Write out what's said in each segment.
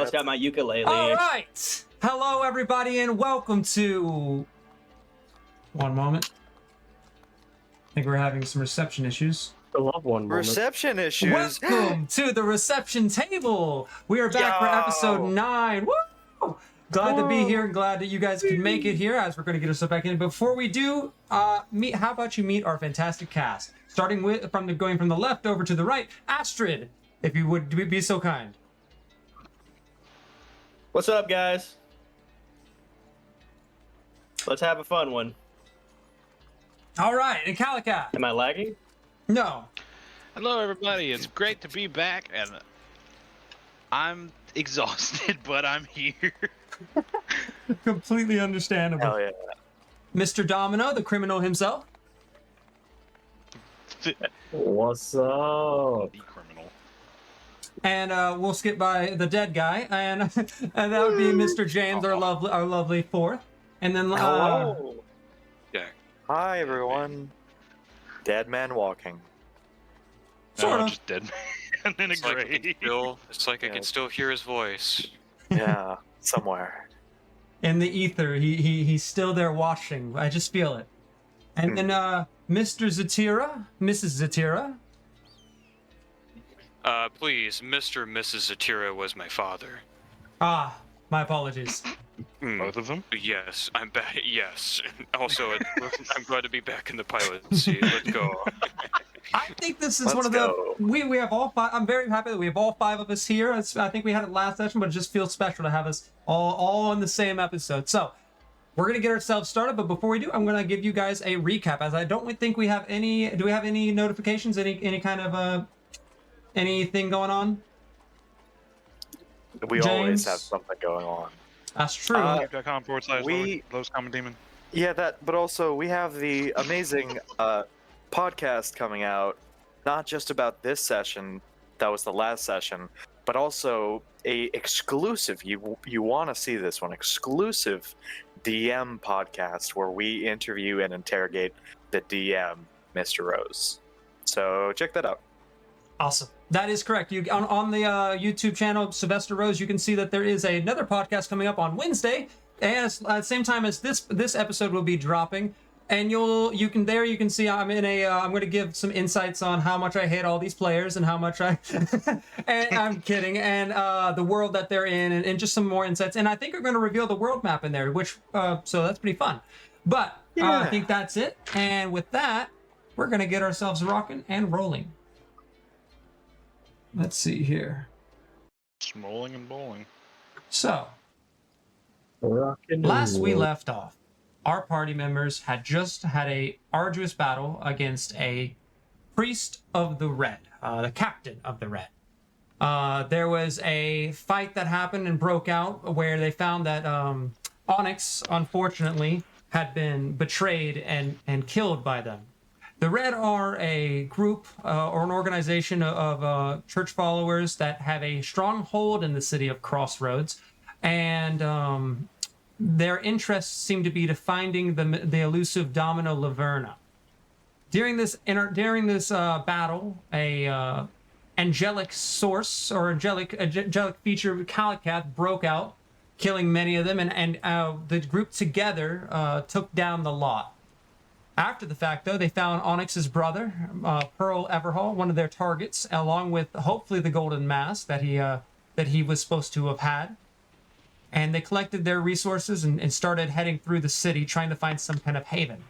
I've got my ukulele. All right. Hello, everybody, and welcome to... One moment. I think we're having some reception issues. I love one moment. Reception issues. Welcome to the reception table. We are back for episode 9. Woo! Glad to be here and glad that you guys could make it here as we're going to get ourselves back in. Before we do, how about you meet our fantastic cast? Starting with going from the left over to the right, Astrid, if you would be so kind. What's up, guys? Let's have a fun one. All right, and Calicat. Am I lagging? No. Hello, everybody. It's great to be back, and I'm exhausted, but I'm here. Completely understandable. Hell yeah. Mr. Domino, the criminal himself. What's up? The criminal. And we'll skip by the dead guy, and and that would be Mr. James, our lovely fourth. And then Hello. Yeah. Hi, everyone. Dead man walking. Sort No, of. just dead man in a It's like I grave. can still hear his voice. Yeah, somewhere. In the ether, he's still there watching. I just feel it. And then Mr. Zatira, Mrs. Zatira. Please, Mr. and Mrs. Zatira was my father. Ah, my apologies. Both of them? Yes, I'm back. Yes. Also, I'm glad to be back in the pilot seat. Let's go. I think this is Let's one of the go. we have all five. I'm very happy that we have all 5 of us here. I think we had it last session, but it just feels special to have us all in the same episode. So we're gonna get ourselves started, but before we do, I'm gonna give you guys a recap, as I don't think we have any. Do we have any notifications? Any kind of anything going on? We James? always have something going on. That's true. we- Lowe's Common Demon. Yeah, but also we have the amazing podcast coming out, not just about this session, that was the last session, but also a exclusive, you want to see this one, exclusive DM podcast where we interview and interrogate the DM, Mr. Rose. So check that out. Awesome. That is correct. You on the YouTube channel, Sylvester Rose, you can see that there is another podcast coming up on Wednesday, and at the same time as this episode will be dropping. And you can see I'm in a I'm going to give some insights on how much I hate all these players and how much I and I'm kidding, and the world that they're in, and just some more insights. And I think we're going to reveal the world map in there, which so that's pretty fun. But I think that's it. And with that, we're going to get ourselves rocking and rolling. Let's see here. Smolling and bowling. So, Rockin' last we and left off, our party members had just had a arduous battle against a priest of the Red, the captain of the Red. There was a fight that happened and broke out where they found that Onyx, unfortunately, had been betrayed and killed by them. The Red are a group or an organization of church followers that have a strong hold in the city of Crossroads, and their interests seem to be to finding the elusive Domino Laverna. During this battle, a angelic source or angelic feature Calicat broke out, killing many of them, and the group together took down the lot. After the fact, though, they found Onyx's brother, Pearl Everhall, one of their targets, along with hopefully the golden mask that he was supposed to have had. And they collected their resources and started heading through the city, trying to find some kind of haven.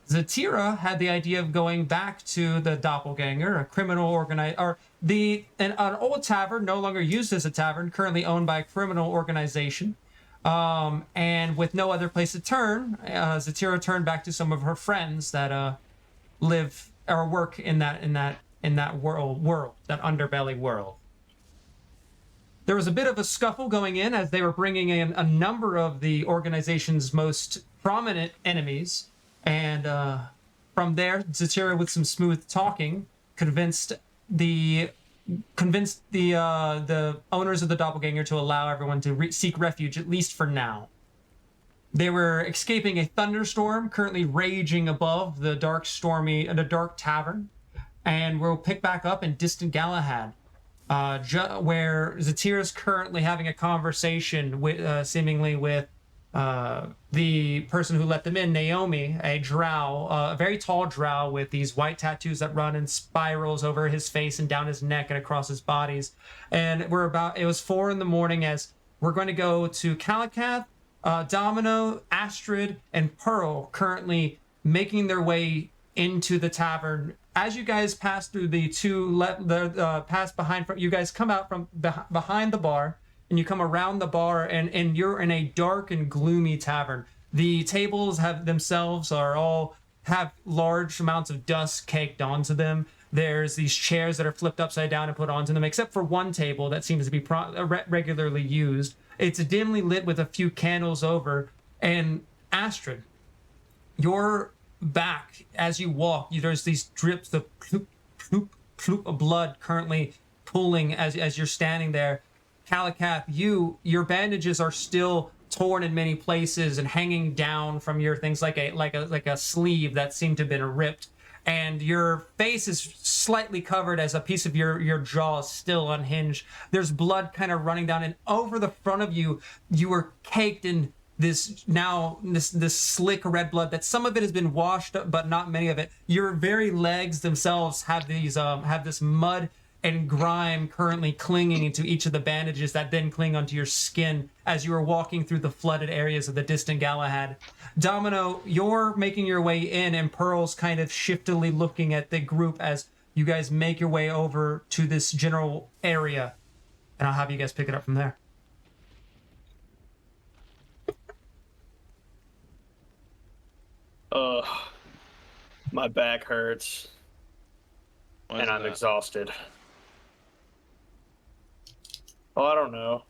Zatira had the idea of going back to the Doppelganger, a criminal an old tavern, no longer used as a tavern, currently owned by a criminal organization. And with no other place to turn, Zatira turned back to some of her friends that live or work in that world, that underbelly world. There was a bit of a scuffle going in as they were bringing in a number of the organization's most prominent enemies, and from there, Zatira, with some smooth talking, convinced the owners of the Doppelganger to allow everyone to seek refuge, at least for now. They were escaping a thunderstorm currently raging above the dark tavern, and we'll pick back up in distant Galahad. where Zatir is currently having a conversation with, seemingly with the person who let them in, Naomi, a drow, a very tall drow with these white tattoos that run in spirals over his face and down his neck and across his bodies. And it was 4 a.m. as we're going to go to Calicath, Domino, Astrid, and Pearl currently making their way into the tavern. As you guys pass through the pass behind, you guys come out from behind the bar, and you come around the bar, and you're in a dark and gloomy tavern. The tables have large amounts of dust caked onto them. There's these chairs that are flipped upside down and put onto them, except for one table that seems to be regularly used. It's dimly lit with a few candles over. And Astrid, your back, as you walk, there's these drips of ploop, ploop, ploop of blood currently pooling as you're standing there. Calicath, your bandages are still torn in many places and hanging down from your things like a sleeve that seemed to have been ripped, and your face is slightly covered as a piece of your jaw is still unhinged. There's blood kind of running down, and over the front of you, you are caked in this slick red blood that some of it has been washed, but not many of it. Your very legs themselves have this mud and grime currently clinging to each of the bandages that then cling onto your skin as you are walking through the flooded areas of the distant Galahad. Domino, you're making your way in, and Pearl's kind of shiftily looking at the group as you guys make your way over to this general area. And I'll have you guys pick it up from there. My back hurts, and I'm exhausted. Oh, I don't know.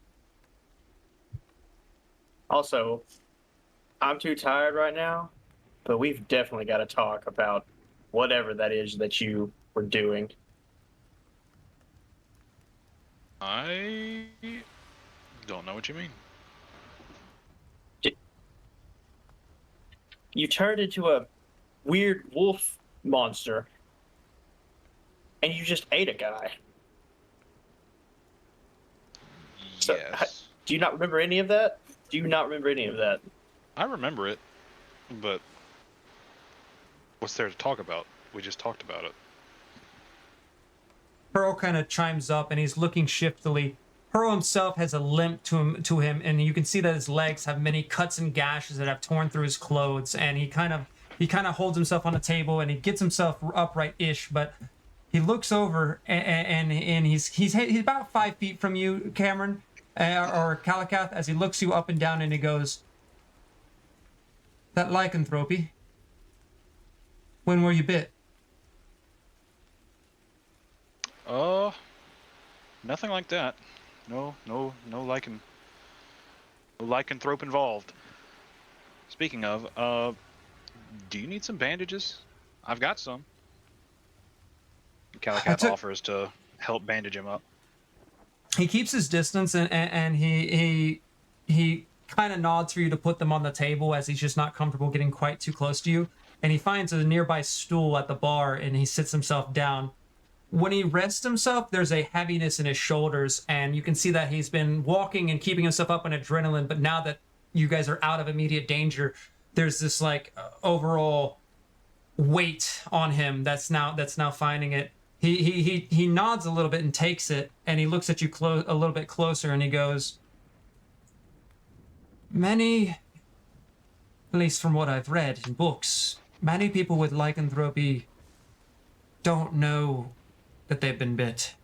Also, I'm too tired right now, but we've definitely got to talk about whatever that is that you were doing. I don't know what you mean. You turned into a weird wolf monster, and you just ate a guy. So, Yes. do you not remember any of that? Do you not remember any of that? I remember it, but what's there to talk about? We just talked about it. Pearl kind of chimes up, and he's looking shiftily. Pearl himself has a limp to him, and you can see that his legs have many cuts and gashes that have torn through his clothes. And he kind of holds himself on the table, and he gets himself upright-ish, but he looks over, and he's about 5 feet from you, Cameron, or Calicath, as he looks you up and down, and he goes, "That lycanthropy. When were you bit?" Nothing like that. No lycanthrope involved. Speaking of, do you need some bandages? I've got some. Calicath offers to help bandage him up. He keeps his distance, and he kind of nods for you to put them on the table as he's just not comfortable getting quite too close to you. And he finds a nearby stool at the bar, and he sits himself down. When he rests himself, there's a heaviness in his shoulders, and you can see that he's been walking and keeping himself up on adrenaline, but now that you guys are out of immediate danger, there's this overall weight on him that's now finding it. He nods a little bit and takes it, and he looks at you a little bit closer, and he goes, "Many, at least from what I've read in books, many people with lycanthropy don't know that they've been bit.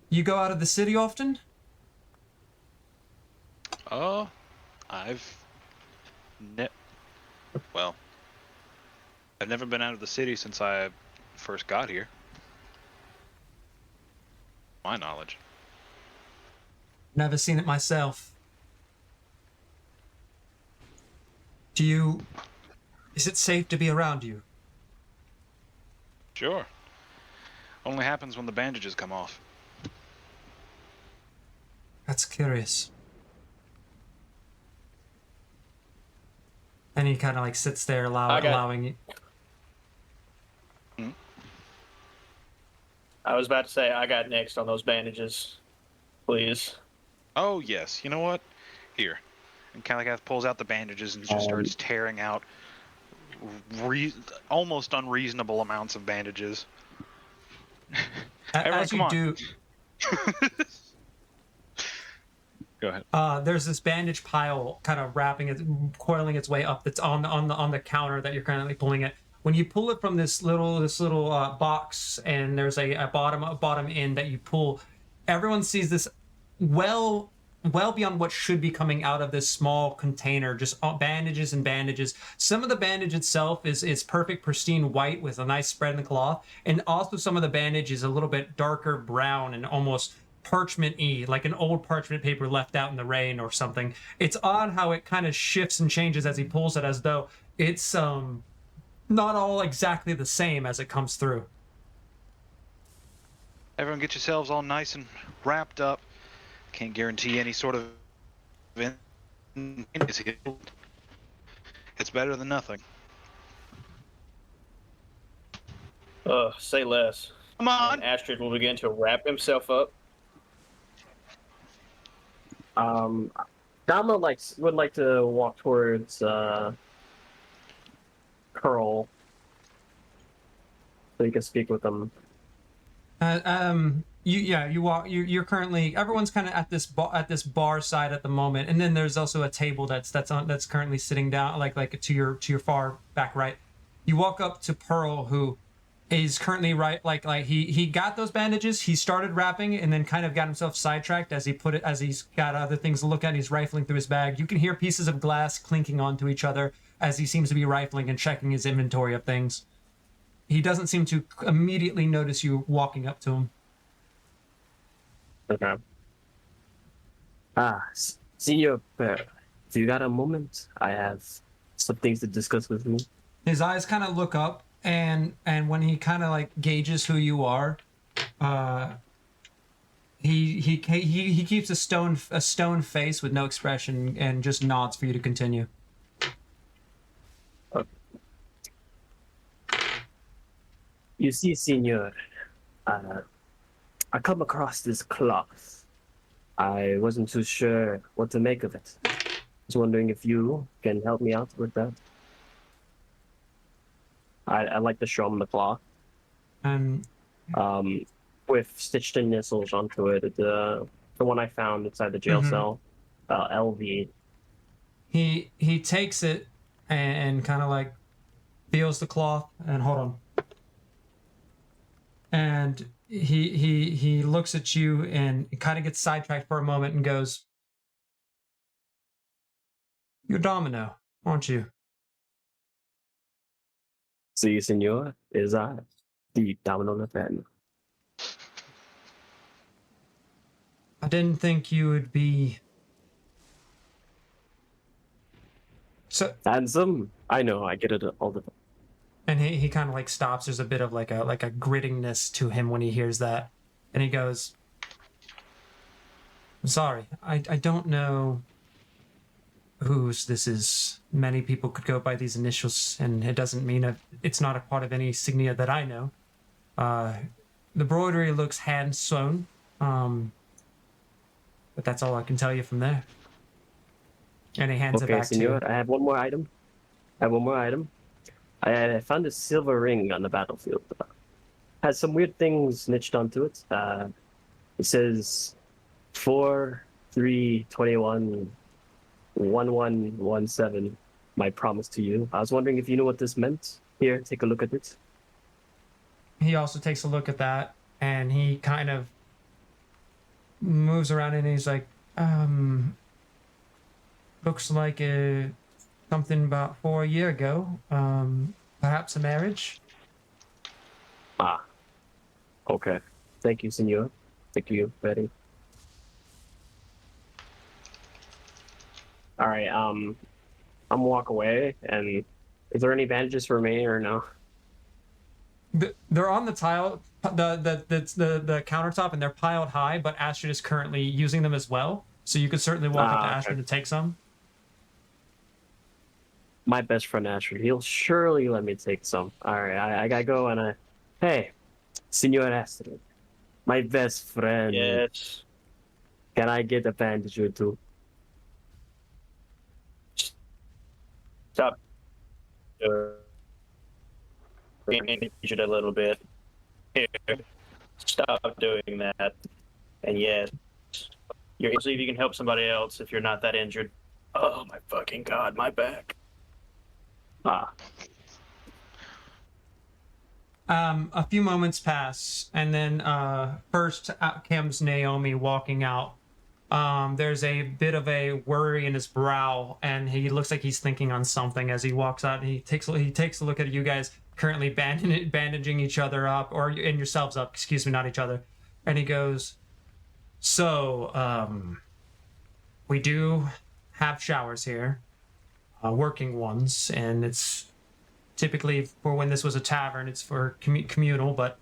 You go out of the city often?" I've never been out of the city since I first got here. My knowledge. Never seen it myself. Is it safe to be around you? Sure. Only happens when the bandages come off. That's curious. And he kind of sits there allowing you. I was about to say I got next on those bandages. Please. Oh yes. You know what? Here. And Calicath pulls out the bandages and just starts tearing out re- almost unreasonable amounts of bandages. Everyone, As come you on. do, Go ahead. there's this bandage pile kind of coiling its way up. That's on the counter that you're currently pulling it. When you pull it from this little box, and there's a bottom end that you pull, everyone sees this well beyond what should be coming out of this small container, just bandages and bandages. Some of the bandage itself is perfect pristine white with a nice spread in the cloth, and also some of the bandage is a little bit darker brown and almost parchment-y, like an old parchment paper left out in the rain or something. It's odd how it kind of shifts and changes as he pulls it, as though it's not all exactly the same as it comes through. Everyone, get yourselves all nice and wrapped up. Can't guarantee any sort of it's better than nothing. Say less. Come on. And Astrid will begin to wrap himself up. Dama would like to walk towards Curl so you can speak with them. You're currently, everyone's kind of at this bar side at the moment, and then there's also a table that's currently sitting down, like to your far back right. You walk up to Pearl, who is currently he got those bandages, he started wrapping, and then kind of got himself sidetracked as he's got other things to look at. He's rifling through his bag. You can hear pieces of glass clinking onto each other as he seems to be rifling and checking his inventory of things. He doesn't seem to immediately notice you walking up to him. Okay. Senor Pearl, if you got a moment, I have some things to discuss with you. His eyes kind of look up, and when he kind of like gauges who you are, he keeps a stone face with no expression and just nods for you to continue. You see, Senor, I come across this cloth. I wasn't too sure what to make of it. I was wondering if you can help me out with that. I like to show him the cloth. With stitched initials onto it. The one I found inside the jail cell. LV. He takes it and kind of like feels the cloth, and hold on. And he looks at you and kind of gets sidetracked for a moment and goes, "You're Domino, aren't you?" See, senor, is I the Domino Nathaniel. I didn't think you would be so Handsome? I know, I get it all the time. And he kind of like stops. There's a bit of like a grittingness to him when he hears that, and he goes, "I'm sorry, I don't know whose this is. Many people could go by these initials, and it doesn't mean it's not a part of any insignia that I know. The embroidery looks hand sewn, but that's all I can tell you from there." And he hands it Okay, back to senor, you. I have one more item. I found a silver ring on the battlefield. Has some weird things snitched onto it. It says 4/3/21/1117. My promise to you. I was wondering if you knew what this meant. Here, take a look at it. He also takes a look at that, and he kind of moves around and he's like, looks like something about 4 years ago. Perhaps a marriage. Ah, okay. Thank you, senor. Thank you, Betty. All right. I'm gonna walk away. And is there any bandages for me or no? They're on the tile, the countertop, and they're piled high. But Astrid is currently using them as well, so you could certainly walk up to Astrid to take some. My best friend Astrid, he'll surely let me take some. All right, I gotta go and hey, Senor Astrid, My best friend. Yes. Can I get a bandage or two? Stop being injured a little bit. Here, stop doing that. And yes, you're see if you can help somebody else if you're not that injured. Oh my fucking god, my back. Ah, A few moments pass, and then first out comes Naomi walking out. There's a bit of a worry in his brow, and he looks like he's thinking on something as he walks out. And he takes a look at you guys currently bandaging each other up, or and yourselves up. Excuse me, not each other. And he goes, "So, we do have showers here, working ones, and it's typically for when this was a tavern. It's for communal, but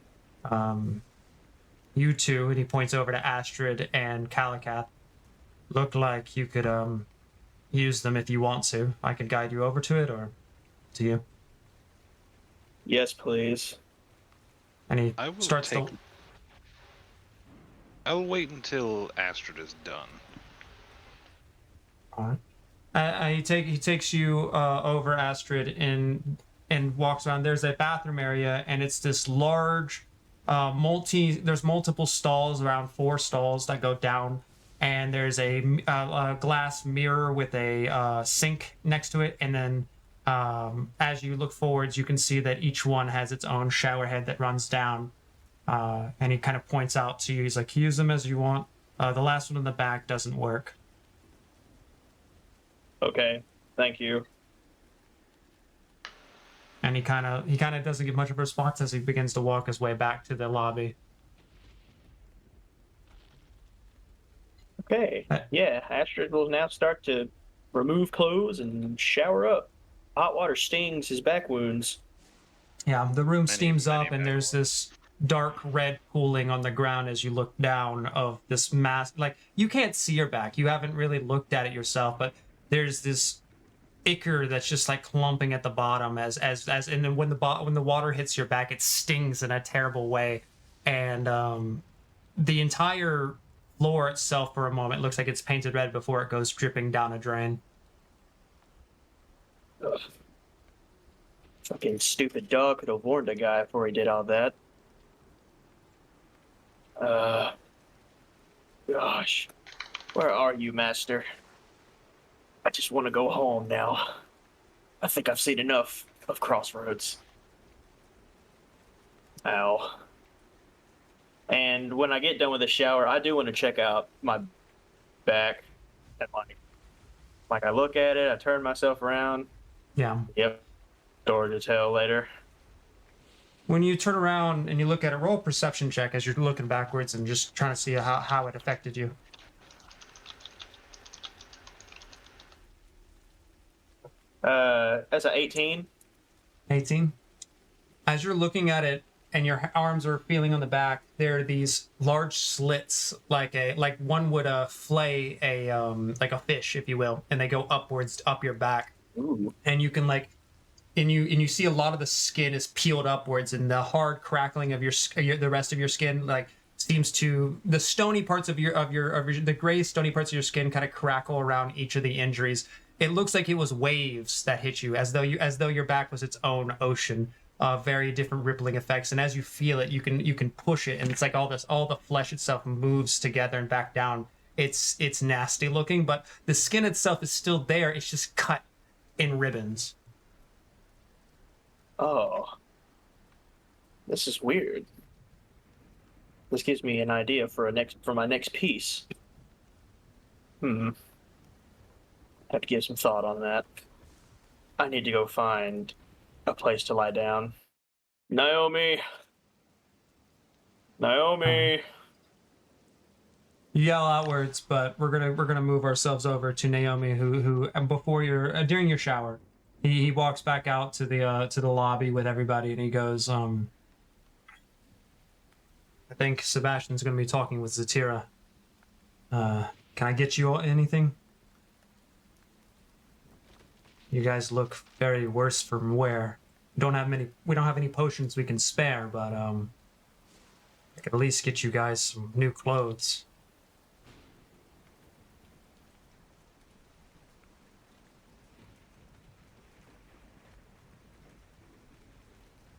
you two," and he points over to Astrid and Calicath, "look like you could use them if you want to. I could guide you over to it, or to you." Yes, please. And he I will starts take. to. I'll wait until Astrid is done. Alright. He takes you over Astrid and walks around. There's a bathroom area, and it's this large there's multiple stalls, around 4 stalls that go down, and there's a glass mirror with a sink next to it, and then as you look forwards you can see that each one has its own shower head that runs down, and he kind of points out to you. He's like, use them as you want. The last one in the back doesn't work. Okay, thank you. And he kind of doesn't give much of a response as he begins to walk his way back to the lobby. Okay, yeah, Astrid will now start to remove clothes and shower up. Hot water stings his back wounds. Yeah, the room Many, steams many up, and bad there's ones. this dark red pooling on the ground as you look down of this mass. Like, you can't see your back. You haven't really looked at it yourself, but there's this ichor that's just like clumping at the bottom and then when the water hits your back, it stings in a terrible way. And the entire floor itself for a moment looks like it's painted red before it goes dripping down a drain. Ugh. Fucking stupid dog could have warned a guy before he did all that. Gosh. Where are you, master? I just want to go home now. I think I've seen enough of Crossroads. Ow. And when I get done with the shower, I do want to check out my back. And like I look at it, I turn myself around. Yeah. Yep. Story to tell later. When you turn around and you look at it, roll a perception check as you're looking backwards and just trying to see how it affected you. That's an 18. 18. As you're looking at it and your arms are feeling on the back, there are these large slits, like one would fillet a fish, if you will, and they go upwards up your back. Ooh. And you can and you see a lot of the skin is peeled upwards, and the hard crackling of the rest of your skin seems to, the stony parts of the gray stony parts of your skin kind of crackle around each of the injuries. It looks like it was waves that hit you, as though your back was its own ocean. Very different rippling effects, and as you feel it, you can push it, and it's like all the flesh itself moves together and back down. It's nasty looking, but the skin itself is still there. It's just cut in ribbons. Oh. This is weird. This gives me an idea for my next piece. Have to give some thought on that. I need to go find a place to lie down. Naomi! Naomi! You yell outwards, but we're gonna move ourselves over to Naomi, who before during your shower, he walks back out to the lobby with everybody, and he goes, I think Sebastian's gonna be talking with Zatira. Can I get you anything? You guys look very worse from wear. We don't have any potions we can spare, but I could at least get you guys some new clothes.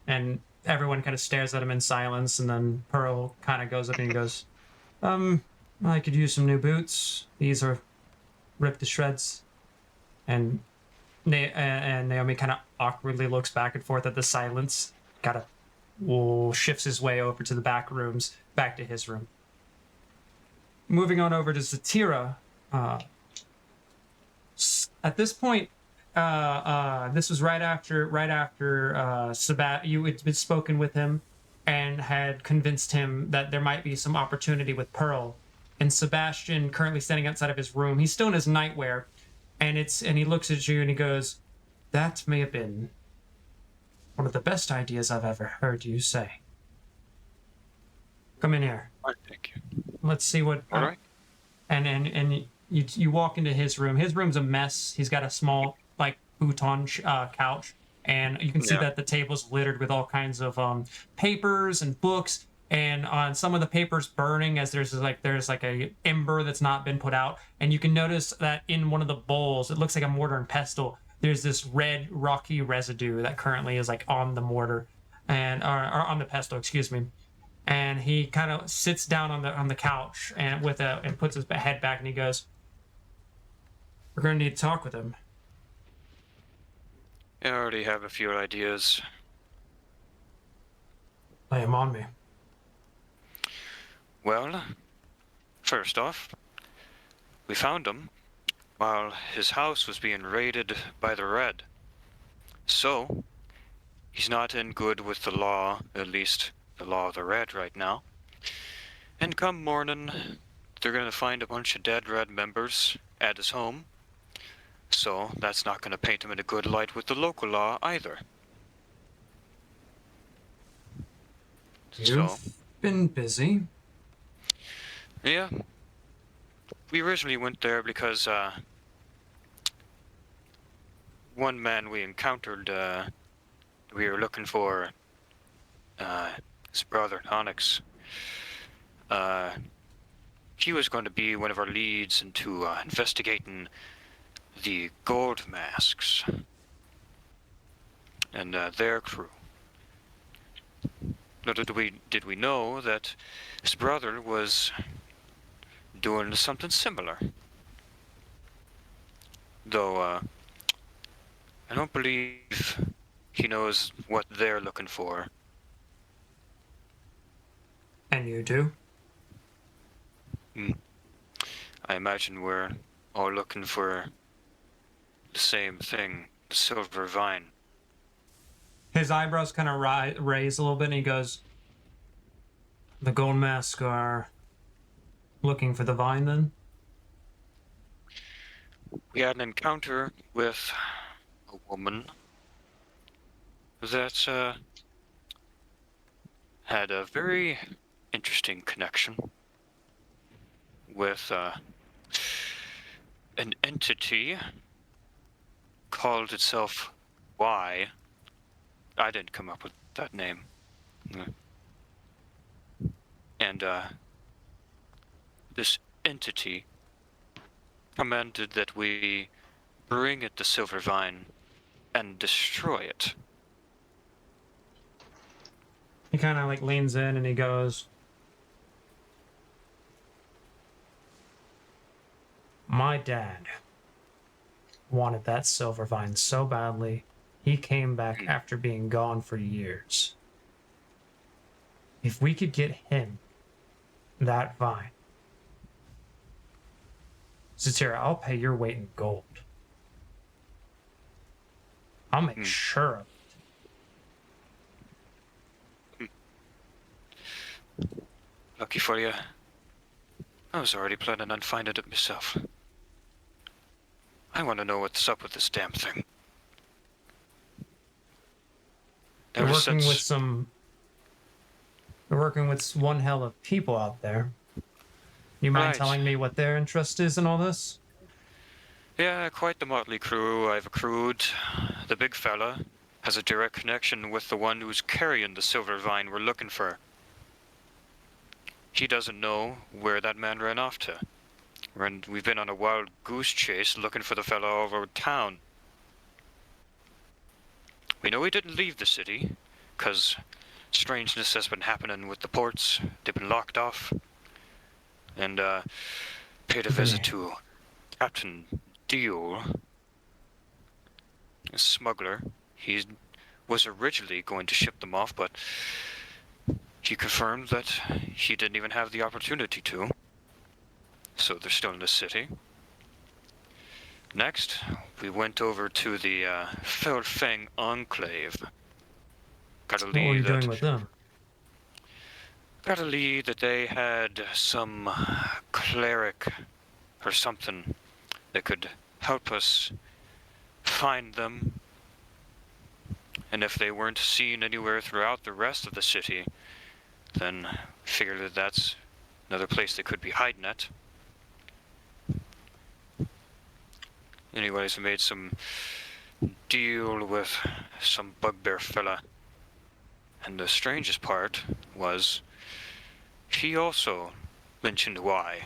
And everyone kind of stares at him in silence, and then Pearl kind of goes up and he goes, I could use some new boots. These are ripped to shreds. And Naomi kind of awkwardly looks back and forth at the silence, kind of shifts his way over to the back rooms, back to his room. Moving on over to Zatira. At this point, this was right after you had been spoken with him and had convinced him that there might be some opportunity with Pearl. And Sebastian, currently standing outside of his room, he's still in his nightwear, and he looks at you and he goes, "That may have been one of the best ideas I've ever heard you say. Come in here. Thank you. Let's see what." All right. And you walk into his room. His room's a mess. He's got a small like futon couch, and you can see that the table's littered with all kinds of papers and books. And on some of the papers burning, as there's like a ember that's not been put out, and you can notice that in one of the bowls, it looks like a mortar and pestle. There's this red rocky residue that currently is like on the mortar, or on the pestle, excuse me. And he kind of sits down on the couch and puts his head back, and he goes, "We're going to need to talk with him." I already have a few ideas. Lay him on me. Well, first off, we found him while his house was being raided by the Red. So, he's not in good with the law, at least the law of the Red right now. And come morning, they're going to find a bunch of dead Red members at his home. So, that's not going to paint him in a good light with the local law either. You've been busy. Yeah. We originally went there because, one man we encountered, we were looking for, his brother, Onyx. He was going to be one of our leads into, investigating the gold masks and, their crew. Little did we know that his brother was doing something similar. Though, I don't believe he knows what they're looking for. And you do? I imagine we're all looking for the same thing, the silver vine. His eyebrows kind of raise a little bit, and he goes, "The gold mask are looking for the vine, then?" We had an encounter with a woman that had a very interesting connection with an entity called itself Y. I didn't come up with that name. And this entity commanded that we bring it the silver vine and destroy it. He kind of like leans in and he goes, "My dad wanted that silver vine so badly, he came back after being gone for years. If we could get him that vine, Zatira, I'll pay your weight in gold. I'll make sure of it." Lucky for you, I was already planning on finding it myself. I want to know what's up with this damn thing. We're Ever working since- with one hell of people out there. You mind Right. telling me what their interest is in all this? Yeah, quite the motley crew I've accrued. The big fella has a direct connection with the one who's carrying the silver vine we're looking for. he doesn't know where that man ran off to. We've been on a wild goose chase looking for the fellow all over town. We know he didn't leave the city, 'cause strangeness has been happening with the ports. They've been locked off. And, paid a visit to Captain Deal, a smuggler. He was originally going to ship them off, but he confirmed that he didn't even have the opportunity to. So they're still in the city. Next, we went over to the Felfang Enclave. Got a What were you lead doing with them? got a lead that they had some cleric or something that could help us find them. And if they weren't seen anywhere throughout the rest of the city, then figured that that's another place they could be hiding at. Anyways, we made some deal with some bugbear fella. And the strangest part was he also mentioned why.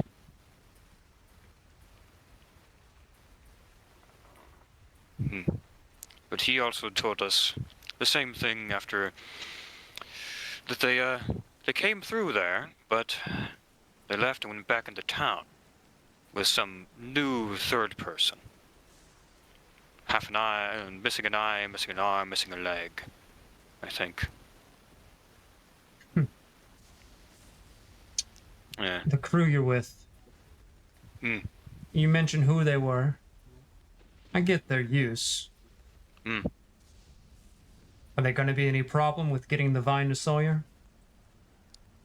But he also told us the same thing after that they came through there, but they left and went back into town with some new third person. Half an eye, missing an eye, missing an arm, missing a leg, I think. Yeah. The crew you're with. You mentioned who they were. I get their use. Are there going to be any problem with getting the vine to Sawyer?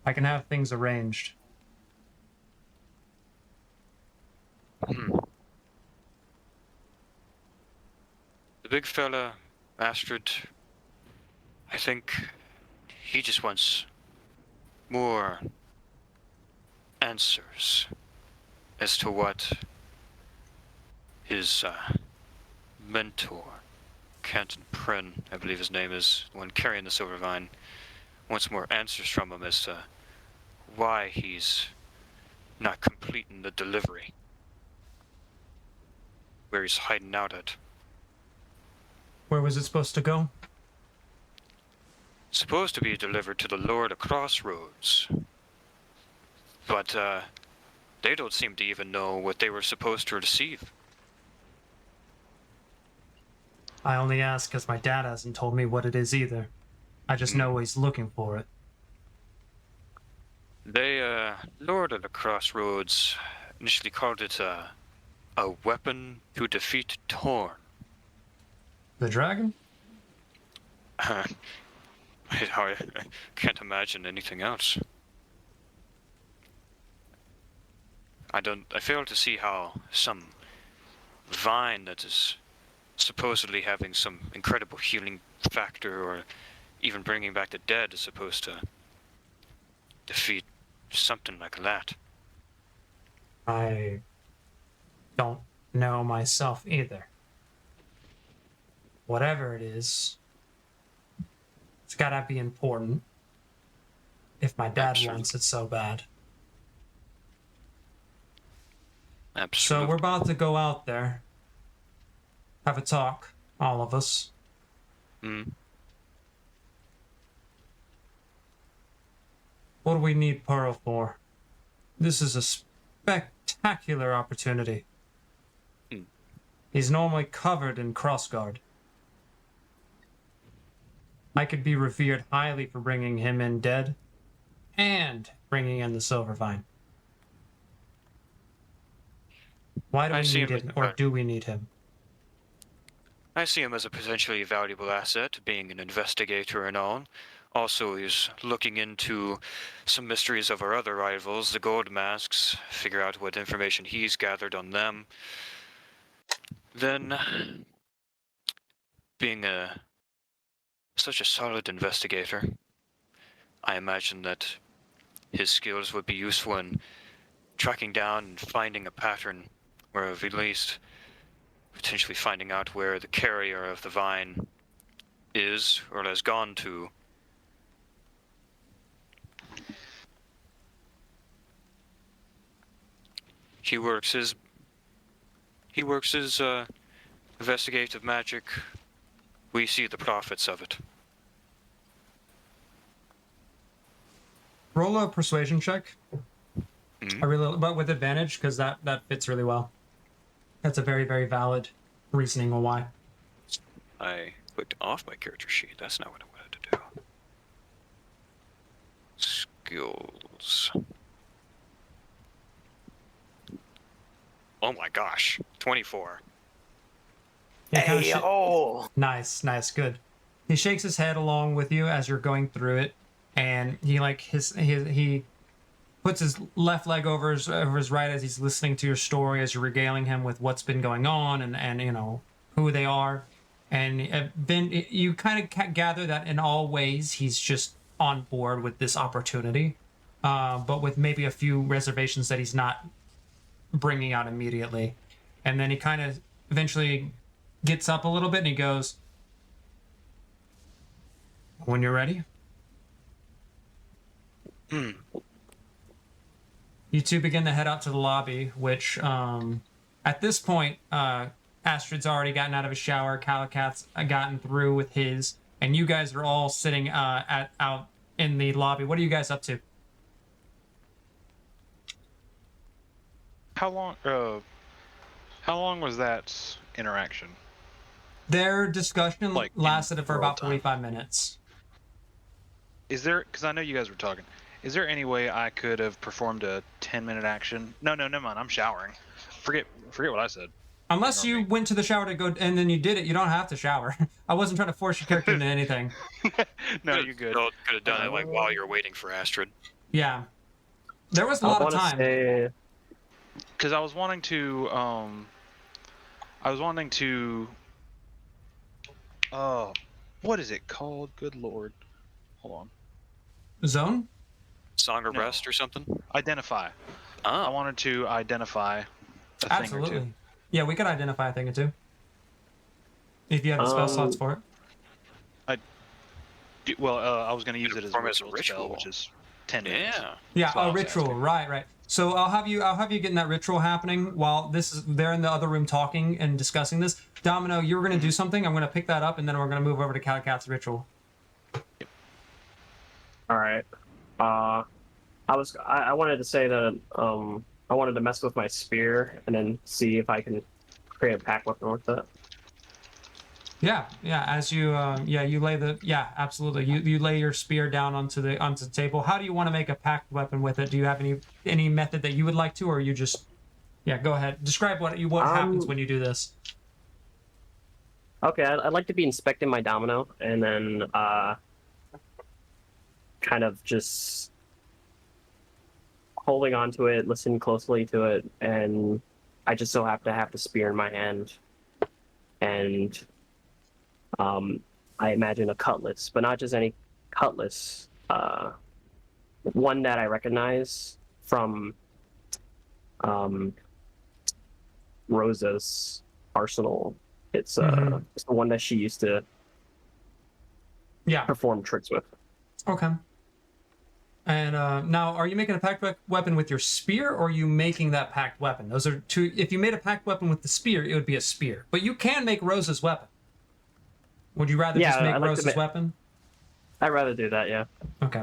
I can have things arranged. The big fella, Astrid, I think he just wants more answers as to what his mentor, Canton Prin, I believe his name is, the one carrying the silver vine, wants more answers from him as to why he's not completing the delivery. Where he's hiding out at. Where was it supposed to go? Supposed to be delivered to the Lord of Crossroads. But, they don't seem to even know what they were supposed to receive. I only ask because my dad hasn't told me what it is either. I just know he's looking for it. They, Lord of the Crossroads initially called it, a weapon to defeat Torn. The dragon? I can't imagine anything else. I fail to see how some vine that is supposedly having some incredible healing factor or even bringing back the dead is supposed to defeat something like that. I don't know myself either. Whatever it is, it's gotta be important. If my dad Absolutely. wants it so bad. Absolutely. So we're about to go out there. Have a talk, all of us. What do we need Pearl for? This is a spectacular opportunity. He's normally covered in crossguard. I could be revered highly for bringing him in dead and bringing in the silver vine. Why do we need him, or do we need him? I see him as a potentially valuable asset, being an investigator and all. Also, he's looking into some mysteries of our other rivals, the Gold Masks, figure out what information he's gathered on them. Then, being such a solid investigator, I imagine that his skills would be useful in tracking down and finding a pattern, or at least potentially finding out where the carrier of the vine is or has gone to. he works his investigative magic. We see the profits of it. Roll a persuasion check. Mhm. I really, but with advantage because that fits really well. That's a very, very valid reasoning on why. I clicked off my character sheet. That's not what I wanted to do. Skills. Oh my gosh, 24. He kinda Hey, sh- oh! Nice, good. He shakes his head along with you as you're going through it, and he like he puts his left leg over his right as he's listening to your story, as you're regaling him with what's been going on and you know who they are, and then you kind of gather that in all ways he's just on board with this opportunity, but with maybe a few reservations that he's not bringing out immediately, and then he kind of eventually gets up a little bit and he goes, "When you're ready." You two begin to head out to the lobby, which at this point, Astrid's already gotten out of his shower, Calicat's gotten through with his, and you guys are all sitting out in the lobby. What are you guys up to? How long was that interaction? Their discussion Like, in lasted for real about time. 45 minutes. Is there, because I know you guys were talking, is there any way I could have performed a 10-minute action? No, never mind. I'm showering. Forget what I said. Unless you went to the shower to go and then you did it, you don't have to shower. I wasn't trying to force your character into anything. No, you're good. Could have done it like while you're waiting for Astrid. Yeah. There was a I lot of want to time. say Because I was wanting to, what is it called? Good lord. Hold on. Zone? Song of No. Rest or something? Identify. I Oh, wanted to identify a thing or Absolutely. two. Yeah, we could identify a thing or two. If you have the spell slots for it. Well, I was going to use it as a Perform as a ritual spell, ritual. which is 10 minutes. yeah. Yeah, That's what I a was ritual. asking. Right. So I'll have you getting that ritual happening while they're in the other room talking and discussing this. Domino, you were gonna do something. I'm gonna pick that up and then we're gonna move over to Calicat's ritual. all right. I wanted to say that I wanted to mess with my spear and then see if I can create a pack weapon with it. Yeah. As you you lay absolutely. You lay your spear down onto the table. How do you want to make a packed weapon with it? Do you have any method that you would like to, or you just go ahead. Describe what happens when you do this. Okay, I'd like to be inspecting my domino and then kind of just holding onto it, listening closely to it, and I just so happen to have the spear in my hand. And I imagine a cutlass, but not just any cutlass. One that I recognize from Rosa's arsenal. It's it's the one that she used to Yeah. perform tricks with. Okay. And now, are you making a packed weapon with your spear, or are you making that packed weapon? Those are two. If you made a packed weapon with the spear, it would be a spear. But you can make Rosa's weapon. Would you rather just make I'd like to Rosa's weapon? I'd rather do that, yeah. Okay.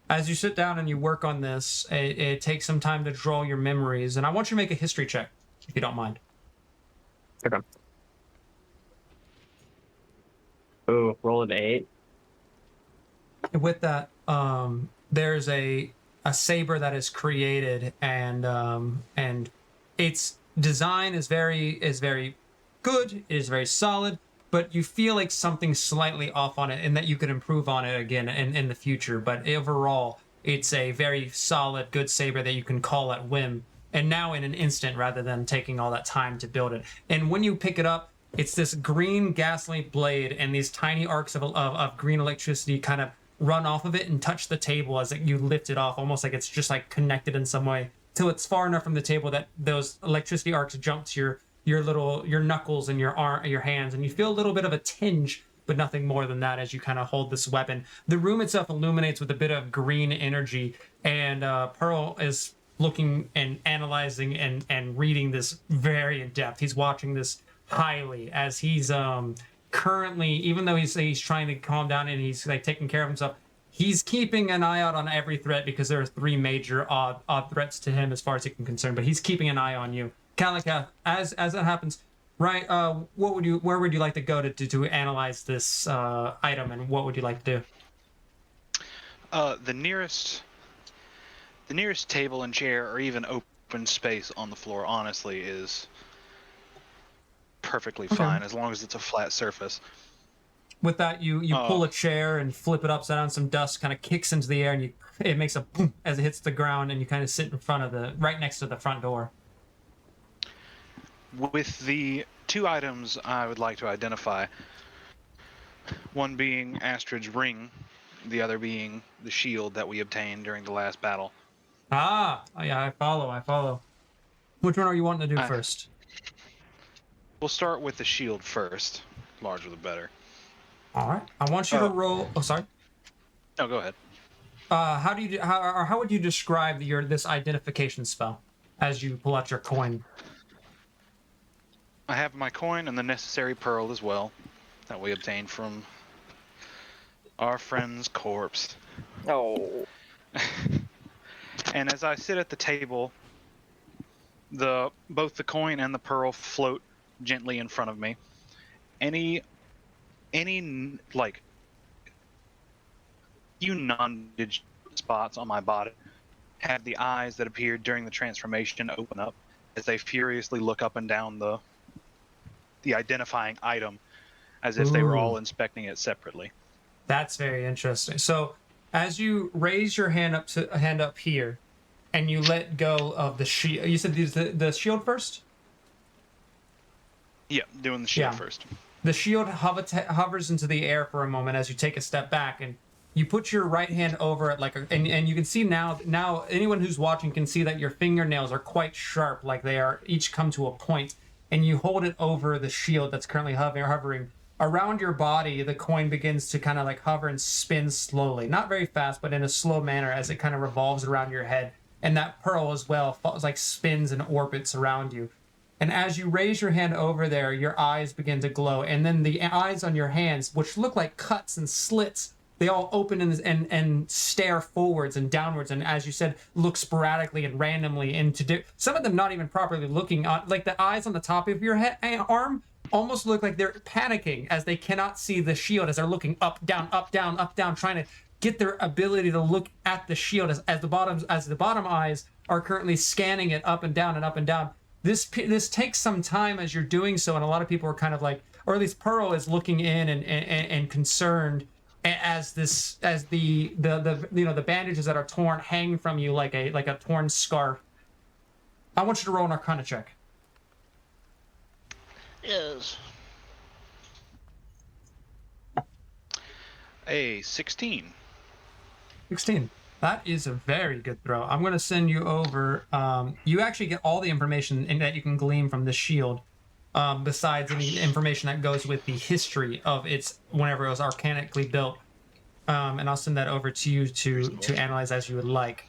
As you sit down and you work on this, it takes some time to draw your memories, and I want you to make a history check, if you don't mind. Okay. Ooh, roll an 8. With that, there's a saber that is created, and its design is very good. It is very solid, but you feel like something's slightly off on it, and that you could improve on it again in the future. But overall, it's a very solid, good saber that you can call at whim, and now in an instant, rather than taking all that time to build it. And when you pick it up, it's this green gasoline blade, and these tiny arcs of green electricity kind of run off of it and touch the table as you lift it off, almost like it's just like connected in some way, till it's far enough from the table that those electricity arcs jump to your knuckles and your hands, and you feel a little bit of a tinge, but nothing more than that as you kind of hold this weapon. The room itself illuminates with a bit of green energy, and Pearl is looking and analyzing and reading this very in depth. He's watching this highly as he's currently, even though he's trying to calm down and he's like taking care of himself, he's keeping an eye out on every threat because there are three major odd threats to him as far as he can concern. But he's keeping an eye on you, Kalika. As that happens, right? Where would you like to go to analyze this item, and what would you like to do? The nearest table and chair, or even open space on the floor, honestly, is perfectly fine as long as it's a flat surface. With that, you pull a chair and flip it upside down. Some dust kind of kicks into the air, and it makes a boom as it hits the ground, and you kind of sit in front of right next to the front door. With the two items I would like to identify, one being Astrid's ring, the other being the shield that we obtained during the last battle. Ah, yeah, I follow. Which one are you wanting to do first? We'll start with the shield first. Larger the better. All right. I want you to roll. Oh, sorry. No, go ahead. How would you describe this identification spell as you pull out your coin? I have my coin and the necessary pearl as well that we obtained from our friend's corpse. Oh. And as I sit at the table, both the coin and the pearl float gently in front of me. Any like few non-digit spots on my body have the eyes that appeared during the transformation open up as they furiously look up and down the identifying item as if they were all inspecting it separately. That's very interesting. So as you raise your hand up here and you let go of the shield, you said the shield first? Yeah, doing the shield first. The shield hovers into the air for a moment as you take a step back, and you put your right hand over it and you can see now anyone who's watching can see that your fingernails are quite sharp, like they are each come to a point, and you hold it over the shield that's currently hovering. Around your body, the coin begins to kind of like hover and spin slowly, not very fast, but in a slow manner as it kind of revolves around your head. And that pearl as well spins and orbits around you. And as you raise your hand over there, your eyes begin to glow. And then the eyes on your hands, which look like cuts and slits, they all open and stare forwards and downwards. And as you said, look sporadically and randomly into some of them not even properly looking. Like the eyes on the top of your arm almost look like they're panicking as they cannot see the shield as they're looking up, down, trying to get their ability to look at the shield as the bottom eyes are currently scanning it up and down and up and down. This takes some time as you're doing so, and a lot of people are kind of like, or at least Pearl is looking in and concerned as the bandages that are torn hang from you like a torn scarf. I want you to roll an Arcana check. Yes. A 16. 16. That is a very good throw. I'm going to send you over. You actually get all the information that you can glean from the shield, besides any information that goes with the history of its whenever it was arcanically built. And I'll send that over to you to analyze as you would like.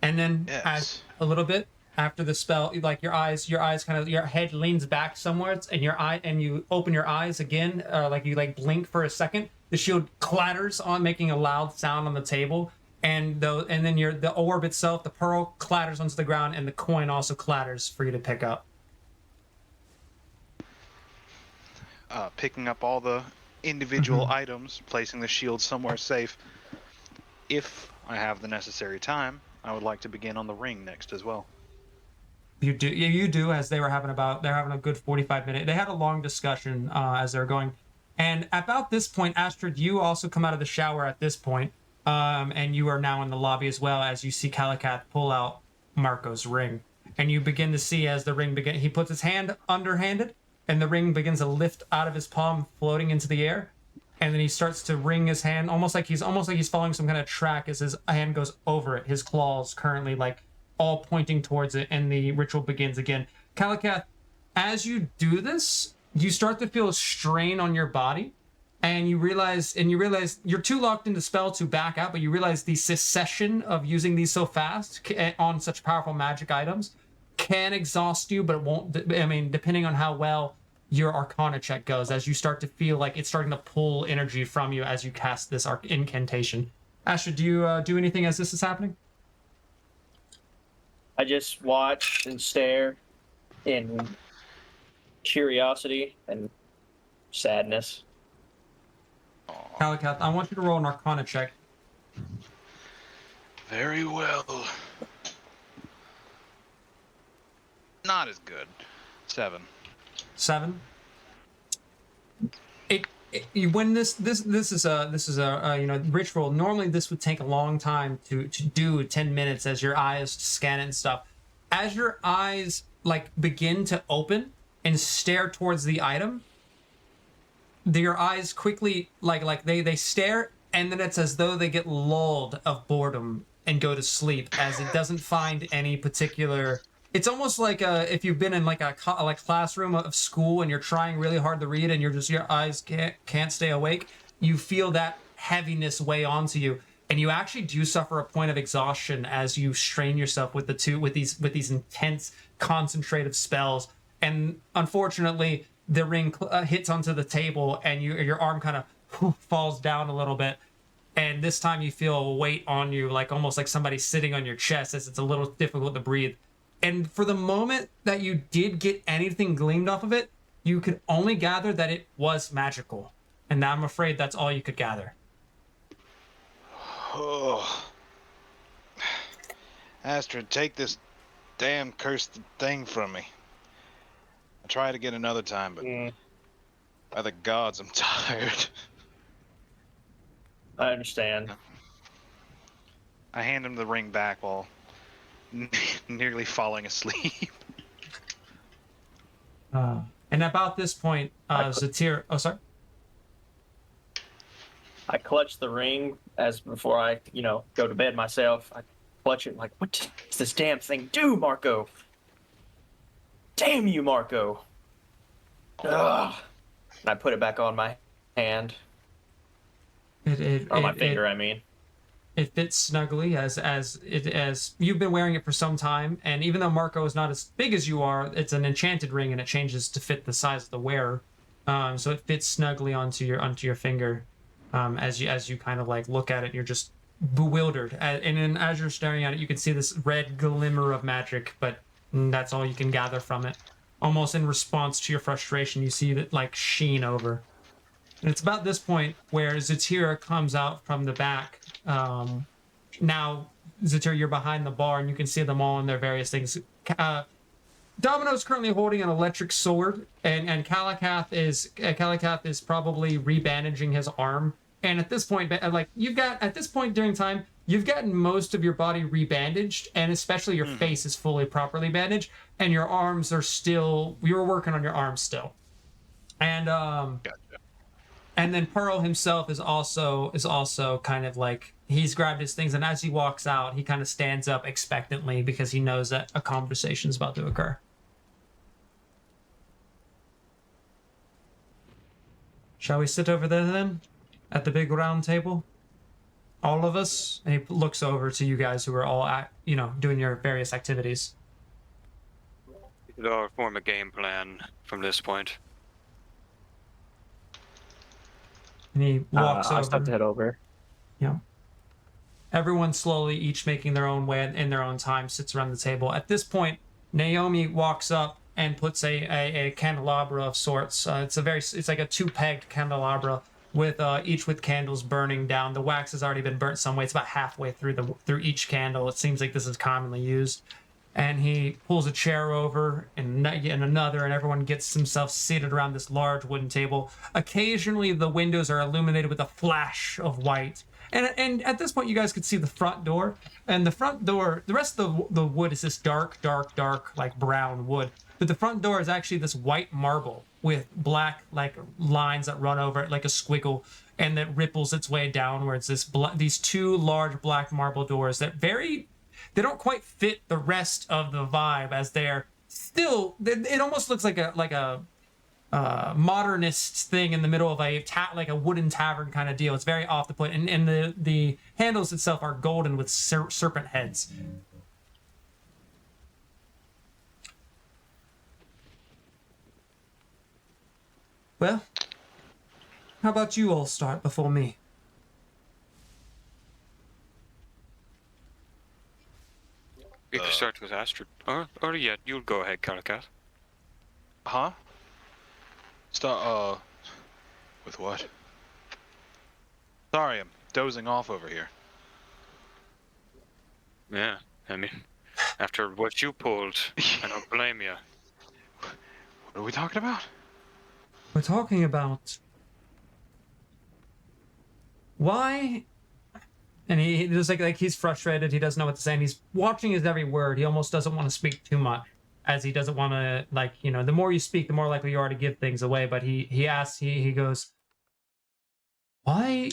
And then as a little bit after the spell, like your head leans back somewhere, and you open your eyes again, like you blink for a second. The shield clatters on, making a loud sound on the table, and then the orb itself, the pearl, clatters onto the ground, and the coin also clatters for you to pick up. Picking up all the individual items, placing the shield somewhere safe. If I have the necessary time, I would like to begin on the ring next as well. You do, as they're having a good 45 minutes. They had a long discussion as they're going. And about this point, Astrid, you also come out of the shower at this point, and you are now in the lobby as well as you see Kalikath pull out Marco's ring. And you begin to see as the ring he puts his hand underhanded, and the ring begins to lift out of his palm, floating into the air. And then he starts to wring his hand, almost like he's following some kind of track as his hand goes over it. His claws currently all pointing towards it, and the ritual begins again. Kalikath, as you do this, you start to feel a strain on your body, and you realize you're too locked into spell to back out, but you realize the succession of using these so fast on such powerful magic items can exhaust you, but it won't. I mean, depending on how well your Arcana check goes, as you start to feel like it's starting to pull energy from you as you cast this incantation. Asher, do you do anything as this is happening? I just watch and stare in curiosity and sadness. Calicath, I want you to roll an Arcana check. Very well. Not as good. 7. 7. When this is a ritual. Normally this would take a long time to do 10 minutes as your eyes scan it and stuff. As your eyes like begin to open and stare towards the item, your eyes quickly like they stare, and then it's as though they get lulled of boredom and go to sleep as it doesn't find any particular. It's almost like if you've been in like a classroom of school and you're trying really hard to read and your eyes can't stay awake. You feel that heaviness weigh onto you, and you actually do suffer a point of exhaustion as you strain yourself with these intense concentrative spells. And unfortunately, the ring hits onto the table, and your arm kind of falls down a little bit. And this time you feel a weight on you, like almost like somebody sitting on your chest, as it's a little difficult to breathe. And for the moment that you did get anything gleamed off of it, you could only gather that it was magical. And I'm afraid that's all you could gather. Oh. Astrid, take this damn cursed thing from me. I'll try it again another time, but by the gods, I'm tired. I understand. I hand him the ring back while nearly falling asleep. And about this point, Zatir... Oh, sorry? I clutch the ring as before I, go to bed myself. I clutch it like, what does this damn thing do, Marco? Damn you, Marco. Ugh. And I put it back on my hand. My finger, I mean. It fits snugly as you've been wearing it for some time, and even though Marco is not as big as you are, it's an enchanted ring and it changes to fit the size of the wearer. So it fits snugly onto your finger. As you kind of like look at it, you're just bewildered. And then as you're staring at it, you can see this red glimmer of magic, but that's all you can gather from it. Almost in response to your frustration, you see that like sheen over. And it's about this point where Zatira comes out from the back. Now, Zatira, you're behind the bar, and you can see them all in their various things. Domino's currently holding an electric sword, and Calicath is probably rebandaging his arm. And at this point, during time, you've gotten most of your body rebandaged, and especially your face is fully properly bandaged, and your arms are still. You're working on your arms still, and Gotcha. And then Pearl himself is also kind of like he's grabbed his things, and as he walks out, he kind of stands up expectantly because he knows that a conversation is about to occur. Shall we sit over there then, at the big round table? All of us? And he looks over to you guys who are all doing your various activities. We could all form a game plan from this point. And he walks over. I'll start to head over. Yeah. Everyone slowly, each making their own way in their own time, sits around the table. At this point, Naomi walks up and puts a candelabra of sorts. It's like a 2-pegged candelabra with each with candles burning down. The wax has already been burnt some way. It's about halfway through each candle. It seems like this is commonly used. And he pulls a chair over and another, and everyone gets themselves seated around this large wooden table. Occasionally, the windows are illuminated with a flash of white. And at this point, you guys could see the front door. And the front door, the rest of the wood is this dark, like brown wood. But the front door is actually this white marble with black, like, lines that run over it like a squiggle, and that ripples its way downwards. These 2 large black marble doors that they don't quite fit the rest of the vibe, as they're still. It almost looks like a modernist thing in the middle of like a wooden tavern kind of deal. It's very off the point, and the handles itself are golden with serpent heads. Well, how about you all start before me? We could start with Astrid. Or yeah, you'll go ahead, Caracat. Huh? Start, with what? Sorry, I'm dozing off over here. Yeah, I mean, after what you pulled, I don't blame you. What are we talking about? We're talking about why, and he just like he's frustrated. He doesn't know what to say, and he's watching his every word. He almost doesn't want to speak too much, as he doesn't want to the more you speak, the more likely you are to give things away. But he asks, he goes, why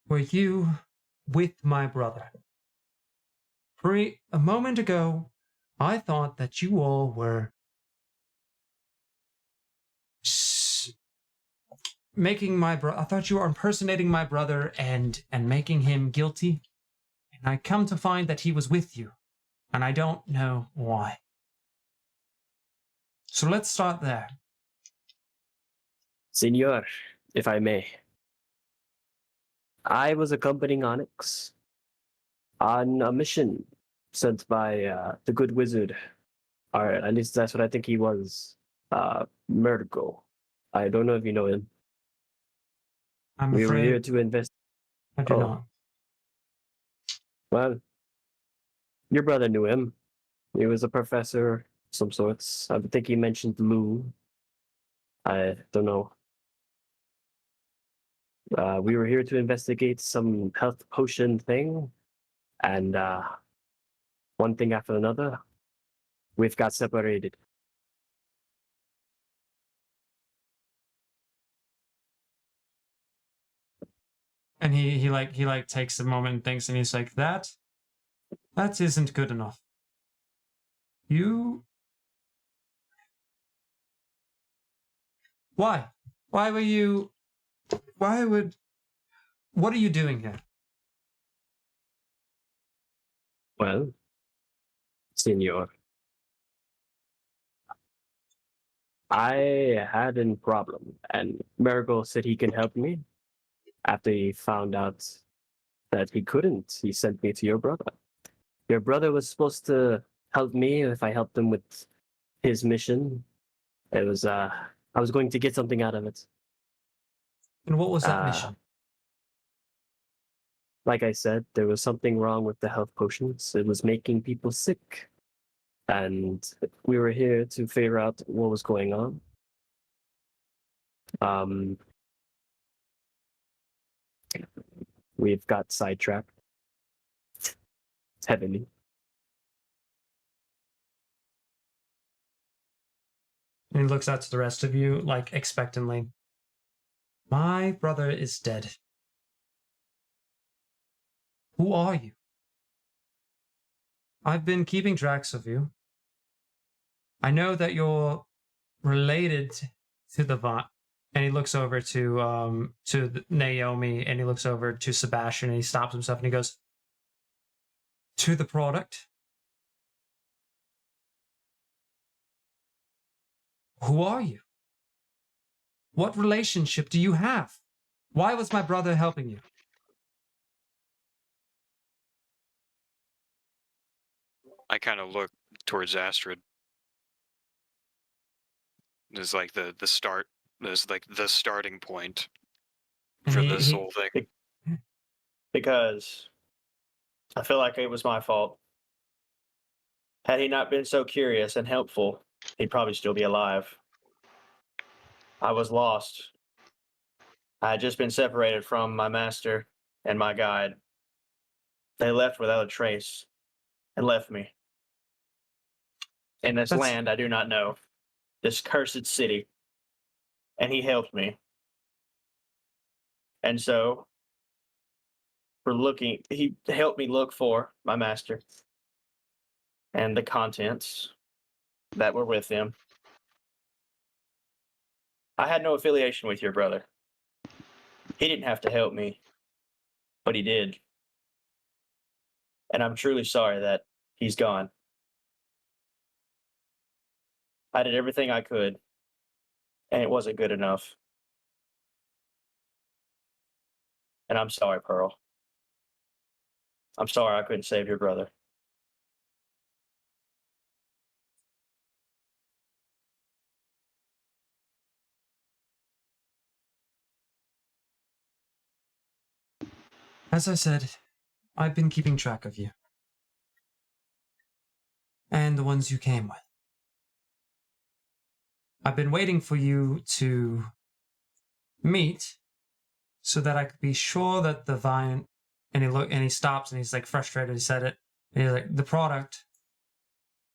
were you with my brother? For a moment ago, I thought that you all were making my brother. I thought you were impersonating my brother and making him guilty. And I come to find that he was with you, and I don't know why. So let's start there. Senor, if I may. I was accompanying Onyx on a mission sent by the good wizard, or at least that's what I think he was, Murgo. I don't know if you know him. I'm We were here afraid to invest. I do Oh. not. Well, your brother knew him. He was a professor of some sorts. I think he mentioned Lou. I don't know. We were here to investigate some health potion thing, and one thing after another, we've got separated. And he takes a moment and thinks, and he's like, that isn't good enough. You why? Why were you what are you doing here? Well, senor, I had a problem, and Marigold said he can help me. After he found out that he couldn't, he sent me to your brother. Your brother was supposed to help me if I helped him with his mission. It was I was going to get something out of it. And what was that Uh, mission? Like I said, there was something wrong with the health potions. It was making people sick. And we were here to figure out what was going on. Um, we've got sidetracked heavily. And he looks out to the rest of you, like expectantly. My brother is dead. Who are you? I've been keeping tracks of you. I know that you're related to the Vaunt. And he looks over to Naomi, and he looks over to Sebastian, and he stops himself and he goes, to the product? Who are you? What relationship do you have? Why was my brother helping you? I kind of look towards Astrid. This is like the start. This is like the starting point And for he- this he- whole thing. Because I feel like it was my fault. Had he not been so curious and helpful, he'd probably still be alive. I was lost. I had just been separated from my master and my guide. They left without a trace and left me. In this That's- land I do not know, this cursed city. And he helped me. And so, he helped me look for my master and the contents that were with him. I had no affiliation with your brother. He didn't have to help me, but he did. And I'm truly sorry that he's gone. I did everything I could, and it wasn't good enough. And I'm sorry, Pearl. I'm sorry I couldn't save your brother. As I said, I've been keeping track of you. And the ones you came with. I've been waiting for you to meet so that I could be sure that the vine, and he stops and he's like frustrated, he said it, and he's like, the product,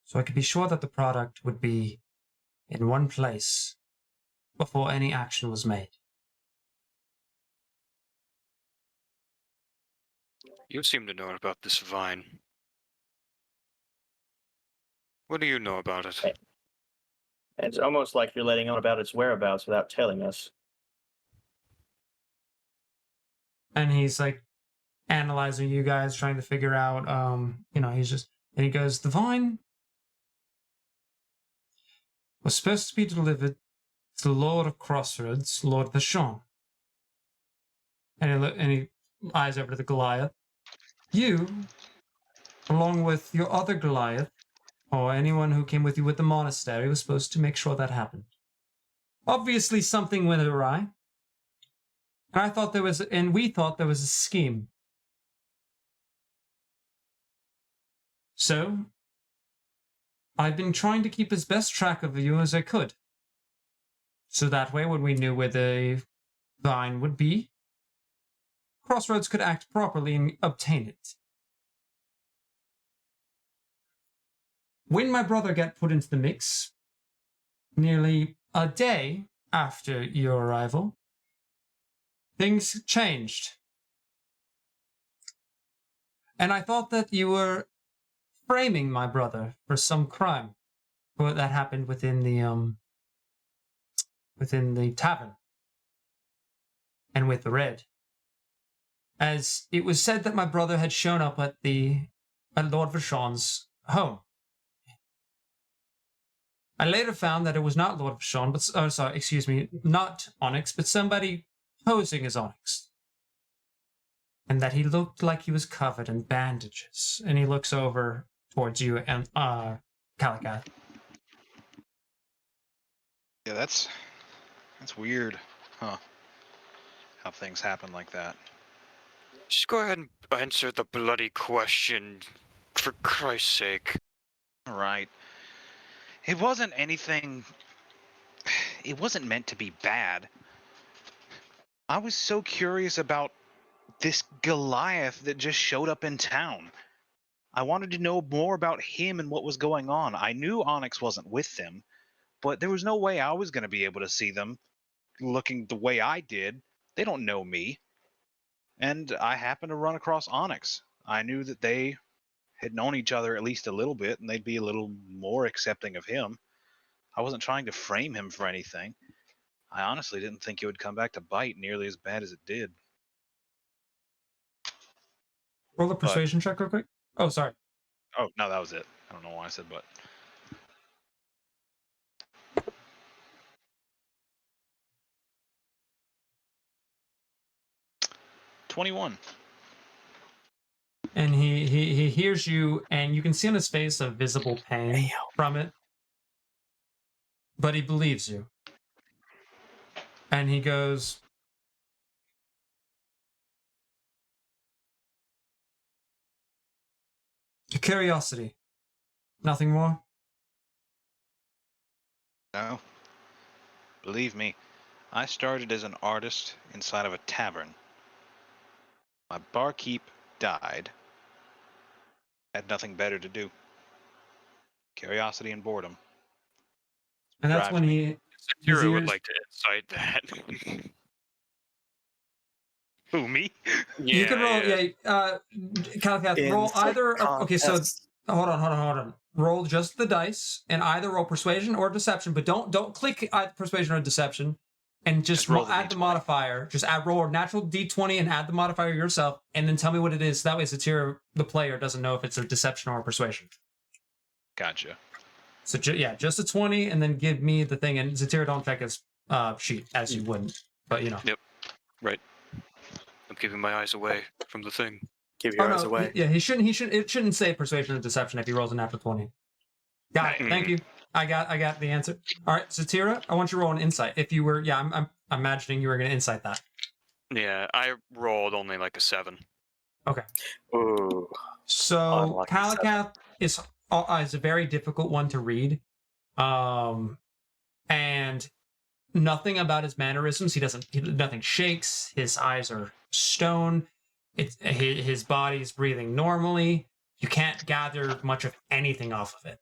so I could be sure that the product would be in one place before any action was made. You seem to know about this vine. What do you know about it? It's almost like you're letting on about its whereabouts without telling us. And he's like analyzing you guys, trying to figure out, he's just, and he goes, the vine was supposed to be delivered to the Lord of Crossroads, Lord Vashon. And he eyes over to the Goliath. You, along with your other Goliath, or anyone who came with you with the monastery, was supposed to make sure that happened. Obviously, something went awry. And we thought there was a scheme. So, I've been trying to keep as best track of you as I could. So that way, when we knew where the vine would be, Crossroads could act properly and obtain it. When my brother got put into the mix, nearly a day after your arrival, things changed. And I thought that you were framing my brother for some crime that happened within the tavern and with the Red. As it was said that my brother had shown up at Lord Vashon's home. I later found that it was not Lord Vashon, not Onyx, but somebody posing as Onyx. And that he looked like he was covered in bandages. And he looks over towards you and Calicath. Yeah, that's weird, huh? How things happen like that. Just go ahead and answer the bloody question, for Christ's sake. All right. It wasn't anything. It wasn't meant to be bad. I was so curious about this Goliath that just showed up in town. I wanted to know more about him and what was going on. I knew Onyx wasn't with them, but there was no way I was going to be able to see them looking the way I did. They don't know me. And I happened to run across Onyx. I knew that they had known each other at least a little bit, and they'd be a little more accepting of him. I wasn't trying to frame him for anything. I honestly didn't think it would come back to bite nearly as bad as it did. Roll a persuasion check real quick. Oh, sorry. Oh, no, that was it. I don't know why I said but. $21. And he hears you, and you can see on his face a visible pain from it. But he believes you. And he goes, to curiosity. Nothing more? No. Believe me, I started as an artist inside of a tavern. My barkeep died. Had nothing better to do. Curiosity and boredom. And that's Drives when me. he... Zero would like to incite that. Who, me? you can roll, Calicath, roll either... Okay, so... Hold on. Roll just the dice, and either roll persuasion or deception, but don't click either persuasion or deception. and just roll the add the D20. modifier. Just roll a natural D20 and add the modifier yourself, and then tell me what it is. That way, Satira, the player, doesn't know if it's a deception or a persuasion. Gotcha. So just a 20, and then give me the thing. And Zatira, don't check his sheet as you wouldn't, but you know. Yep. Right. I'm keeping my eyes away from the thing. Keep your eyes away. He shouldn't. It shouldn't say persuasion or deception if he rolls a natural 20. Got it. Nice. Thank you. I got the answer. All right, Zatira, I want you to roll an insight. If you were, I'm imagining you were going to insight that. Yeah, I rolled only like a 7. Okay. Ooh. So Unlucky Kalakath is a very difficult one to read, and nothing about his mannerisms. Nothing shakes. His eyes are stone. His body's breathing normally. You can't gather much of anything off of it.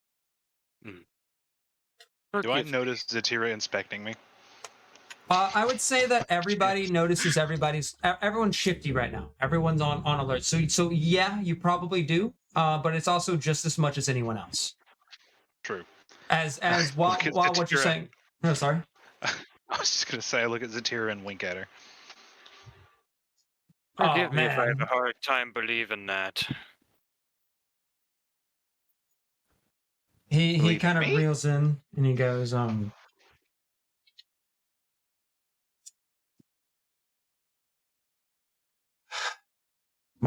Do I notice Zatira inspecting me? I would say that everybody notices everyone's shifty right now. Everyone's on alert. So yeah, you probably do. But it's also just as much as anyone else. True. As while what you're saying. No, sorry. I was just gonna say I look at Zatira and wink at her. Forgive me if I man. have a hard time believing that. He Believe kind of me? reels in and he goes, my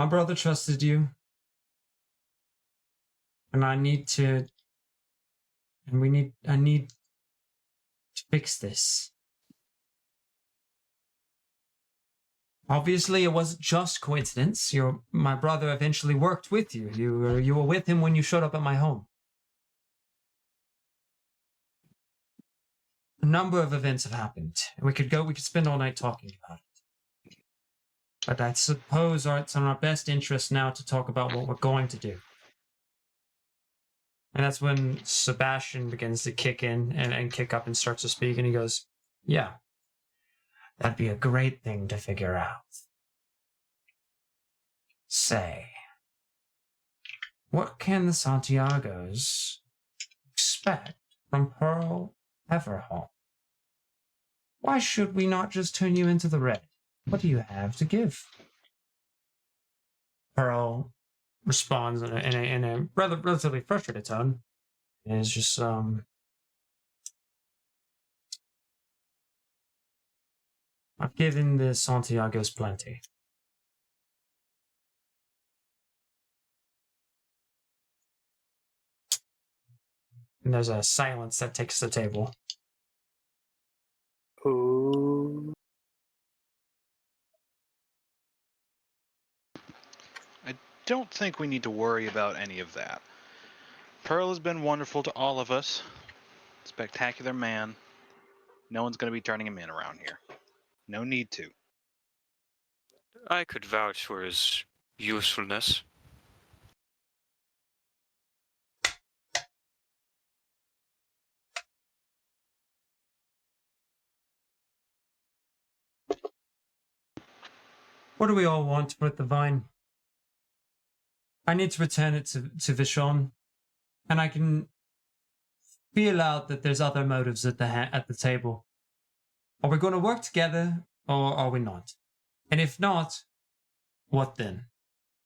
brother trusted you. And I need to fix this. Obviously, it wasn't just coincidence. My brother eventually worked with you. You were with him when you showed up at my home. A number of events have happened. We could spend all night talking about it. But I suppose it's in our best interest now to talk about what we're going to do. And that's when Sebastian begins to kick in and kick up and starts to speak, and he goes, yeah, that'd be a great thing to figure out. Say, what can the Santiagos expect from Pearl Everhall? Why should we not just turn you into the Red? What do you have to give? Pearl responds in a relatively frustrated tone. And it's just, I've given the Santiago's plenty. And there's a silence that takes the table. Ooh. I don't think we need to worry about any of that. Pearl has been wonderful to all of us. Spectacular man. No one's going to be turning him in around here. No need to. I could vouch for his usefulness. What do we all want with the vine? I need to return it to Vishon, and I can feel out that there's other motives at the table. Are we going to work together, or are we not? And if not, what then?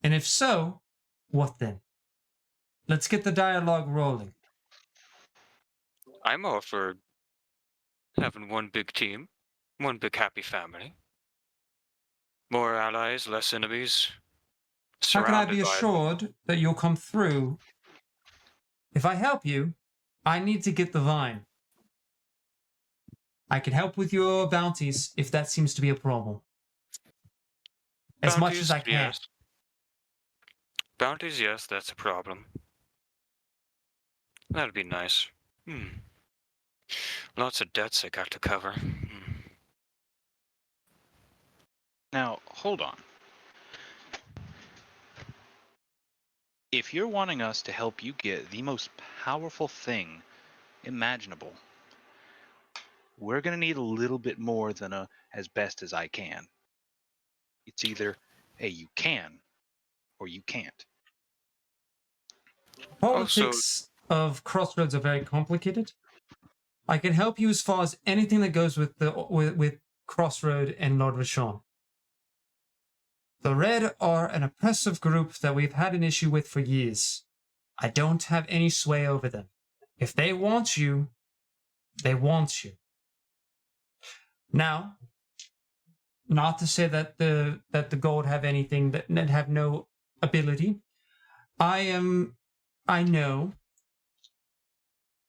And if so, what then? Let's get the dialogue rolling. I'm all for having one big team, one big happy family. More allies, less enemies. How can I be Surrounded by assured that you'll come through? If I help you, I need to get the vine. I can help with your bounties if that seems to be a problem. As much as I can. Yes. Bounties, yes, that's a problem. That'd be nice. Lots of debts I got to cover. Now, hold on. If you're wanting us to help you get the most powerful thing imaginable, we're going to need a little bit more than a as best as I can. It's either, hey, you can, or you can't. Politics of Crossroads are very complicated. I can help you as far as anything that goes with with Crossroad and Lord Vashon. The Red are an oppressive group that we've had an issue with for years. I don't have any sway over them. If they want you, they want you. Now, not to say that the gold have anything that have no ability. I know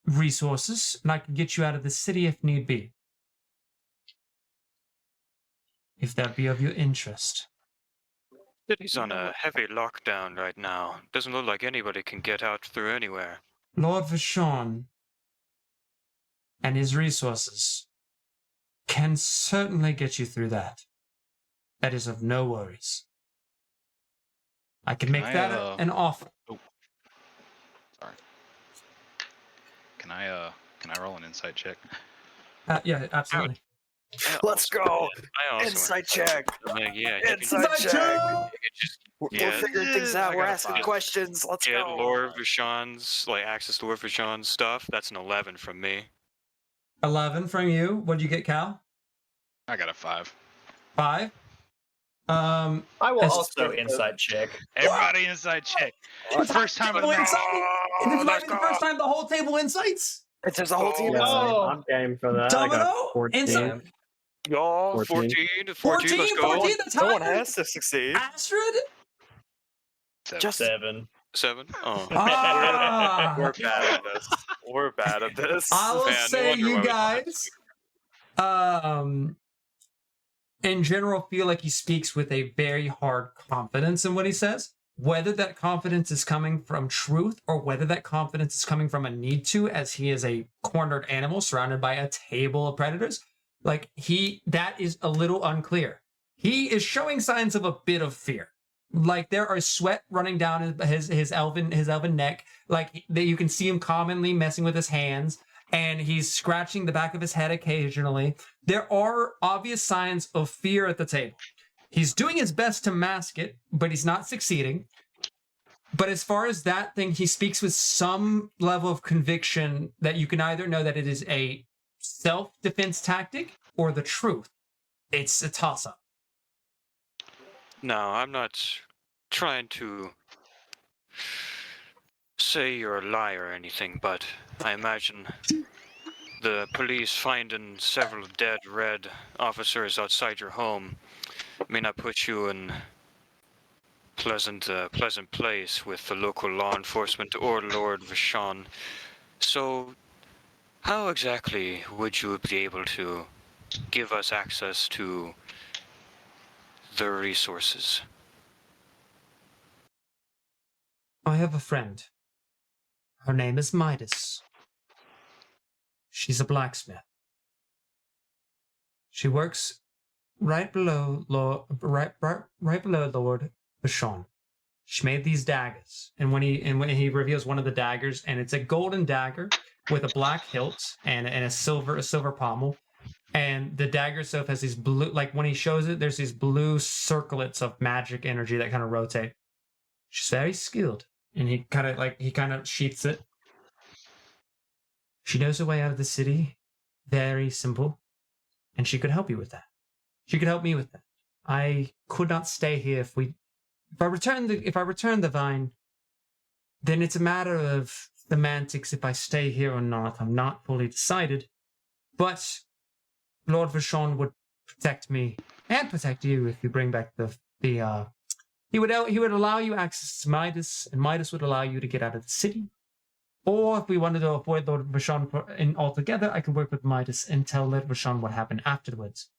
resources, and I can get you out of the city if need be. If that be of your interest. City's on a heavy lockdown right now. Doesn't look like anybody can get out through anywhere. Lord Vashon and his resources can certainly get you through that. That is of no worries. I can make that an offer. Oh, sorry. Can I roll an insight check? Yeah, absolutely. Let's go. I also Insight check. yeah, Insight check. We're Yeah. figuring things out. I We're got a asking 5. questions. Let's get go. Lord Vashon's, like, access to Lord Vashon's stuff. That's an 11 from me. 11 from you. What'd you get, Cal? I got a 5. 5. I will As- also insight check. Everybody inside check. First time in the match. This might be the first time the whole table insights. It's just a whole team. Yeah, Oh. I'm game for that. I Domino? got 14. Insight? Y'all, 14. 14, let's go. 14, that's Someone higher. has to succeed. Astrid? 7. Just 7. 7? Oh. Ah. we're bad at this. We're bad at this. I will Man, no say wonder why you we don't guys, in general, feel like he speaks with a very hard confidence in what he says. Whether that confidence is coming from truth or whether that confidence is coming from a need to, as he is a cornered animal surrounded by a table of predators, like that is a little unclear. He is showing signs of a bit of fear. Like there are sweat running down his elven neck. Like that you can see him commonly messing with his hands, and he's scratching the back of his head occasionally. There are obvious signs of fear at the table. He's doing his best to mask it, but he's not succeeding. But as far as that thing, he speaks with some level of conviction that you can either know that it is a self-defense tactic or the truth. It's a toss-up. No, I'm not trying to say you're a liar or anything, but I imagine the police finding several dead Red officers outside your home may not put you in pleasant place with the local law enforcement or Lord Vashon. So, how exactly would you be able to give us access to the resources? I have a friend. Her name is Midas. She's a blacksmith. She works right below Lord Vashon. She made these daggers, and when he reveals one of the daggers, and it's a golden dagger with a black hilt and a silver pommel, and the dagger itself has these blue, like when he shows it, there's these blue circlets of magic energy that kind of rotate. She's very skilled, and he kind of sheaths it. She knows her way out of the city. Very simple, and she could help you with that. She could help me with that. I could not stay here if I return the vine, then it's a matter of semantics if I stay here or not. I'm not fully decided. But Lord Vashon would protect me and protect you if you bring back he would allow you access to Midas, and Midas would allow you to get out of the city. Or if we wanted to avoid Lord Vashon altogether, I could work with Midas and tell Lord Vashon what happened afterwards.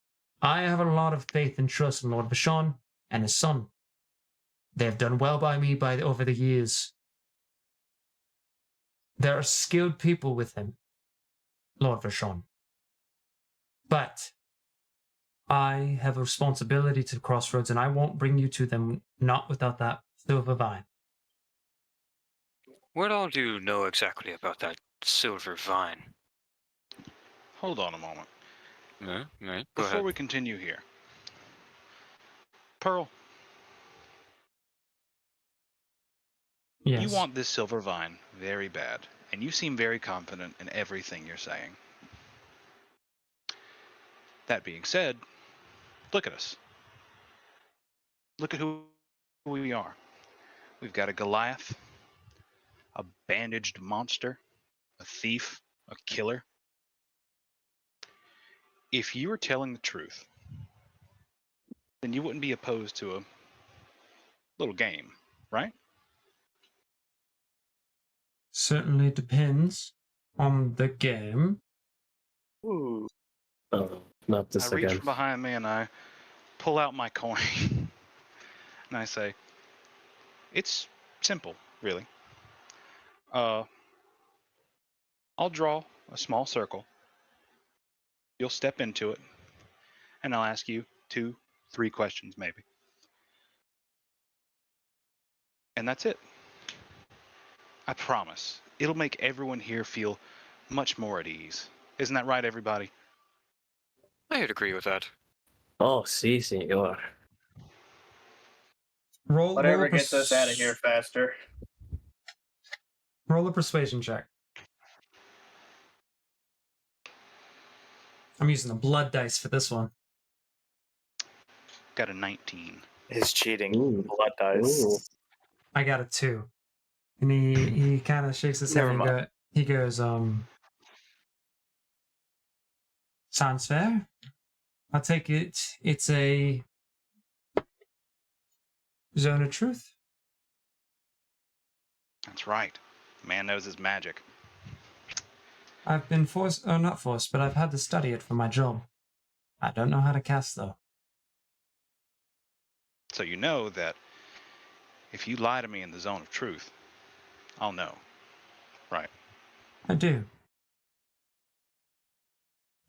I have a lot of faith and trust in Lord Vashon and his son. They have done well by me over the years. There are skilled people with him, Lord Vashon. But I have a responsibility to Crossroads, and I won't bring you to them not without that silver vine. What all do you know exactly about that silver vine? Hold on a moment. Yeah, right. Go Before ahead. we continue here. Pearl, Yes. you want this silver vine very bad, and you seem very confident in everything you're saying. That being said, look at us. Look at who we are. We've got a Goliath, a bandaged monster, a thief, a killer. If you were telling the truth, then you wouldn't be opposed to a little game, right? Certainly depends on the game. Ooh. Oh, not this I reach again. from behind me and I pull out my coin. And I say, it's simple, really. I'll draw a small circle. You'll step into it, and I'll ask you 2, 3 questions, maybe. And that's it. I promise. It'll make everyone here feel much more at ease. Isn't that right, everybody? I'd agree with that. Oh, sí, señor. Whatever Roll gets us out of here faster. Roll a persuasion check. I'm using the blood dice for this one. Got a 19. His cheating Ooh. blood dice. Ooh. I got a 2. And he kind of shakes his head Never and mind. he goes, sounds fair. I'll take it. It's a zone of truth. That's right. Man knows his magic. I've been not forced, but I've had to study it for my job. I don't know how to cast, though. So you know that if you lie to me in the zone of truth, I'll know. Right. I do.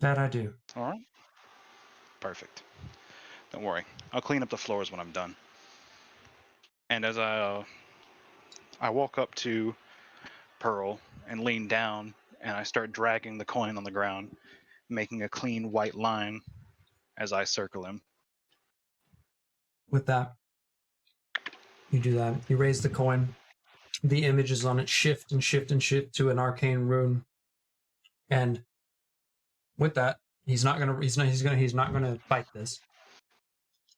That I do. All right. Perfect. Don't worry. I'll clean up the floors when I'm done. And as I walk up to Pearl and lean down, and I start dragging the coin on the ground, making a clean white line as I circle him. With that, you do that. You raise the coin. The images on it shift and shift and shift to an arcane rune. And with that, he's not gonna fight this.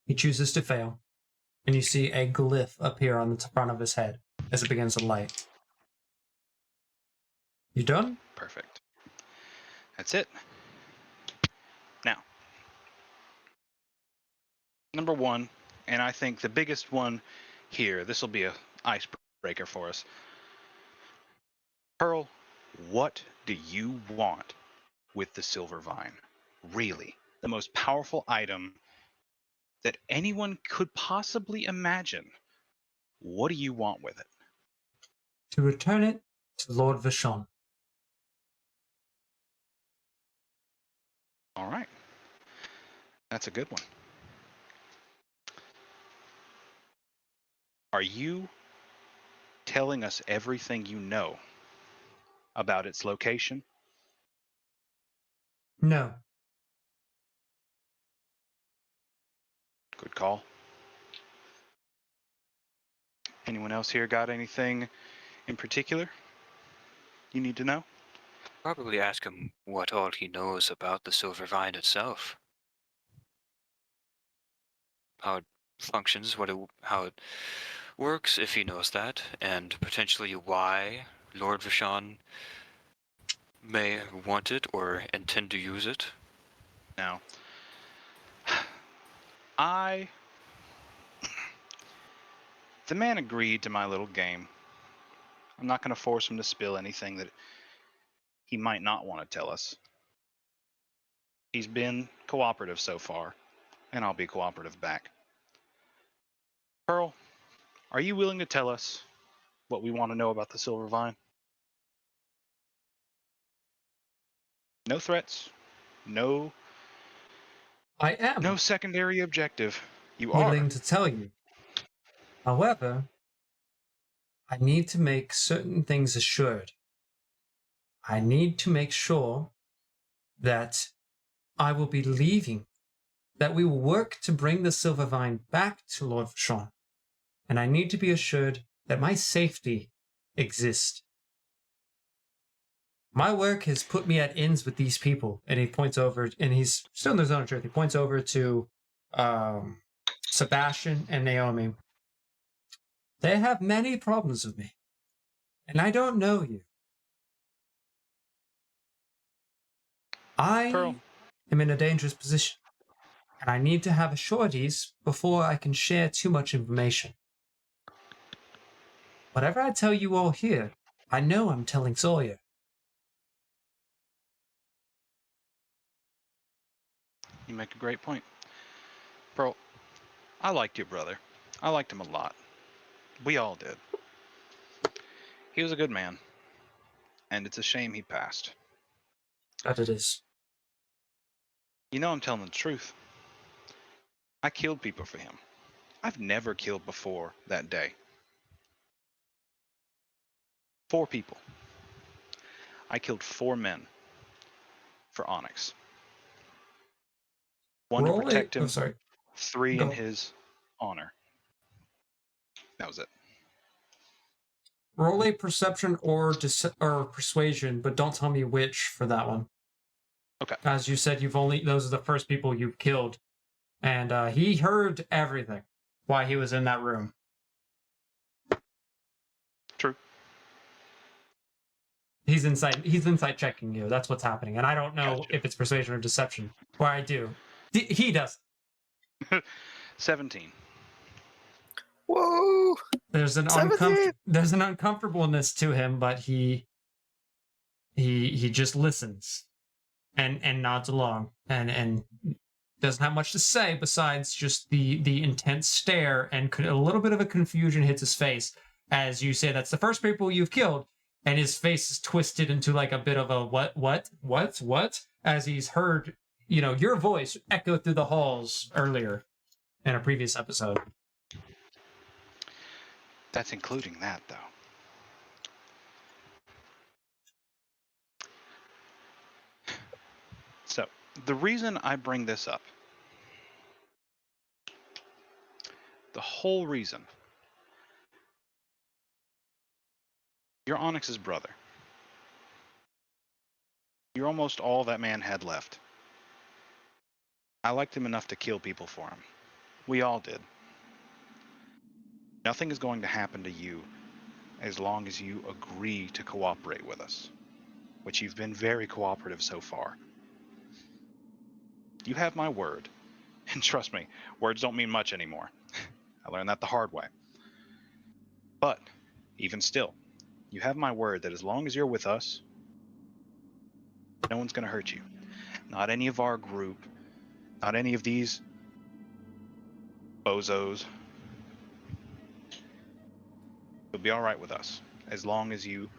He chooses to fail. And you see a glyph appear on the front of his head as it begins to light. You done? Perfect. That's it. Now, number 1, and I think the biggest one here, this will be a icebreaker for us. Pearl, what do you want with the Silver Vine? Really, the most powerful item that anyone could possibly imagine. What do you want with it? To return it to Lord Vashon. All right. That's a good one. Are you telling us everything you know about its location? No. Good call. Anyone else here got anything in particular you need to know? Probably ask him what all he knows about the Silver Vine itself. How it functions, how it works, if he knows that, and potentially why Lord Vashon may want it or intend to use it. Now, the man agreed to my little game. I'm not going to force him to spill anything that he might not want to tell us. He's been cooperative so far, and I'll be cooperative back. Pearl, are you willing to tell us what we want to know about the Silver Vine? No threats. No I am no secondary objective. You willing are. to tell you. However, I need to make certain things assured. I need to make sure that I will be leaving, that we will work to bring the Silver Vine back to Lord Vashon. And I need to be assured that my safety exists. My work has put me at ends with these people. And he points over, and he's still in the zone of truth. He points over to Sebastian and Naomi. They have many problems with me. And I don't know you. I Pearl. am in a dangerous position. And I need to have sureties before I can share too much information. Whatever I tell you all here, I know I'm telling Sawyer. You make a great point. Pearl, I liked your brother. I liked him a lot. We all did. He was a good man. And it's a shame he passed. That it is. You know I'm telling the truth. I killed people for him. I've never killed before that day. 4 people. I killed 4 men for Onyx. 1 to protect him, 3 in Go. his honor. That was it. Roll a perception or persuasion, but don't tell me which for that one. Okay. As you said, those are the first people you've killed, and he heard everything while he was in that room. True. He's inside checking you. That's what's happening, and I don't know Gotcha. if it's persuasion or deception. Or I do. He does. 17. Whoa! There's an 17! there's an uncomfortableness to him, but he just listens and nods along and doesn't have much to say besides just the intense stare, and a little bit of a confusion hits his face as you say that's the first people you've killed, and his face is twisted into like a bit of a what as he's heard your voice echo through the halls earlier in a previous episode. That's including that, though. So, the reason I bring this up, the whole reason, you're Onyx's brother. You're almost all that man had left. I liked him enough to kill people for him. We all did. Nothing is going to happen to you as long as you agree to cooperate with us, which you've been very cooperative so far. You have my word, and trust me, words don't mean much anymore. I learned that the hard way. But, even still, you have my word that as long as you're with us, no one's going to hurt you. Not any of our group, not any of these bozos. You'll be alright with us, as long as you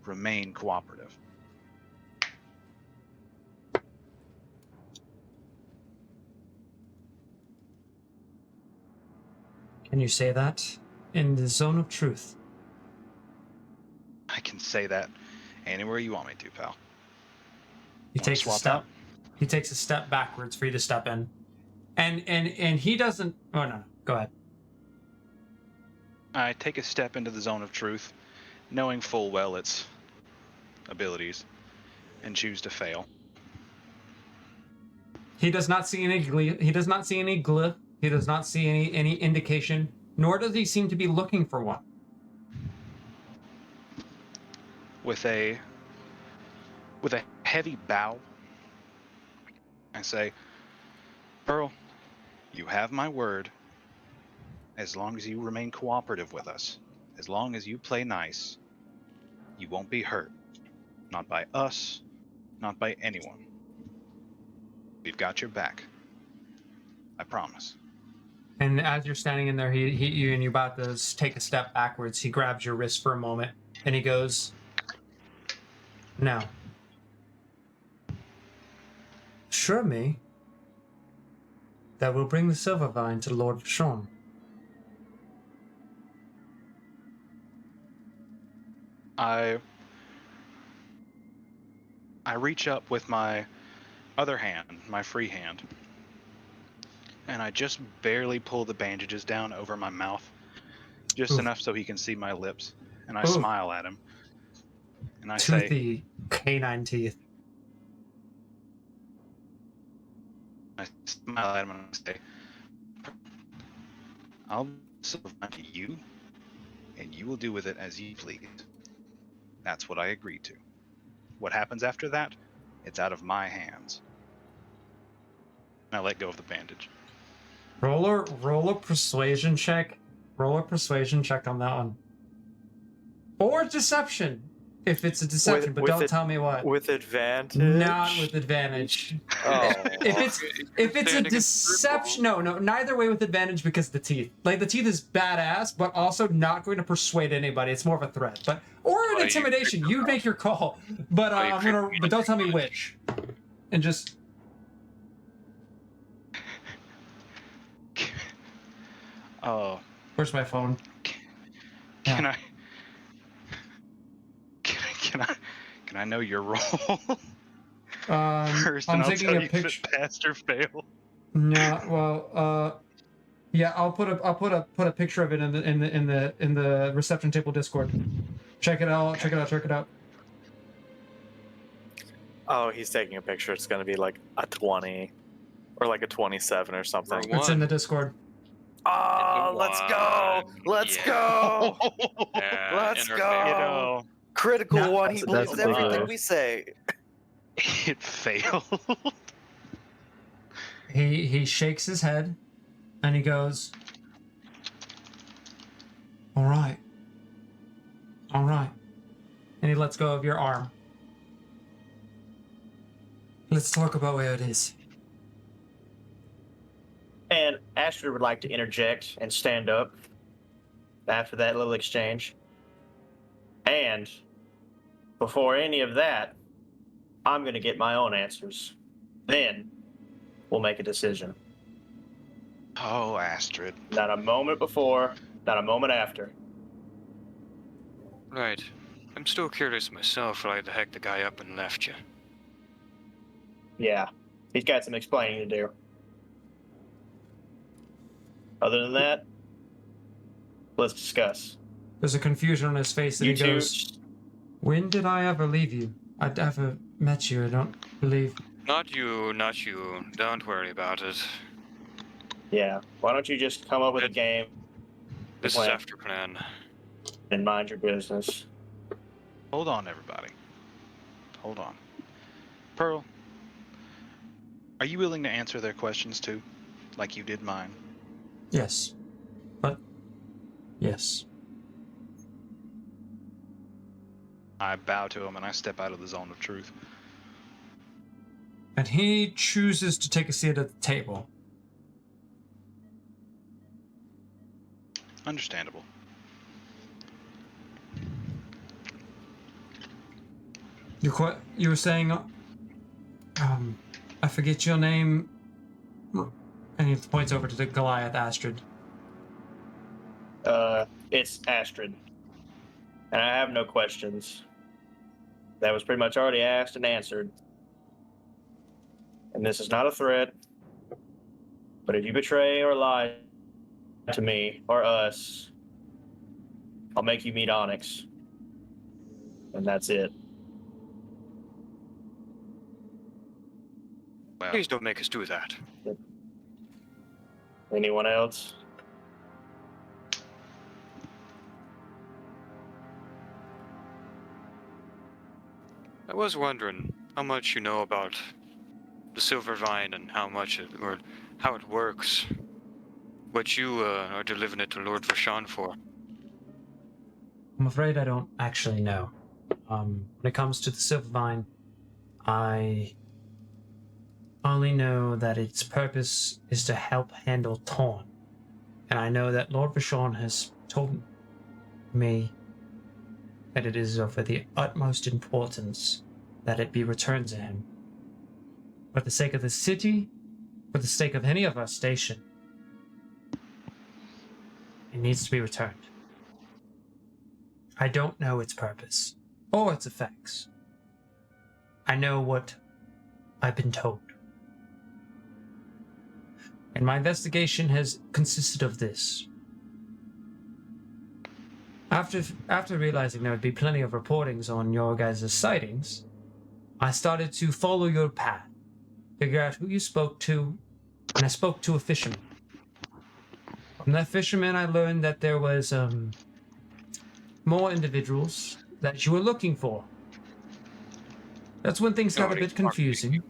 remain cooperative. Can you say that in the zone of truth? I can say that anywhere you want me to, pal. He Wanna takes a swap step. out? He takes a step backwards for you to step in, and he doesn't. Oh no, go ahead. I take a step into the zone of truth, knowing full well its abilities, and choose to fail. He does not see any glee. He does not see any glyph. He does not see any indication, nor does he seem to be looking for one. With a heavy bow, I say, Pearl, you have my word. As long as you remain cooperative with us, as long as you play nice, you won't be hurt. Not by us, not by anyone. We've got your back. I promise. And as you're standing in there, you're about to take a step backwards. He grabs your wrist for a moment, and he goes, "Now, assure me that we'll bring the silver vine to Lord Vashon." I reach up with my other hand, my free hand, and I just barely pull the bandages down over my mouth, just Oof. enough so he can see my lips, and I Oof. smile at him, And I say, toothy canine teeth. I smile at him and I say, I'll silver mine to you, and you will do with it as you please. That's what I agreed to. What happens after that, it's out of my hands. And I let go of the bandage. Roll a persuasion check. Roll a persuasion check on that one. Or deception, if it's a deception, but don't tell me what. With advantage? Not with advantage. Oh. If it's a deception, no, neither way with advantage because of the teeth. Like the teeth is badass, but also not going to persuade anybody. It's more of a threat, but or an intimidation. You make your call, but but don't tell me which. And just Oh, where's my phone? can I? Can I know your role? First, I'm and I'll taking tell a you picture. if it passed or failed. Yeah, well, yeah, I'll put a picture of it in the reception table Discord. Check it out. Oh, he's taking a picture. It's going to be like a 20 or like a 27 or something. It's in the Discord. Oh, let's go. Let's go. Let's in her go. You know, Critical No, one. He that's believes a big everything one. we say. it failed. He shakes his head, and he goes, all right, and he lets go of your arm. Let's talk about where it is. And Astrid would like to interject and stand up after that little exchange. And before any of that, I'm going to get my own answers. Then we'll make a decision. Oh, Astrid. Not a moment before, not a moment after. Right. I'm still curious myself why the heck the guy up and left you. Yeah, he's got some explaining to do. Other than that, let's discuss. There's a confusion on his face, and You he two, goes, when did I ever leave you? I'd ever met you, I don't believe. Not you. Don't worry about it. yeah, why don't you just come up with a game This is plan after plan. and mind your business? Hold on, everybody. Hold on. Pearl, are you willing to answer their questions too? Like you did mine? Yes. But, yes. I bow to him and I step out of the zone of truth. And he chooses to take a seat at the table. Understandable. You were saying, I forget your name, and he points over to the Goliath Astrid. It's Astrid. And I have no questions. That was pretty much already asked and answered. And this is not a threat. But if you betray or lie to me or us, I'll make you meet Onyx. And that's it. Well, Please don't make us do that. Anyone else? I was wondering how much you know about the Silver Vine and how it works. What you are delivering it to Lord Vashon for. I'm afraid I don't actually know. When it comes to the Silver Vine, I only know that its purpose is to help handle Torn. And I know that Lord Vashon has told me that it is of the utmost importance that it be returned to him. For the sake of the city, for the sake of any of our station, it needs to be returned. I don't know its purpose or its effects. I know what I've been told. And my investigation has consisted of this. After realizing there would be plenty of reportings on your guys' sightings, I started to follow your path, figure out who you spoke to, and I spoke to a fisherman. From that fisherman, I learned that there was more individuals that you were looking for. That's when things got a bit confusing.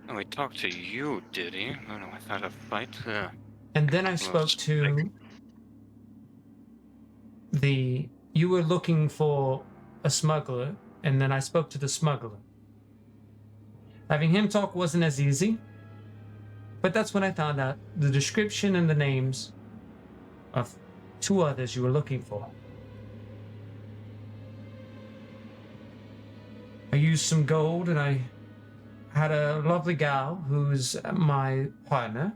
Oh, he talked to you, did he? Oh, no, I thought a fight. And then I spoke to you were looking for a smuggler, and then I spoke to the smuggler. Having him talk wasn't as easy, but that's when I found out the description and the names of 2 others you were looking for. I used some gold, and I had a lovely gal who's my partner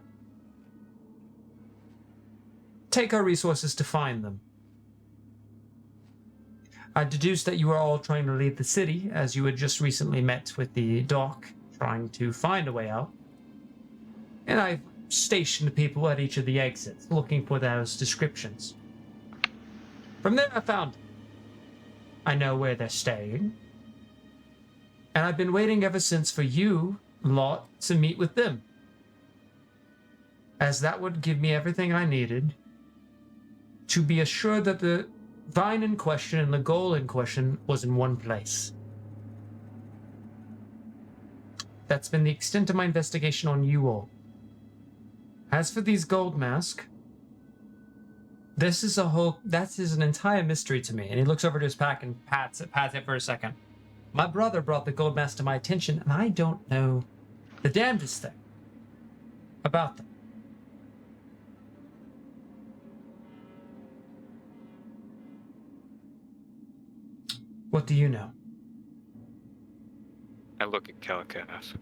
take our resources to find them. I deduced that you were all trying to leave the city, as you had just recently met with the doc, trying to find a way out. And I stationed people at each of the exits, looking for those descriptions. From there, I found them. I know where they're staying. And I've been waiting ever since for you lot to meet with them, as that would give me everything I needed to be assured that the vine in question and the goal in question was in one place. That's been the extent of my investigation on you all. As for these gold masks, that is an entire mystery to me. And he looks over to his pack and pats it for a second. My brother brought the gold mask to my attention, and I don't know the damnedest thing about them. What do you know? I look at Calicath.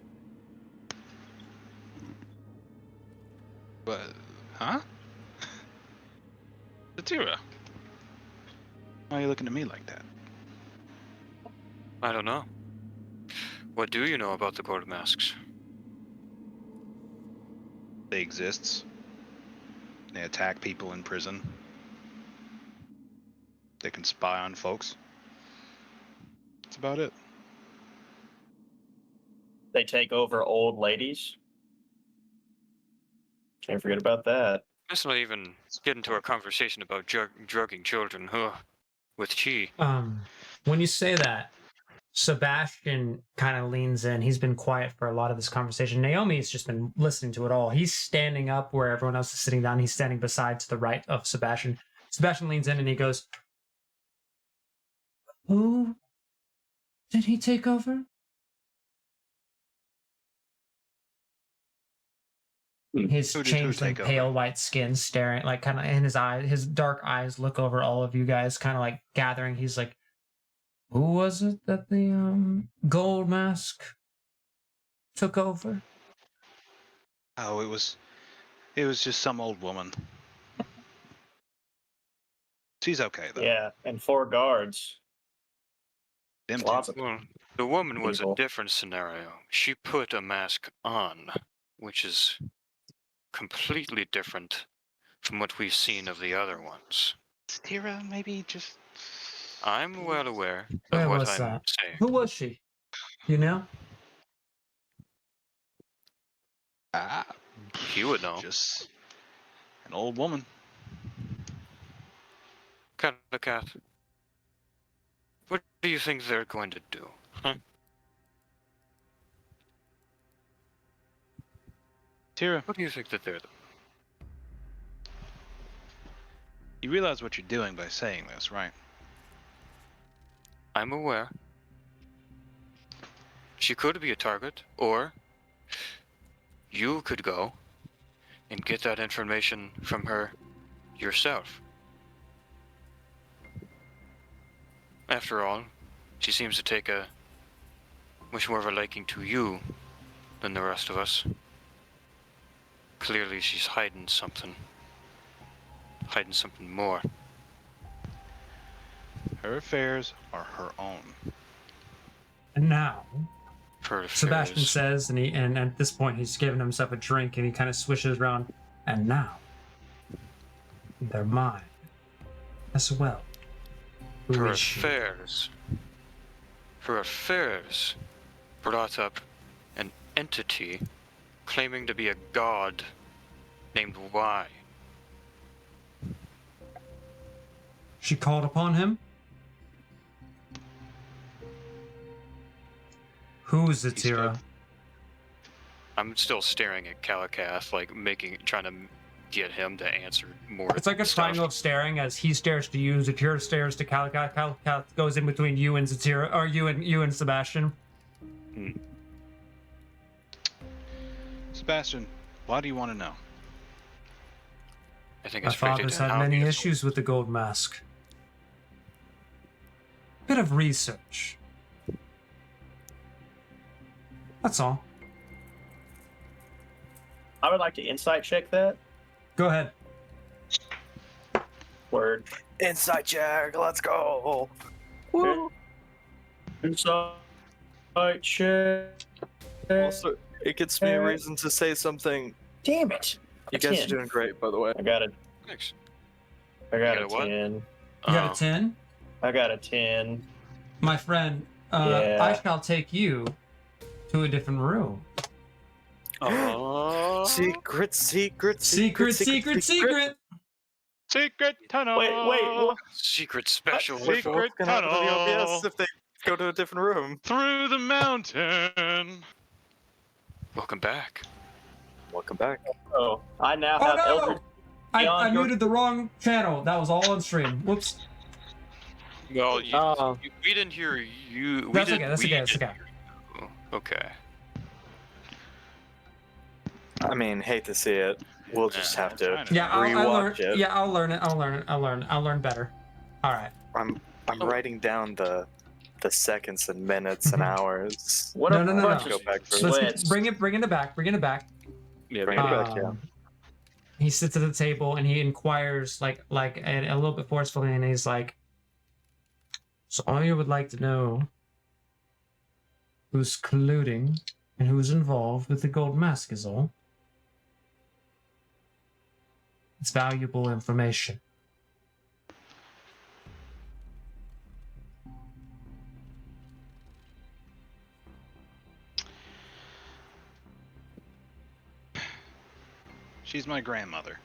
But, huh? Satira, why are you looking at me like that? I don't know. What do you know about the gold masks? They exist. They attack people in prison. They can spy on folks. That's about it. They take over old ladies. Can't forget about that. Let's not even get into a conversation about drugging children, with Chi. When you say that, Sebastian kind of leans in. He's been quiet for a lot of this conversation. Naomi's just been listening to it all. He's standing up where everyone else is sitting down. He's standing beside to the right of Sebastian. Sebastian leans in and he goes, "Who did he take over?" His changeling pale white skin staring, like kind of in his eyes, his dark eyes look over all of you guys, kind of like gathering. He's like, "Who was it that the gold mask took over?" Oh, it was just some old woman. She's okay though. Yeah, and 4 guards. Them Lots two. of Well, the woman was a People. different scenario. She put a mask on, which is completely different from what we've seen of the other ones. Satira, maybe just. I'm well aware of Where what was I'm that? saying. Who was she? You know? You would know. Just an old woman. Calicath, what do you think they're going to do? Huh? Tira, What do you think that they're doing? you realize what you're doing by saying this, right? I'm aware. She could be a target, or you could go and get that information from her yourself. After all, she seems to take a much more of a liking to you than the rest of us. Clearly she's hiding something more. Her affairs are her own. And now, Her Sebastian affairs. says, and at this point he's giving himself a drink and he kind of swishes around, "And now, they're mine as well." Who Her is she? affairs brought up an entity claiming to be a god named Y. She called upon him? Who's Zatira? I'm still staring at Kalakath, like trying to get him to answer more. It's like a stuff. triangle of staring as he stares to you, Zatira stares to Kalakath, Kalakath goes in between you and Zatira, or you and Sebastian. Sebastian, why do you want to know? I think My it's predicted father's had how many he is. issues with the gold mask. Bit of research. That's all. I would like to insight check that. Go ahead. Word. Inside check. Let's go. Woo. Insight check. Also, it gives me a reason to say something. Damn it. You guys are doing great, by the way. I got it. Thanks. I got You a got a what? 10. You got a 10? I got a 10. My friend, Yeah. I shall take you to a different room. Secret. Secret tunnel. Wait, what? Secret special. Secret What's gonna happen to the tunnel. OBS if they go to a different room? Through the mountain. Welcome back. Welcome back. Oh, I now Oh have no! Eldritch I Beyond your- muted the wrong channel. That was all on stream. Whoops. Well, Oh. we didn't hear you. That's okay, that's okay, that's okay. Okay. I mean, hate to see it. We'll just have to Yeah, I'll learn. rewatch it. Yeah, I'll learn it. I'll learn better. All right. I'm writing down the seconds and minutes and hours. What No, a no, no, bunch no. of Go back for Let's sweats. bring it back. Bring it back. Yeah. Bring it back, yeah. He sits at the table and he inquires like a little bit forcefully, and he's like, "So all you would like to know who's colluding and who's involved with the gold mask is all. It's valuable information." She's my grandmother.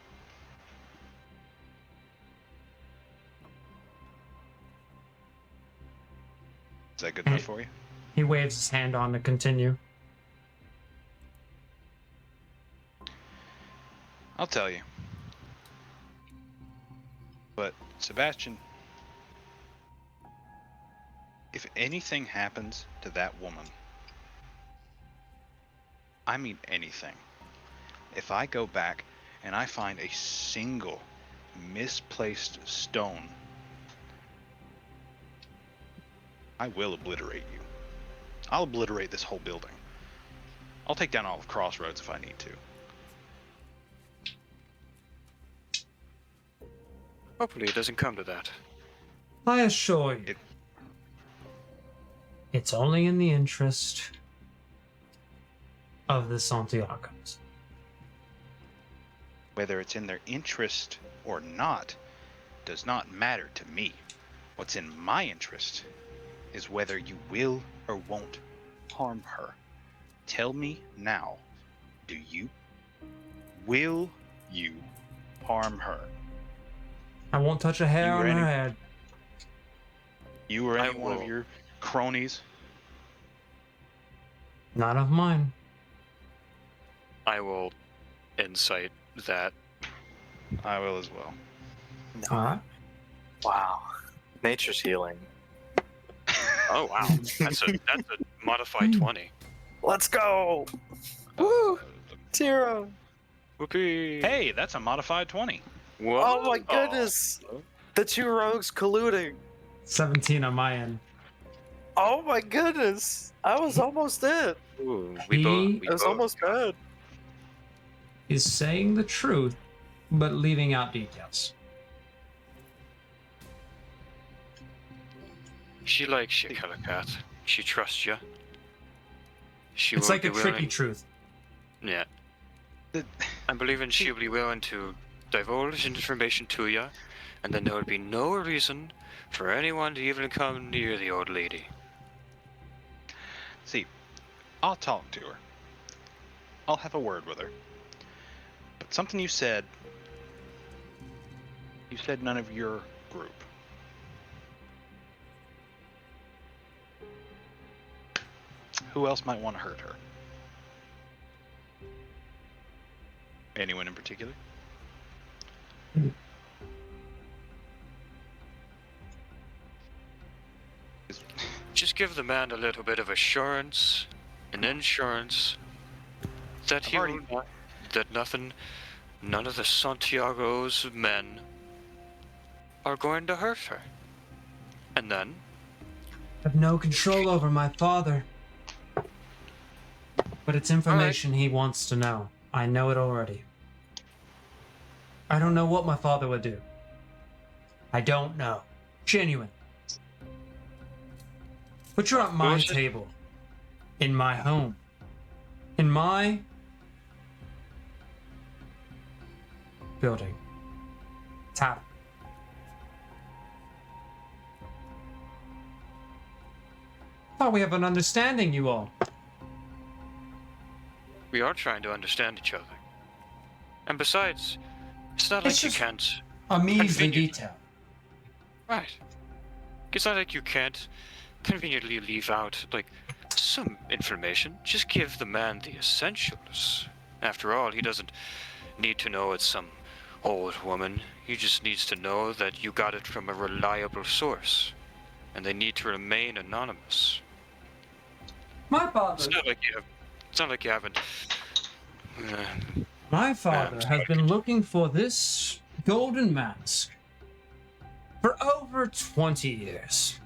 Is that good enough for you? He waves his hand on to continue. I'll tell you. But, Sebastian, if anything happens to that woman, I mean anything, if I go back and I find a single misplaced stone, I will obliterate you. I'll obliterate this whole building. I'll take down all of Crossroads if I need to. Hopefully it doesn't come to that. I assure you, it's only in the interest of the Santiagos. Whether it's in their interest or not does not matter to me. What's in my interest is whether you will or won't harm her. Tell me now, will you harm her? I won't touch a hair You on ready? her head. You or I any one of will. your cronies? Not of mine. I will incite that. I will as well. All right. Wow. Nature's healing. Oh wow, that's a modified 20. Let's go! Woo! Zero! Whoopee! Hey, that's a modified 20. Whoa. Oh my goodness! The two rogues colluding. 17 on my end. Oh my goodness! I was almost it. Ooh, He- It was almost bad. Is saying the truth, but leaving out details. She likes you, Calicat. She trusts you. She It's will like be a tricky willing- truth. Yeah. The- I'm believing she'll be willing to divulge information to you, and then there will be no reason for anyone to even come near the old lady. See, I'll talk to her. I'll have a word with her. But something you said none of your group. Who else might want to hurt her? Anyone in particular? Just give the man a little bit of assurance and insurance that I've he already- will not, that none of the Santiago's men are going to hurt her. And then, I have no control over my father. But it's information he wants to know. I know it already. I don't know what my father would do. I don't know. Genuine. But you're at my was it? table. In my home. In my building. Tap. Thought we have an understanding, you all. we are trying to understand each other. And besides, it's not It's like you just- can't... A measly Convenient. detail. Right. It's not like you can't conveniently leave out, like, some information. Just give the man the essentials. After all, he doesn't need to know it's some old woman. He just needs to know that you got it from a reliable source. And they need to remain anonymous. My father. It's not like you haven't... My father I'm has sorry. been looking for this golden mask for over 20 years.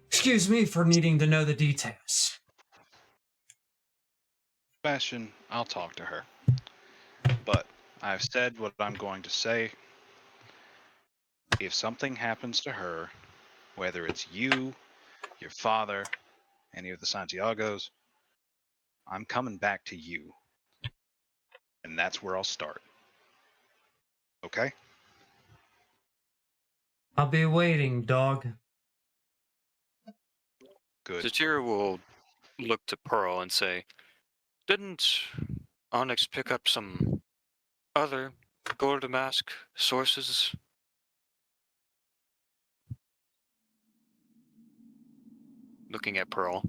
Excuse me for needing to know the details. Sebastian, I'll talk to her. But I've said what I'm going to say. If something happens to her, whether it's you, your father, any of the Santiagos, I'm coming back to you. And that's where I'll start. Okay? I'll be waiting, dog. Good. Zatira will look to Pearl and say, didn't Onyx pick up some other gold mask sources? Looking at Pearl.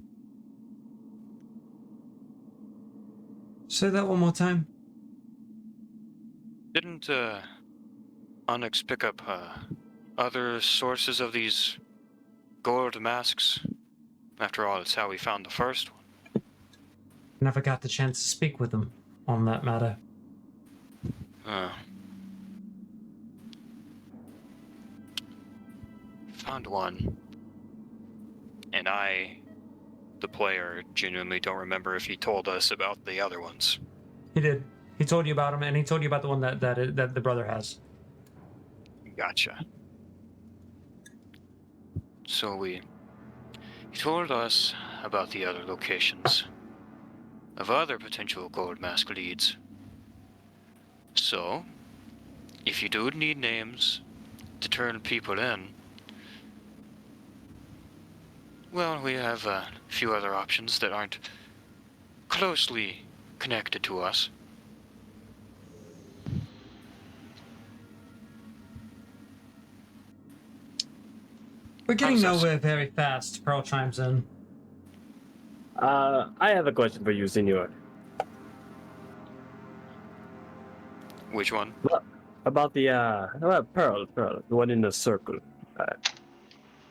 Say that one more time. Didn't Onyx pick up other sources of these gold masks? After all, it's how we found the first one. Never got the chance to speak with him on that matter. Found one. And I, the player, genuinely don't remember if he told us about the other ones. He did. He told you about him, and he told you about the one that the brother has. Gotcha. So he told us about the other locations of other potential gold mask leads. So, if you do need names to turn people in, well, we have a few other options that aren't closely connected to us. We're getting How's that nowhere very fast, Pearl chimes in. I have a question for you, Senor. Which one? About the Pearl, the one in the circle.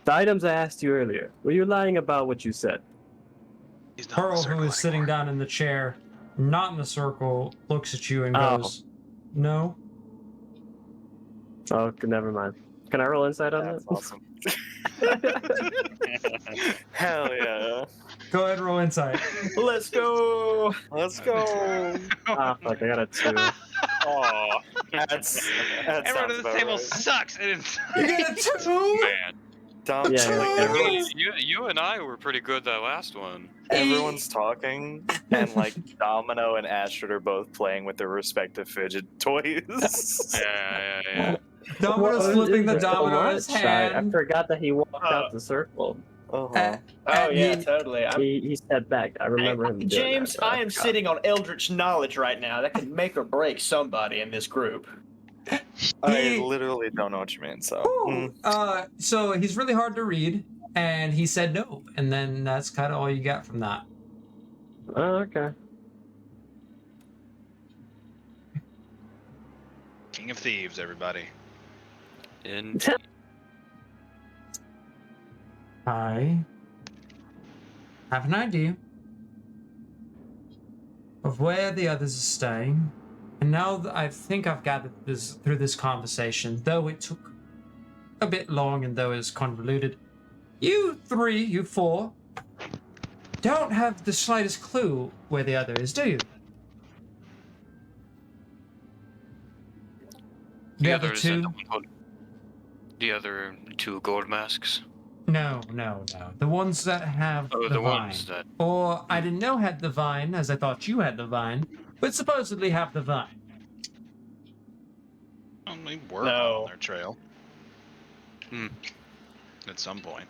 The items I asked you earlier. Were you lying about what you said? He's not in the Pearl, who circle is sitting anymore. down in the chair, not in the circle, looks at you and Oh. goes, "No." Oh, never mind. Can I roll insight on That's that? awesome. Hell yeah. Go ahead, roll insight. Let's go. Let's go. Ah, fuck! I got a 2. Aw. That Everyone sounds at this about table right. sucks. And it's You get a 2. Man. Dom, Yeah, like, yeah. everyone's, You and I were pretty good that last one. everyone's talking, and like Domino and Astrid are both playing with their respective fidget toys. Yeah. Domino's What flipping is the this so domino in his much? I hand. forgot that he walked Uh, out the circle. Uh-huh. Oh yeah, He- totally. He stepped back. I remember him doing James, that. but I am forgot. sitting on eldritch knowledge right now that could make or break somebody in this group. I He- literally don't know what you mean, so. Ooh, so he's really hard to read, and he said no, and then that's kind of all you got from that. Oh, okay. King of Thieves, everybody. And I have an idea of where the others are staying, and now that I think I've gathered this through this conversation, though it took a bit long and though it was convoluted, you four, don't have the slightest clue where the other is, do you? The other others two? and the other two gold masks. No. The ones that have Oh, the the vine. ones that. Or I didn't know had the vine, as I thought you had the vine, but supposedly have the vine. We were No. on their trail. Hmm. At some point.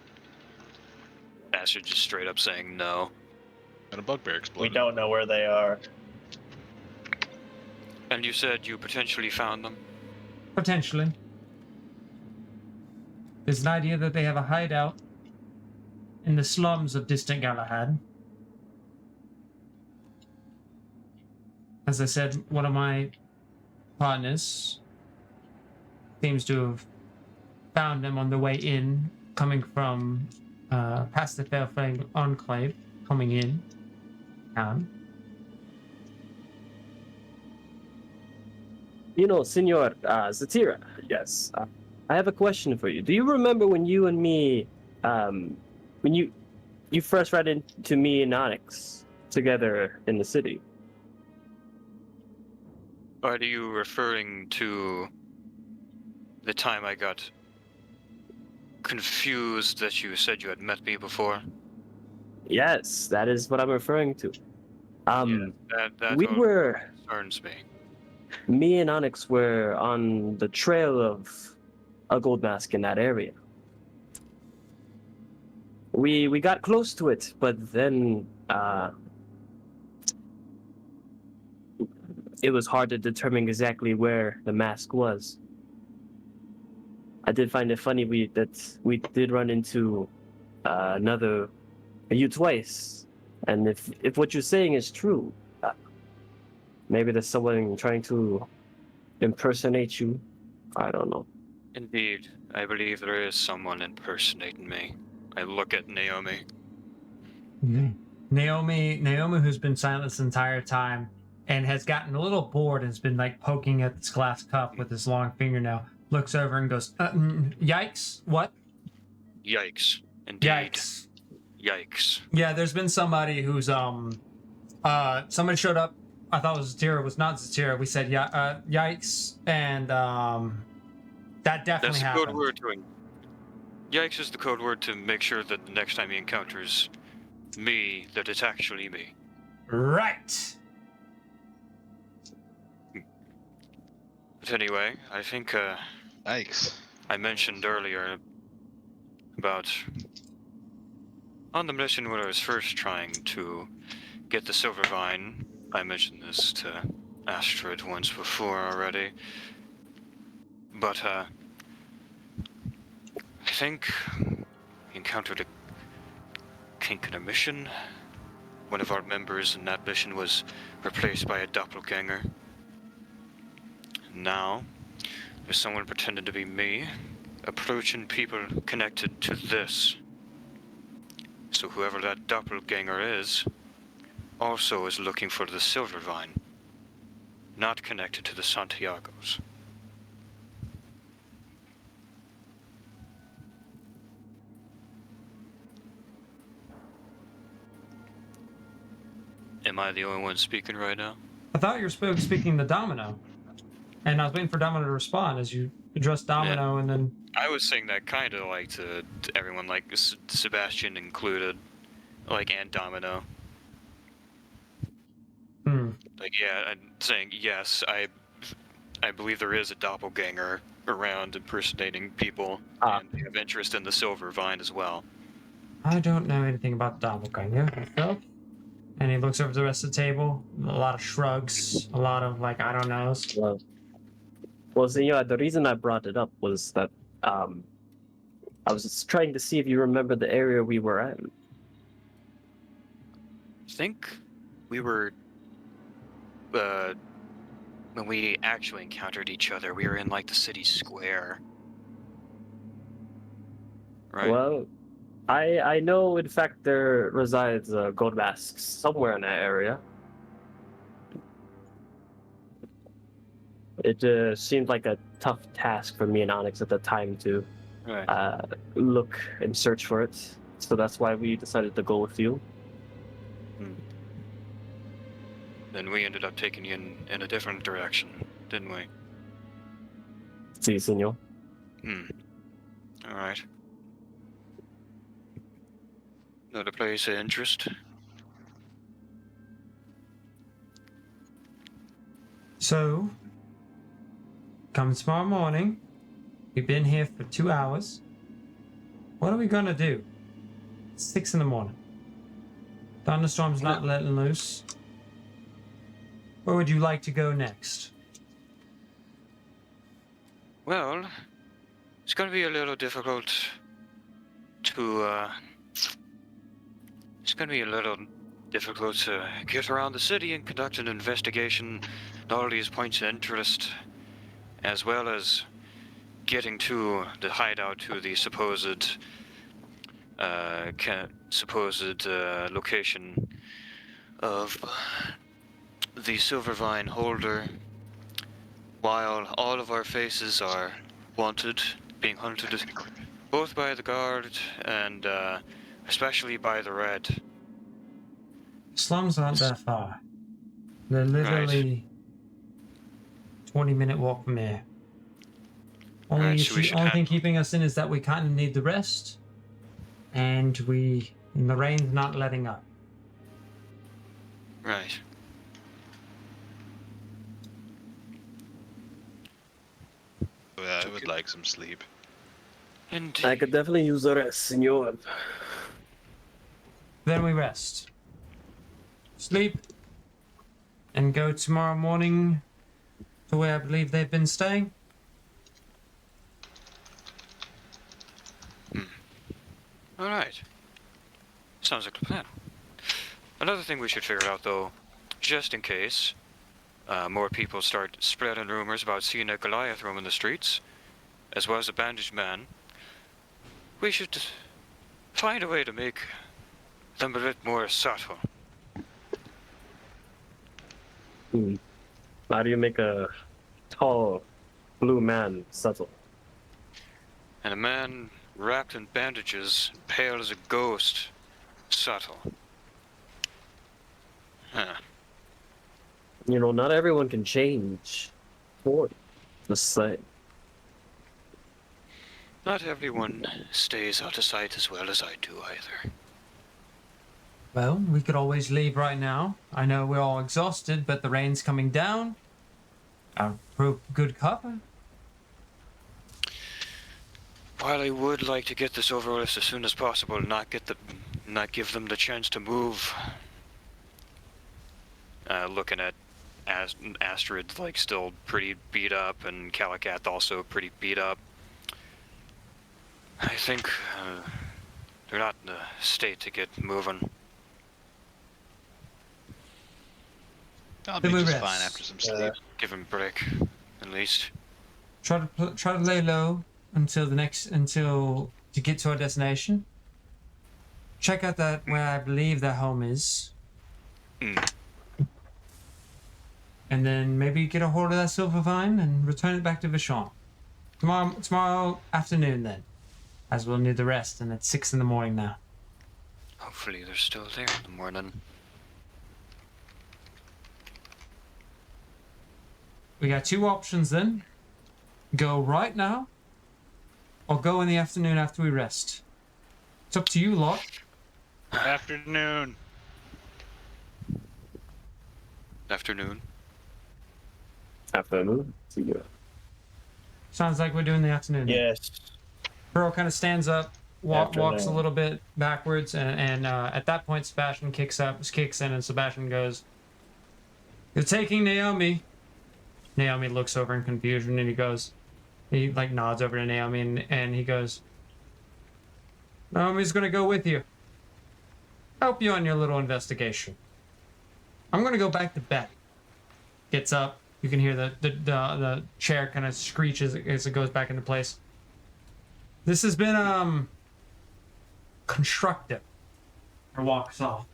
Astrid just straight up saying no. And a bugbear We exploded. don't know where they are. And you said you potentially found them? Potentially. There's an idea that they have a hideout in the slums of distant Galahad. As I said, one of my partners seems to have found them on the way in, coming from past the Fairfang Enclave, coming in town. You know, Senor Zatira, yes. I have a question for you. Do you remember when you and me, when you first ran into me and Onyx together in the city? Are you referring to the time I got confused that you said you had met me before? Yes, that is what I'm referring to. That we were, concerns me. me and Onyx were on the trail of a gold mask in that area. We got close to it, but then it was hard to determine exactly where the mask was. I did find it funny that we did run into you twice, and if what you're saying is true, maybe there's someone trying to impersonate you. I don't know. Indeed, I believe there is someone impersonating me. I look at Naomi. Naomi, who's been silent this entire time and has gotten a little bored and has been like poking at this glass cup with his long fingernail, looks over and goes, "Yikes! What? Yikes! Indeed. Yikes!" Yikes! Yeah, there's been somebody who's somebody showed up. I thought it was Zatira. It was not Zatira. We said yikes, and that definitely That's the happened. code word to. Yikes is the code word to make sure that the next time he encounters me, that it's actually me. Right. But anyway, I think Yikes. I mentioned earlier about on the mission when I was first trying to get the silver vine. I mentioned this to Astrid once before already. But I think we encountered a kink in a mission. One of our members in that mission was replaced by a doppelganger. Now, there's someone pretending to be me, approaching people connected to this. So whoever that doppelganger is, also is looking for the silver vine, not connected to the Santiagos. Am I the only one speaking right now? I thought you were speaking to Domino, and I was waiting for Domino to respond as you addressed Domino, and then I was saying that kind of like to everyone, like Sebastian included, like, and Domino. Hmm. Like, yeah, I'm saying yes. I believe there is a doppelganger around impersonating people, and they have interest in the Silver Vine as well. I don't know anything about the doppelganger myself. And he looks over to the rest of the table. A lot of shrugs. A lot of like, I don't know. Well, senor, the reason I brought it up was that I was just trying to see if you remember the area we were at. I think we were, when we actually encountered each other, we were in, like, the city square. Right? Well, I know, in fact, there resides a gold mask somewhere in that area. It seemed like a tough task for me and Onyx at the time to Right. look and search for it. So that's why we decided to go with you. Then we ended up taking you in a different direction, didn't we? Si, senor. Alright. Another place of interest? So, come tomorrow morning. We've been here for 2 hours. What are we gonna do? It's 6 in the morning. Thunderstorm's not letting loose. Where would you like to go next? Well, it's gonna be a little difficult to, it's gonna be a little difficult to get around the city and conduct an investigation at all these points of interest, as well as getting to the hideout, to the supposed location of the Silvervine holder, while all of our faces are wanted, being hunted both by the guard and especially by the Red. Slums aren't that far. They're literally 20-minute walk from here. Only Right, so we should only thing have- keeping us in is that we kind of need the rest, and the rain's not letting up. Right. I would like some sleep. And I could definitely use a rest, senor. Then we rest, sleep, and go tomorrow morning to where I believe they've been staying. all right. Sounds like a plan. Another thing we should figure out, though, just in case more people start spreading rumors about seeing a Goliath roaming the streets, as well as a bandaged man, we should find a way to make them a bit more subtle. How do you make a tall blue man subtle? And a man wrapped in bandages, pale as a ghost, subtle. Huh. You know, not everyone can change for the same. Not everyone stays out of sight as well as I do either. Well, we could always leave right now. I know we're all exhausted, but the rain's coming down. Our good cover. While I would like to get this over with as soon as possible, not give them the chance to move. Looking at Astrid, like, still pretty beat up, and Calicat also pretty beat up. I think they're not in a state to get moving. I'll be Then we just rest. fine after some sleep. Give them a break, at least. Try to lay low until to get to our destination. Check out that where I believe their home is, and then maybe get a hold of that silver vine and return it back to Vishon. Tomorrow afternoon then, as we'll need the rest, and it's 6 in the morning now. Hopefully they're still there in the morning. We got 2 options then. Go right now, or go in the afternoon after we rest. It's up to you, lot. Afternoon. Afternoon. Afternoon. See you. Sounds like we're doing the afternoon. Yes. Pearl kind of stands up, walks a Afternoon. little bit backwards, and at that point, Sebastian kicks in, and Sebastian goes, "You're taking Naomi." Naomi looks over in confusion, and he like nods over to Naomi, and he goes, "Naomi's gonna go with you. Help you on your little investigation. I'm gonna go back to bed." Gets up. You can hear the chair kind of screech as it goes back into place. This has been constructive. Or walks off.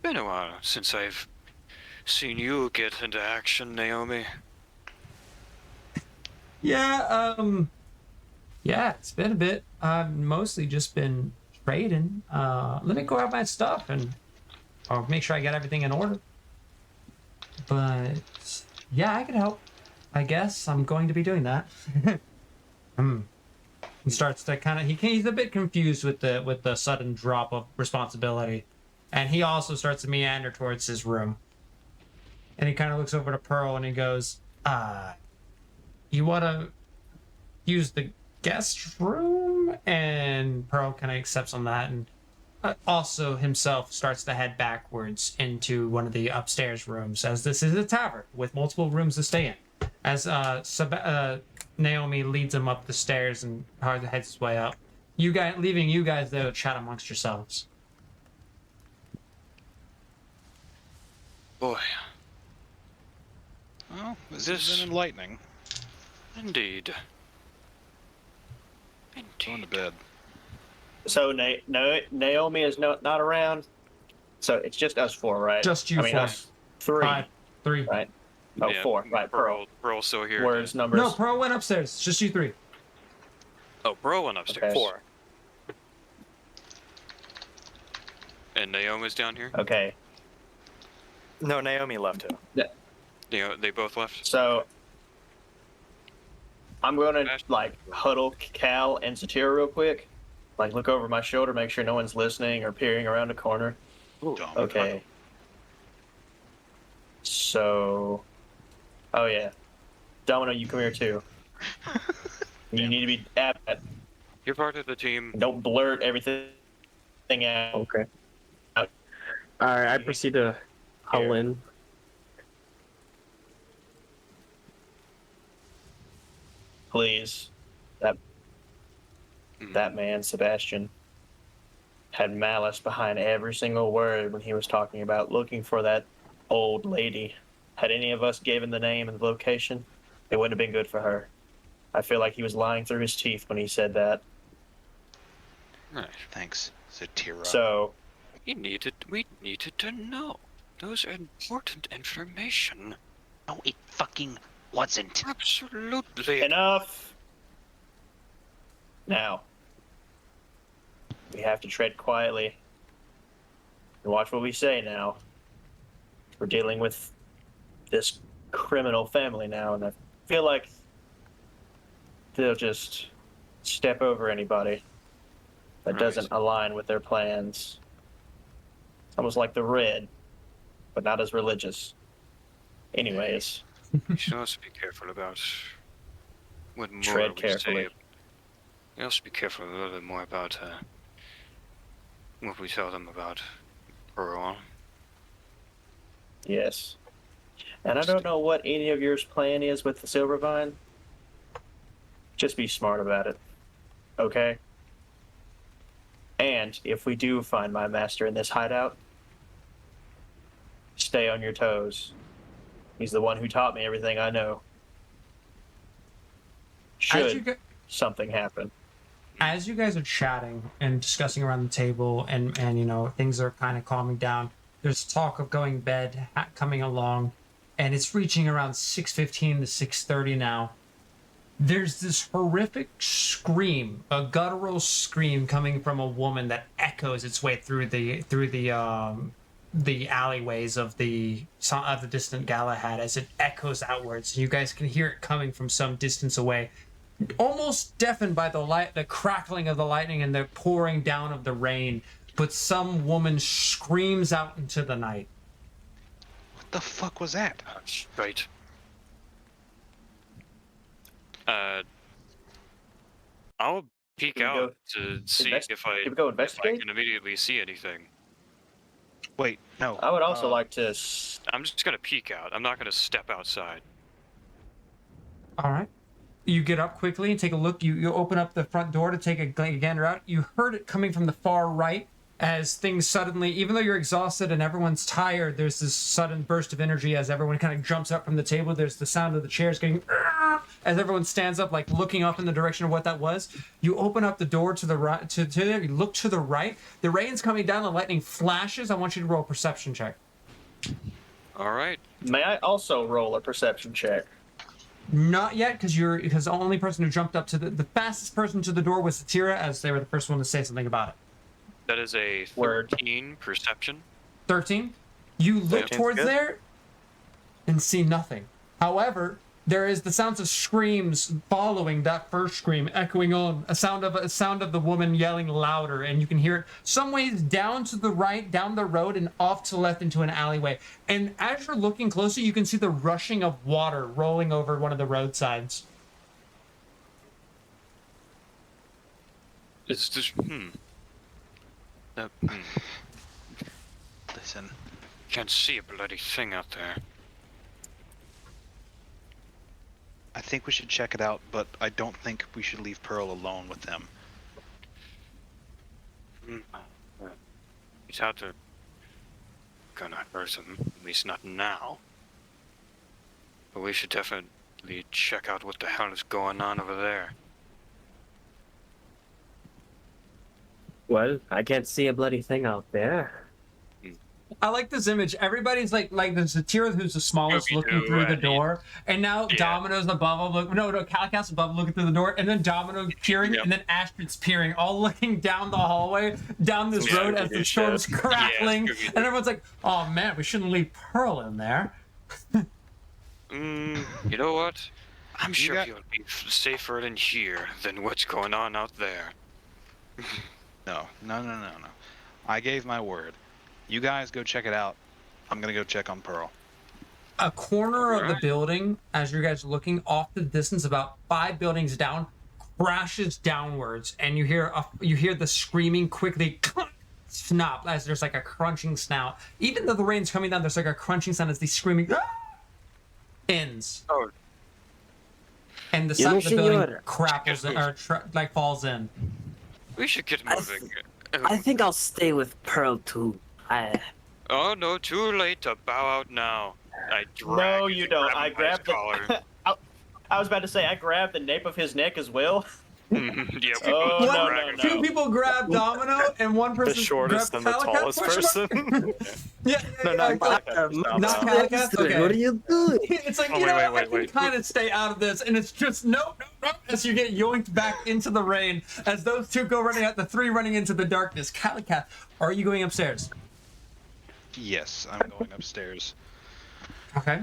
Been a while since I've seen you get into action, Naomi. Yeah, it's been a bit. I've mostly just been trading. Let me go out my stuff and I'll make sure I get everything in order. But yeah, I can help. I guess I'm going to be doing that. He starts to kind of he's a bit confused with the sudden drop of responsibility, and he also starts to meander towards his room. And he kind of looks over to Pearl and he goes, "You want to use the guest room?" And Pearl kind of accepts on that, and also himself starts to head backwards into one of the upstairs rooms, as this is a tavern with multiple rooms to stay in. As Naomi leads him up the stairs and heads his way up. Leaving you guys there to chat amongst yourselves. Boy, Well, this This- has been enlightening. indeed. Going to bed. So Naomi is not around. So it's just us four, right? Just you I mean, four. us three, 5, 3. right? Oh, Yeah, four, right? Pearl. Pearl's still here. Words, numbers. No, Pearl went upstairs. It's just you 3. Oh, Pearl went upstairs. Okay. 4. And Naomi's down here? Okay. No, Naomi left too. They both left? So I'm gonna like huddle Cal and Satira real quick. Like look over my shoulder, make sure no one's listening or peering around the corner. Dumb. Okay. So, oh yeah, Domino, you come here too. You need to be at it. You're part of the team. Don't blurt everything out. Okay. Alright, I proceed to huddle in. Please. That man, Sebastian, had malice behind every single word when he was talking about looking for that old lady. Had any of us given the name and the location, it wouldn't have been good for her. I feel like he was lying through his teeth when he said that. Right. Thanks, Satira. So, We needed to know. Those are important information. No, it fucking wasn't. Absolutely. enough! Now, we have to tread quietly and watch what we say now. We're dealing with this criminal family now, and I feel like they'll just step over anybody that Right. doesn't align with their plans. Almost like the Red, but not as religious. Anyways, You should also be careful about what more Tread we carefully. say. You also be careful a little bit more about what we tell them about Pearl. yes. And I don't know what any of yours plan is with the Silver Vine. Just be smart about it. Okay? And if we do find my master in this hideout, stay on your toes. He's the one who taught me everything I know. Should something happen. As you guys are chatting and discussing around the table, and things are kind of calming down, there's talk of going bed coming along, and it's reaching around 6:15 to 6:30 now. There's this horrific scream, a guttural scream coming from a woman that echoes its way through the alleyways of the distant Galahad as it echoes outwards. You guys can hear it coming from some distance away. almost deafened by the light, the crackling of the lightning and the pouring down of the rain. But some woman screams out into the night. What the fuck was that? Right. I'll peek Can we out go to see if I Can we go if I investigate? can immediately see anything. Wait, no. I would also uh, like to. I'm just gonna peek out. I'm not gonna step outside. All right. You get up quickly and take a look. You open up the front door to take a gander out. You heard it coming from the far right as things suddenly, even though you're exhausted and everyone's tired, there's this sudden burst of energy as everyone kind of jumps up from the table. There's the sound of the chairs getting as everyone stands up, like looking up in the direction of what that was. You open up the door to the right, to there. You look to the right. The rain's coming down. The lightning flashes. I want you to roll a perception check. All right. May I also roll a perception check? Not yet, because the only person who jumped up to the fastest person to the door was Satira, as they were the first one to say something about it. That is a Word. 13 perception. 13. You look 13's towards good. there and see nothing. However, there is the sounds of screams following that first scream, echoing on a sound of the woman yelling louder, and you can hear it some ways down to the right, down the road, and off to the left into an alleyway. And as you're looking closer, you can see the rushing of water rolling over one of the roadsides. It's just Listen, Can't see a bloody thing out there. I think we should check it out, but I don't think we should leave Pearl alone with them. He's out to gonna hurt him. At least not now. But we should definitely check out what the hell is going on over there. Well, I can't see a bloody thing out there. I like this image. Everybody's like there's Satira who's the smallest looking Scooby-Doo, through the right? door, and now Yeah. Domino's above him. No, Calicat's above looking through the door, and then Domino peering, Yep. and then Astrid's peering, all looking down the hallway, down this Yeah, road as the storm's Scooby-Doo. crackling, Yeah, Scooby-Doo. and everyone's like, "Oh man, we shouldn't leave Pearl in there." You know what? I'm sure got- he'll be safer in here than what's going on out there. No. I gave my word. You guys go check it out. I'm gonna go check on Pearl. A corner of the Alright. building, as you guys are looking off the distance, about 5 buildings down, crashes downwards, and you hear the screaming quickly snap as there's like a crunching snout. Even though the rain's coming down, there's like a crunching sound as the screaming ends, Oh, and the You side know, of the building senor. crapples in, or like falls in. we should get I moving. I think I'll stay with Pearl too. Oh no, too late to bow out now. I No, you don't. I grabbed the collar. the. I was about to say I grabbed the nape of his neck as well. Yeah, we Oh, both no, grabbed no, Two no. people grab Domino, and one The person shortest and grabs the Calicat, tallest question mark? person. Yeah, No, not Not Not Calicat? Okay. What are you doing? It's like, Oh, you wait, know, wait, I can wait. kind of stay out of this, and it's just no, as you get yoinked back into the rain, as those two go running out, the three running into the darkness. Calicat, are you going upstairs? Yes, I'm going upstairs. Okay.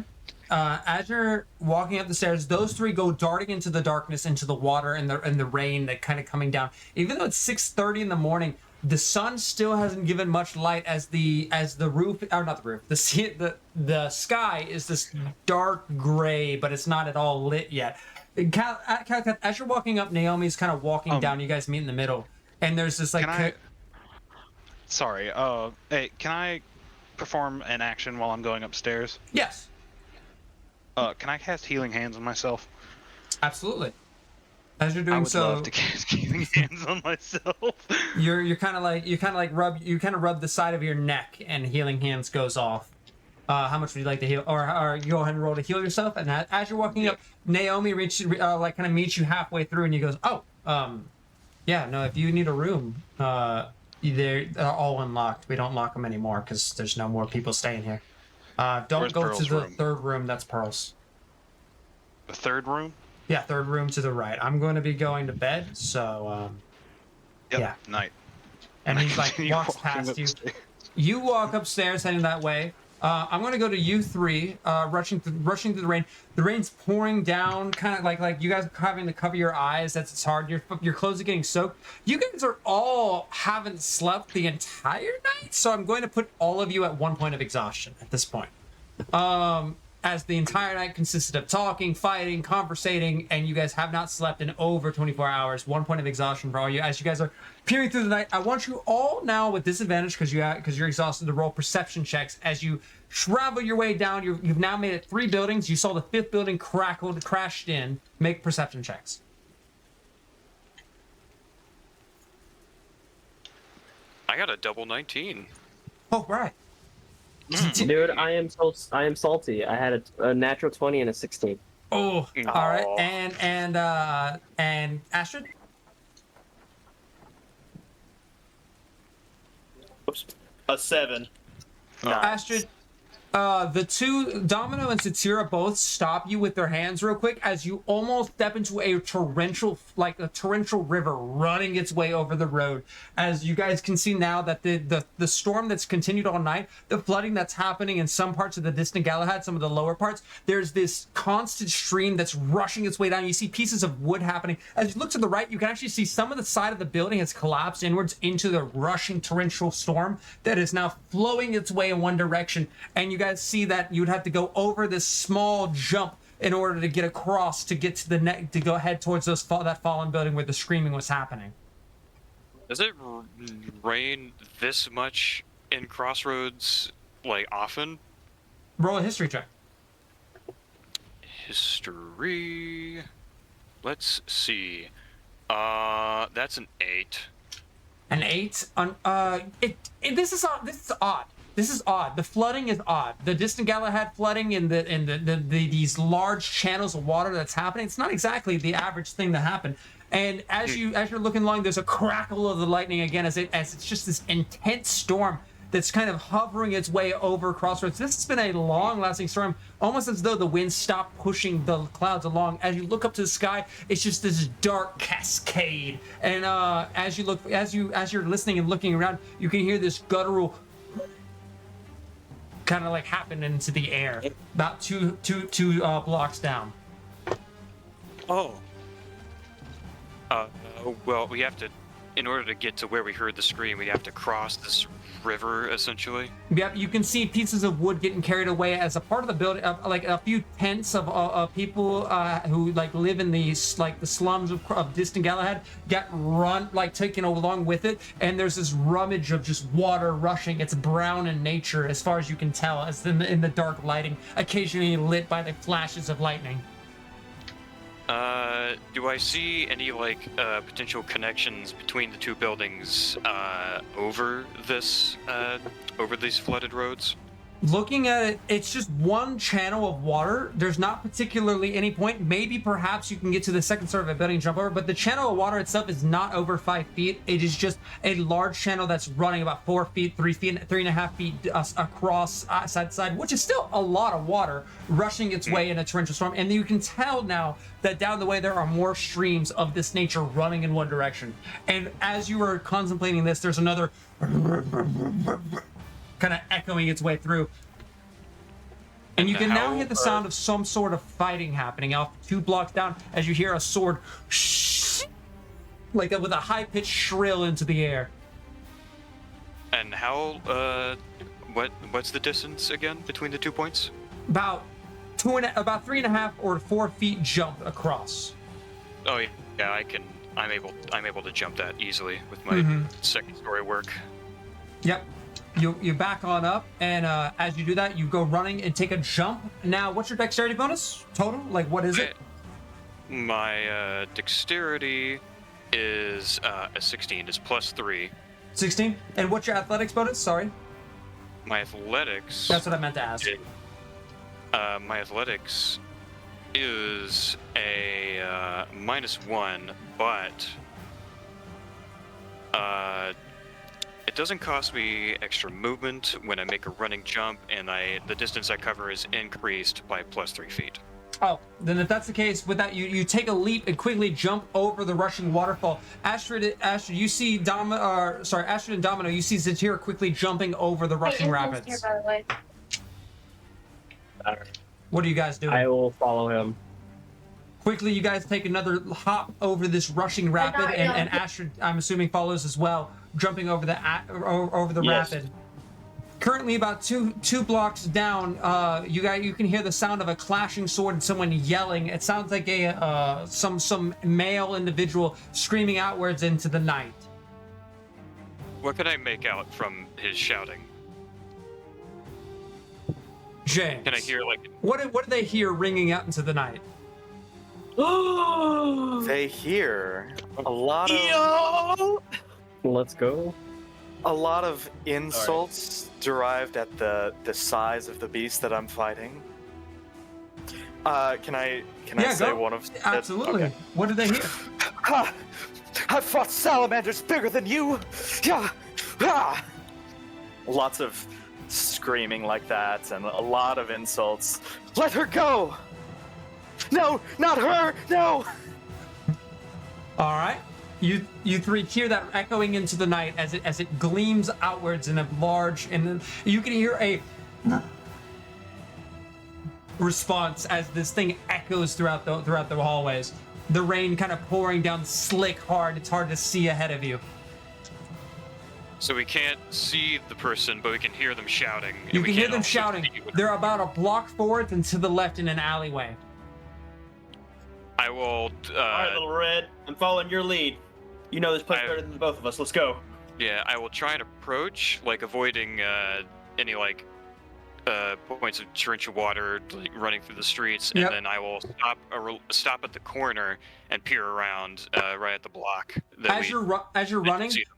As you're walking up the stairs, those three go darting into the darkness, into the water and the rain that kind of coming down. Even though it's 6:30 in the morning, the sun still hasn't given much light as the roof, or not the roof, the sky is this dark gray, but it's not at all lit yet. As you're walking up, Naomi's kind of walking down. You guys meet in the middle, and there's this like. Can I? Sorry. Hey, can I perform an action while I'm going upstairs? Yes, Can I cast Healing Hands on myself? absolutely. As you're I doing would so, love to cast Healing Hands on myself. you kind of rub the side of your neck, and Healing Hands goes off. How much would you like to heal, or you go ahead and roll to heal yourself? And as you're walking up, Naomi kind of meets you halfway through, and he goes, yeah, no, if you need a room, they're all unlocked. We don't lock them anymore because there's no more people staying here. Don't Where's go Pearl's to the room? third room. That's Pearl's. The third room? Yeah, third room to the right. I'm going to be going to bed, so Yep. Yeah. Night. and he like Continue walks walking past you. upstairs. You walk upstairs heading that way. I'm going to go to you three, rushing through the rain. The rain's pouring down, kind of like you guys having to cover your eyes. It's hard. Your clothes are getting soaked. You guys are all haven't slept the entire night, so I'm going to put all of you at 1 point of exhaustion at this point. As the entire night consisted of talking, fighting, conversating, and you guys have not slept in over 24 hours. 1 point of exhaustion for all you. As you guys are peering through the night, I want you all now with disadvantage because you're exhausted to roll perception checks as you travel your way down. You've now made it 3 buildings. You saw the 5th building crashed in. Make perception checks. I got a double 19. Oh right. Dude, I am salty. I had a natural 20 and a 16. Oh, all right. And Astrid. Oops. A 7. Astrid, the two, Domino and Satira, both stop you with their hands real quick as you almost step into a torrential river running its way over the road. As you guys can see now that the storm that's continued all night, the flooding that's happening in some parts of the distant Galahad, some of the lower parts, there's this constant stream that's rushing its way down. You see pieces of wood happening. As you look to the right, you can actually see some of the side of the building has collapsed inwards into the rushing torrential storm that is now flowing its way in one direction. And you guys see that you would have to go over this small jump in order to get across to get to the neck to go head towards that fallen building where the screaming was happening. Does it rain this much in Crossroads, like, often? Roll a history check. History. Let's see. That's an 8. An 8 on this is odd. This is odd. The flooding is odd. The distant Galahad flooding in these large channels of water that's happening. It's not exactly the average thing to happen. And as you're looking along, there's a crackle of the lightning again as it's just this intense storm that's kind of hovering its way over Crossroads. This has been a long-lasting storm, almost as though the wind stopped pushing the clouds along. As you look up to the sky, it's just this dark cascade. And as you're listening and looking around, you can hear this guttural kind of like happen into the air about two blocks down. Oh. Well, we have to, in order to get to where we heard the scream, we have to cross this river, essentially. Yep, you can see pieces of wood getting carried away as a part of the building, like a few tents of people who like live in the slums of distant Galahad got taken along with it, and there's this rummage of just water rushing. It's brown in nature, as far as you can tell, as in the dark lighting, occasionally lit by the flashes of lightning. Do I see any, potential connections between the two buildings, over these flooded roads? Looking at it, it's just one channel of water. There's not particularly any point. Maybe perhaps you can get to the second story of a building and jump over, but the channel of water itself is not over 5 feet. It is just a large channel that's running about 4 feet, 3 feet, 3.5 feet across side to side, which is still a lot of water rushing its way in a torrential storm. And you can tell now that down the way there are more streams of this nature running in one direction. And as you are contemplating this, there's another kind of echoing its way through. And you can now hear the sound of some sort of fighting happening off 2 blocks down as you hear a sword with a high-pitched shrill into the air. And how, what's the distance again between the 2 points? About 3.5 or 4 feet jump across. Oh yeah, I'm able to jump that easily with my second story work. Yep. You back on up, and as you do that, you go running and take a jump. Now, what's your dexterity bonus total? Like, what is it? My dexterity is a 16. It's +3. 16? And what's your athletics bonus? Sorry. My athletics... That's what I meant to ask. My athletics is a -1, but... it doesn't cost me extra movement when I make a running jump, and the distance I cover is increased by +3 feet. Oh, then if that's the case, with that, you take a leap and quickly jump over the rushing waterfall. Astrid, you see Astrid and Domino, you see Zatira quickly jumping over the rushing rapids. Here, by the way. What are you guys doing? I will follow him. Quickly, you guys take another hop over this rushing rapid, and Astrid, I'm assuming, follows as well, jumping over the Yes. rapid. Currently, about two blocks down, you can hear the sound of a clashing sword and someone yelling. It sounds like some male individual screaming outwards into the night. What can I make out from his shouting? James, Can I hear like? what do they hear ringing out into the night? They hear a lot of Let's go. insults derived at the size of the beast that I'm fighting. Can I say go. one of Absolutely. Okay. What do they hear? Ha! I've fought salamanders bigger than you. Yeah. Ah! Lots of screaming like that and a lot of insults. Let her go! No, not her! No! All right. You three hear that echoing into the night as it gleams outwards in a large, and then you can hear a response as this thing echoes throughout the hallways. The rain kind of pouring down slick hard. It's hard to see ahead of you. So we can't see the person, but we can hear them shouting. and You we can hear can't them also shouting. see what- They're about a block forward and to the left in an alleyway. I will. All right, little red. I'm following your lead. You know this place better than both of us. Let's go. Yeah, I will try and approach, like avoiding any like points of torrential water like running through the streets, Yep. and then I will stop at the corner and peer around right at the block. As you're running, see them.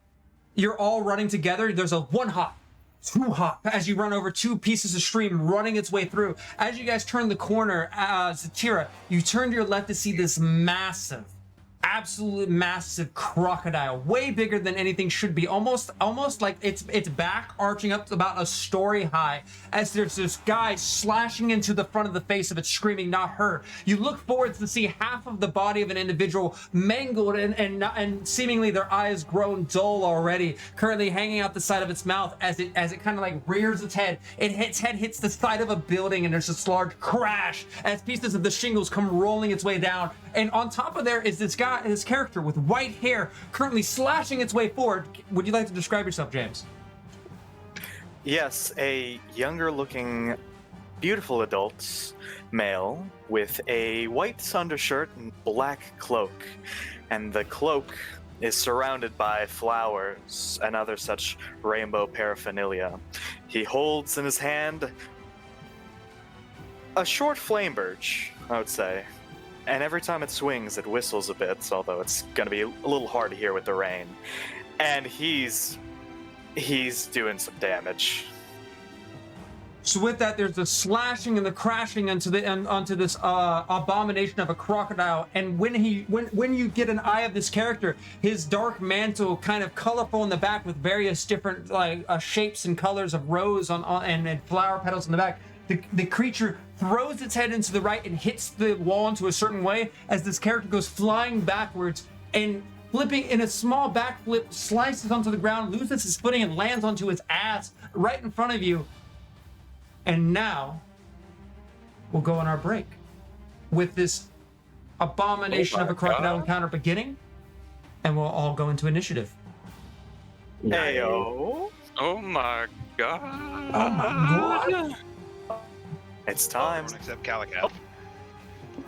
you're all running together. There's a one hop, two hop as you run over two pieces of stream running its way through. As you guys turn the corner, Zatira, you turn to your left to see this massive, absolute massive crocodile, way bigger than anything should be, almost like its back arching up to about a story high, as there's this guy slashing into the front of the face of it, screaming, "Not her!" You look forward to see half of the body of an individual mangled and seemingly their eyes grown dull already, currently hanging out the side of its mouth as it kind of like rears its head. Its head hits the side of a building, and there's this large crash as pieces of the shingles come rolling its way down. And on top of there is this character with white hair currently slashing its way forward. Would you like to describe yourself, James? Yes, a younger looking, beautiful adult male with a white undershirt and black cloak. And the cloak is surrounded by flowers and other such rainbow paraphernalia. He holds in his hand a short flame birch, I would say. And every time it swings, it whistles a bit, although it's going to be a little hard to hear with the rain. And he's doing some damage. So with that, there's the slashing and the crashing onto this abomination of a crocodile. And when you get an eye of this character, his dark mantle, kind of colorful in the back with various different shapes and colors of rose and flower petals in the back. The creature throws its head into the right and hits the wall into a certain way as this character goes flying backwards and flipping in a small backflip, slices onto the ground, loses his footing, and lands onto his ass right in front of you. And now we'll go on our break with this abomination of a crocodile encounter beginning, and we'll all go into initiative. Heyo. Oh my god! Oh my god! It's time. Everyone except Calicat.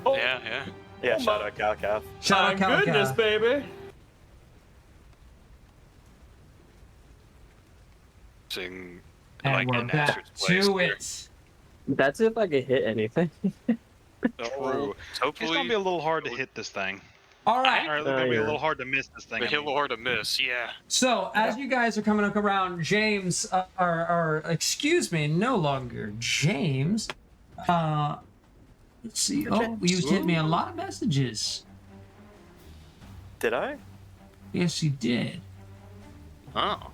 Yeah. Yeah, shout out Calcath. Shout out My Calica. goodness, baby. Sing And like we're in back Astrid's place to here. it. That's if I could hit anything. True. It's Hopefully, gonna be a little hard to hit this thing. All Or right. it's gonna be a yeah. little hard to miss this thing. a I mean. little hard to miss. Yeah. So as you guys are coming up around, James, excuse me, no longer James. Let's see. Oh, you sent me a lot of messages. Did I? Yes, you did. Oh.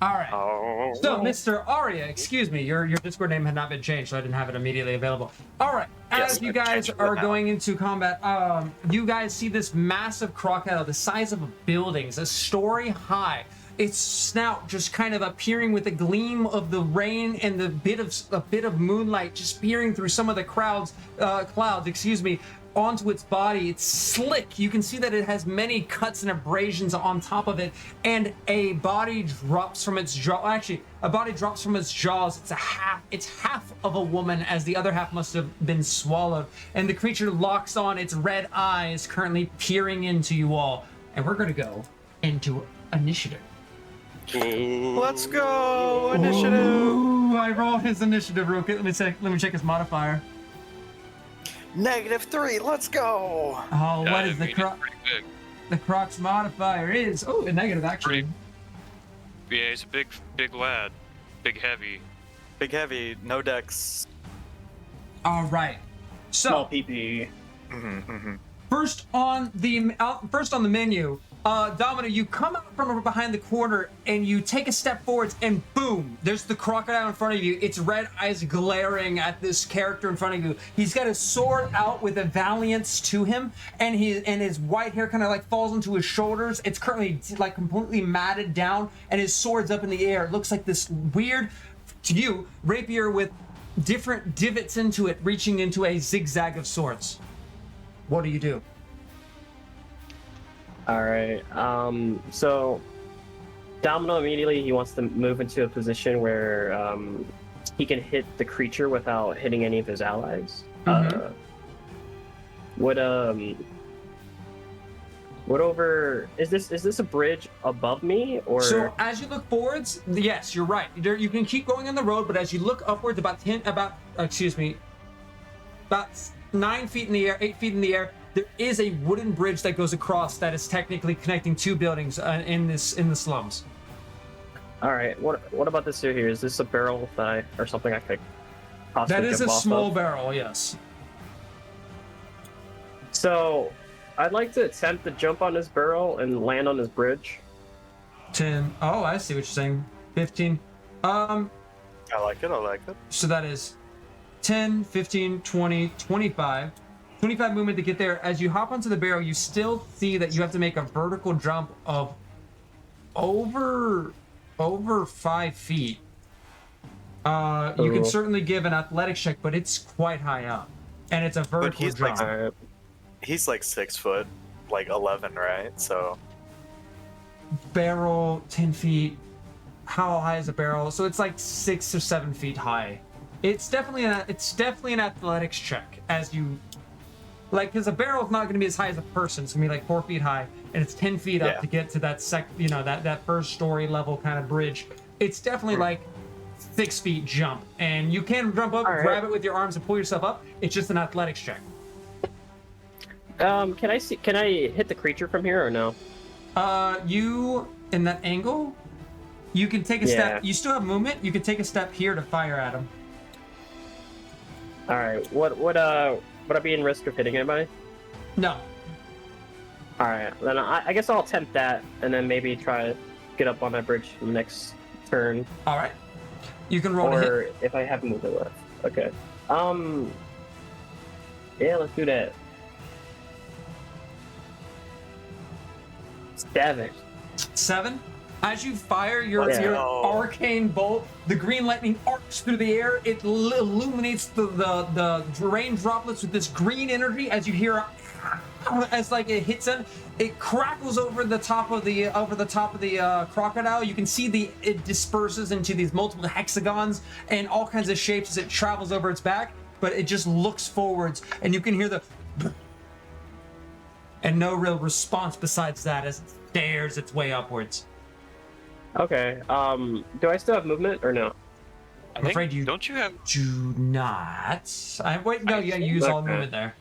All right. Oh. So, Mr. Aria, excuse me, your Discord name had not been changed, so I didn't have it immediately available. All right, Yes, as you I've guys changed it are now. going into combat, you guys see this massive crocodile the size of a building, it's a story high. its snout just kind of appearing with a gleam of the rain and a bit of moonlight just peering through some of the clouds, onto its body. It's slick. You can see that it has many cuts and abrasions on top of it, and a body drops from its jaw. Actually, a body drops from its jaws. It's half of a woman, as the other half must have been swallowed. And the creature locks on its red eyes, currently peering into you all. And we're gonna go into initiative. Let's go! Initiative! Ooh, I rolled his initiative real quick. Let me check his modifier. -3, let's go! Oh, what is I the mean, croc? it's pretty big. The croc's modifier is a negative actually. Yeah, he's a big lad. Big heavy. Big heavy, no dex. All right. Small So PP. first on the menu, Domino, you come out from behind the corner and you take a step forwards, and boom, there's the crocodile in front of you. Its red eyes glaring at this character in front of you. He's got his sword out with a valiance to him, and his white hair kind of like falls into his shoulders. It's currently like completely matted down, and his sword's up in the air. It looks like this weird, to you, rapier with different divots into it, reaching into a zigzag of swords. What do you do? All right. So Domino immediately he wants to move into a position where he can hit the creature without hitting any of his allies. Is this a bridge above me or? So as you look forwards, yes, you're right. You can keep going on the road, but as you look upwards, about 9 feet in the air, 8 feet in the air, there is a wooden bridge that goes across that is technically connecting two buildings in the slums. All right. What about this here? Is this a barrel or something I could possibly That is a jump off small of? barrel, yes. So I'd like to attempt to jump on this barrel and land on this bridge. 10. Oh, I see what you're saying. 15. I like it. So that is 10, 15, 20, 25. 25 movement to get there. As you hop onto the barrel, you still see that you have to make a vertical jump of over 5 feet. You can certainly give an athletics check, but it's quite high up. And it's a vertical he's jump. like- He's like 6 foot, like 11, right? So Barrel, 10 feet. How high is a barrel? So it's like 6 or 7 feet high. It's definitely an athletics check, as you like, because a barrel is not going to be as high as a person. It's going to be like 4 feet high, and it's 10 feet up to get to that that first story level kind of bridge. It's definitely like 6 feet jump, and you can jump up, grab it with your arms, and pull yourself up. It's just an athletics check. Can I hit the creature from here or no? You in that angle, you can take a step. You still have movement. You can take a step here to fire at him. All right. Would I be in risk of hitting anybody? No. All right. Then I guess I'll attempt that, and then maybe try to get up on that bridge the next turn. All right. You can roll to hit. Or if I have movement left. Okay. Yeah, let's do that. 7. As you fire your arcane bolt, the green lightning arcs through the air. It illuminates the rain droplets with this green energy. As you hear, as like it hits it crackles over the top of the crocodile. You can see it disperses into these multiple hexagons and all kinds of shapes as it travels over its back. But it just looks forwards, and you can hear the and no real response besides that as it stares its way upwards. Okay. Do I still have movement or no? I'm afraid you don't. You have? Do not. You use all movement there.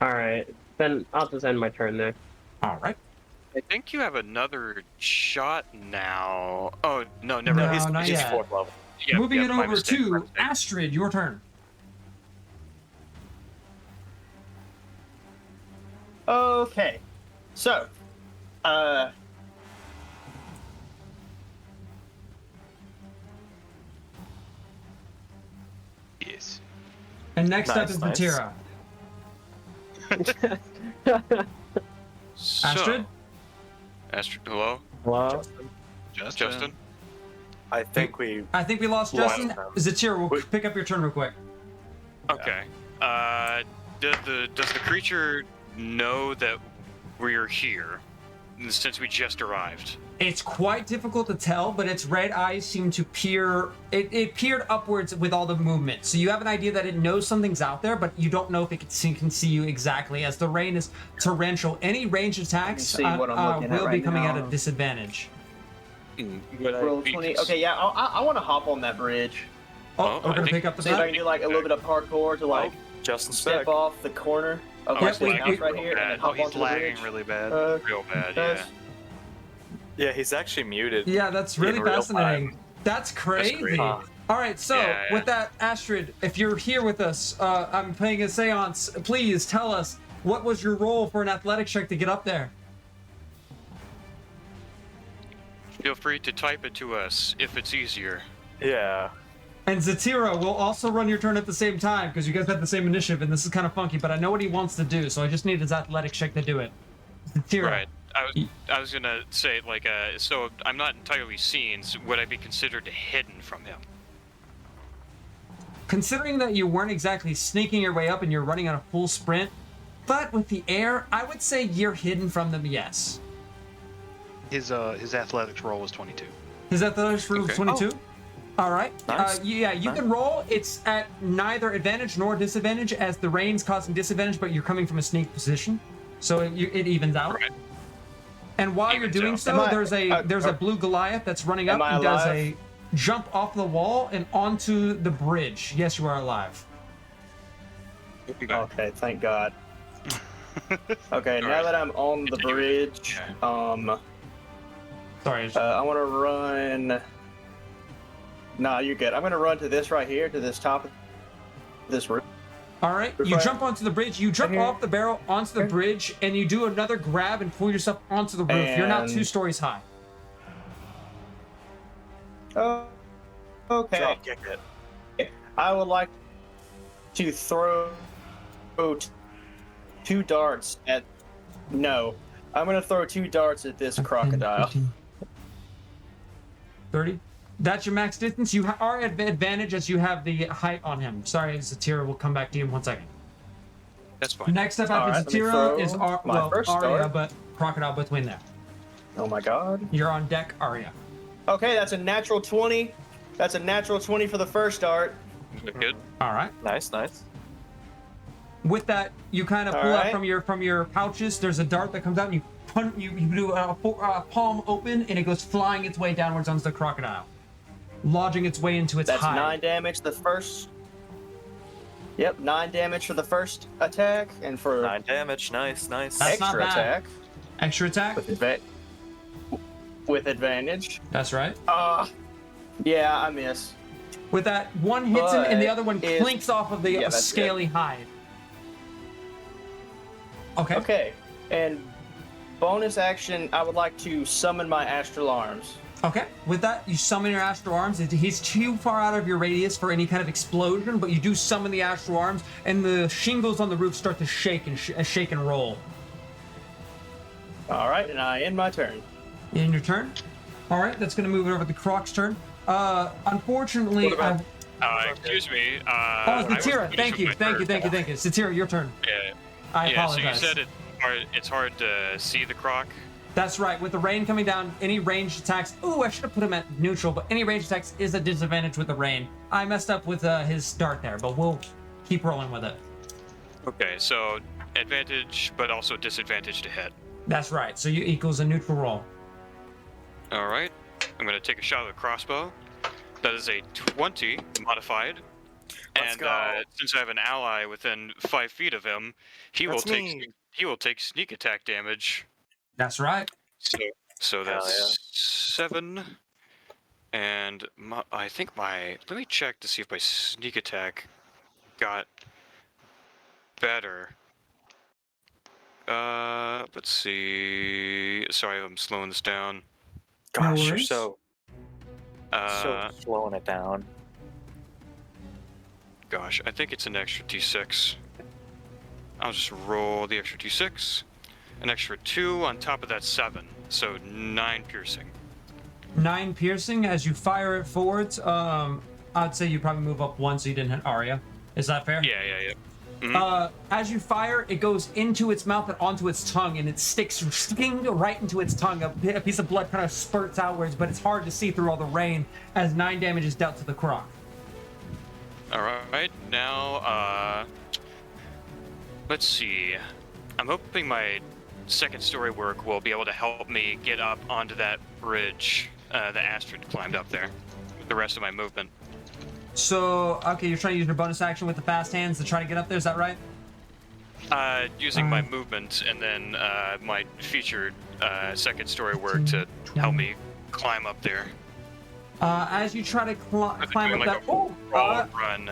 All right. Then I'll just end my turn there. All right. I think you have another shot now. Oh no, never No, mind. not he's yet. 4th level. Yep, Moving yep, it my over mistake, my to mistake. Astrid, your turn. Okay. So, Yes. And next up Nice, is nice. Batira. So, Astrid? Astrid, hello. Well, Justin? I think we. I think we lost Lost Justin. them. Zatir, we'll Wait. pick up your turn real quick. Okay. Does the creature know that we're here since we just arrived? It's quite difficult to tell, but its red eyes seem to peer. It peered upwards with all the movement, so you have an idea that it knows something's out there, but you don't know if it can see you exactly. As the rain is torrential, any ranged attacks see what I'm looking at will be right coming at now. a disadvantage. Would I Roll be 20. cons- Okay, yeah, I want to hop on that bridge. Oh, Oh, we're I gonna think- pick up the See if I map. can do like a little bit of parkour to like Justin step Speck. off the corner of Oh, like he's this house right lagging here and real then bad. hop Oh, he's onto the lagging bridge. really bad. Real bad, guys. yeah. Yeah, he's actually muted. Yeah, that's really in real fascinating. time. That's crazy. great. All right, so Yeah, yeah. with that, Astrid, if you're here with us, I'm playing a seance. Please tell us what was your roll for an athletics check to get up there. Feel free to type it to us if it's easier. Yeah. And Zatira will also run your turn at the same time because you guys have the same initiative, and this is kind of funky. But I know what he wants to do, so I just need his athletics check to do it. Zatira. Right. I was gonna say like so I'm not entirely seen. So would I be considered hidden from him? Considering that you weren't exactly sneaking your way up and you're running on a full sprint, but with the air, I would say you're hidden from them. Yes. His athletics roll was 22. His athletics roll Okay. 22. All right. Nice. Yeah, you can roll. It's at neither advantage nor disadvantage, as the rain's causing disadvantage, but you're coming from a sneak position, so it evens out. Right. And while you're Evens doing out. so, Am I- there's a blue Goliath that's running up Am I and does alive? a jump off the wall and onto the bridge. Yes, you are alive. Okay, thank God. Okay, now Alright. that I'm on the Continue. bridge, Sorry. I want to run. Nah, you're good. I'm gonna run to this right here, to this top of this roof. All right, you Right. jump onto the bridge. You jump Right here. off the barrel onto the bridge, and you do another grab and pull yourself onto the roof. You're not And- 2 stories high. Oh, okay. Drop kick it. I would like to throw 2 darts at. No, I'm gonna throw 2 darts at this crocodile. 30. That's your max distance. You are at advantage as you have the height on him. Sorry, Zatira. We'll come back to you in 1 second. That's fine. Next up All after right, let me Zatira throw is my first Arya, dart. but Crocodile between there. Oh my God. You're on deck, Arya. Okay, that's a natural 20. That's a natural 20 for the first dart. Good. All right. Nice, nice. With that, you kind of All pull out right. from your pouches. There's a dart that comes out, and you do a palm open, and it goes flying its way downwards onto the crocodile, lodging its way into its That's hide. 9 damage the first. Yep, 9 damage for the first attack, and for 9 damage. Nice, nice. That's not extra bad. attack Extra attack. with advantage. That's right. Yeah, I miss. With that, one hits him, and the But other one is- clinks off of the Yeah, that's scaly hide. Okay. Okay, and bonus action, I would like to summon my astral arms. Okay. With that, you summon your astral arms. He's too far out of your radius for any kind of explosion, but you do summon the astral arms, and the shingles on the roof start to shake and shake and roll. All right, and I end my turn. In your turn. All right, that's going to move it over to Croc's turn. Unfortunately, What about- Excuse me. oh, I wasn't Satira. finished Thank with you, my thank you, turn. thank you. Satira, your turn. Yeah. I Yeah. So apologize. you said it's hard to see the croc. That's right. With the rain coming down, any ranged attacks. Ooh, I should have put him at neutral, but any ranged attacks is a disadvantage with the rain. I messed up with his dart there, but we'll keep rolling with it. Okay. So advantage, but also disadvantage to hit. That's right. So you equals a neutral roll. All right. I'm gonna take a shot with a crossbow. That is a 20 modified. Let's And go. since I have an ally within 5 feet of him, he That's will take me. he will take sneak attack damage. That's right. So Hell that's yeah. 7. And I think let me check to see if my sneak attack got better. Let's see. Sorry, I'm slowing this down. Gosh, you're worries. so Uh, slowing it down. gosh, I think it's an extra d6. I'll just roll the extra d6. An extra 2 on top of that 7. so 9 piercing. 9 piercing as you fire it forwards. I'd say you probably move up 1 so you didn't hit Arya. Is that fair? Yeah. As you fire, it goes into its mouth and onto its tongue, and it sticking right into its tongue. A piece of blood kind of spurts outwards, but it's hard to see through all the rain as 9 damage is dealt to the croc. All right, now, let's see. I'm hoping my second story work will be able to help me get up onto that bridge that Astrid climbed up there with the rest of my movement. So, okay, you're trying to use your bonus action with the fast hands to try to get up there, is that right? Using my movement and then my featured second story work to help me climb up there. As you try to climb up like that... run.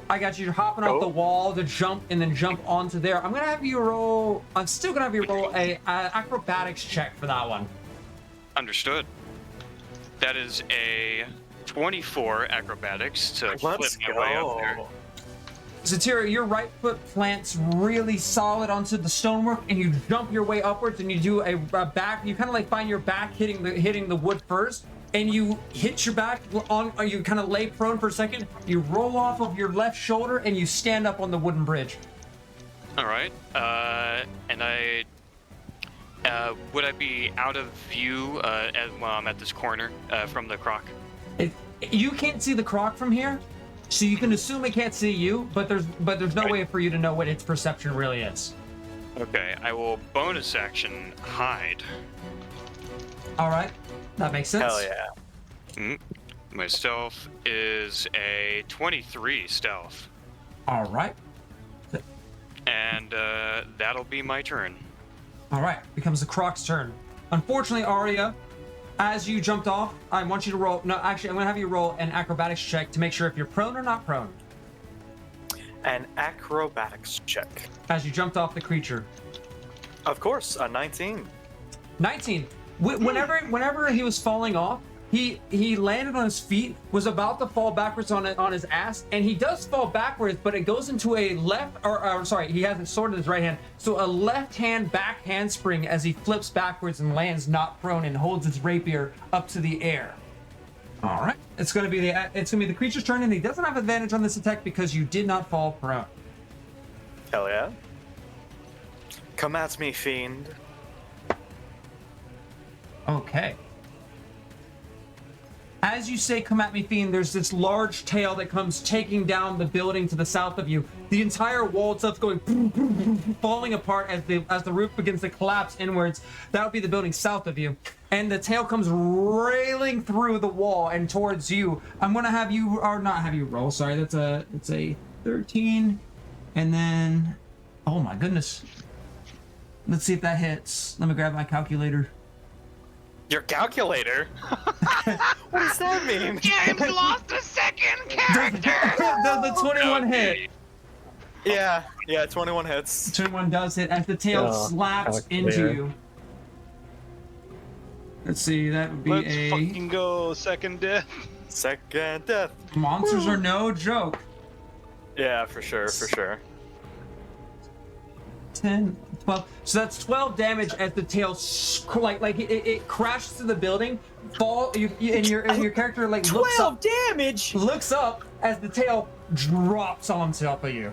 I got you. You're hopping off the wall to jump and then jump onto there. I'm gonna have you roll... I'm still gonna have you roll a acrobatics check for that one. Understood. That is a 24 acrobatics to flip my way up there. Zatira, your right foot plants really solid onto the stonework, and you jump your way upwards, and you do a back. You kind of like find your back hitting the wood first, and you hit your back on. You kind of lay prone for a second. You roll off of your left shoulder, and you stand up on the wooden bridge. All right. And I would I be out of view while I'm at this corner from the croc? You can't see the croc from here, so you can assume it can't see you, but there's no way for you to know what its perception really is. Okay, I will bonus action hide. All right, that makes sense. Hell yeah. My stealth is a 23 stealth. All right. And that'll be my turn. All right, becomes the croc's turn. Unfortunately, Arya, as you jumped off, I want you to roll... No, actually, I'm going to have you roll an acrobatics check to make sure if you're prone or not prone. An acrobatics check. As you jumped off the creature. Of course, a 19. 19. Whenever he was falling off, he landed on his feet, was about to fall backwards on his ass, and he does fall backwards, but it goes into a he has a sword in his right hand, so a left hand back handspring as he flips backwards and lands not prone and holds his rapier up to the air. All right, it's gonna be the creature's turn, and he doesn't have advantage on this attack because you did not fall prone. Hell yeah. Come at me, fiend. Okay. As you say, come at me, fiend, there's this large tail that comes taking down the building to the south of you. The entire wall itself going falling apart as the roof begins to collapse inwards. That would be the building south of you. And the tail comes railing through the wall and towards you. I'm going to have you, or not have you roll, sorry, it's a 13. And then, oh my goodness. Let's see if that hits. Let me grab my calculator. Your calculator? What does that mean? James lost a second character! Does the 21 hit? Yeah, 21 hits. 21 does hit as the tail slaps into you. Let's see, that would be Let's fucking go, second death. Second death. Monsters are no joke. Yeah, for sure. 10, 12. So that's 12 damage as the tail it crashes to the building. And your character like looks up. 12 damage. Looks up as the tail drops on top of you.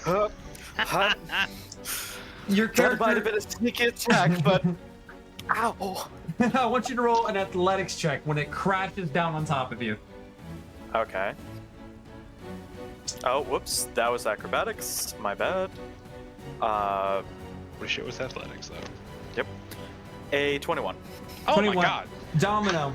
Your That character. might have been a sneaky attack, but ow. I want you to roll an athletics check when it crashes down on top of you. Okay. Oh, whoops. That was acrobatics. My bad. Wish it was athletics, though. Yep. A 21. Oh 21. my god. Domino,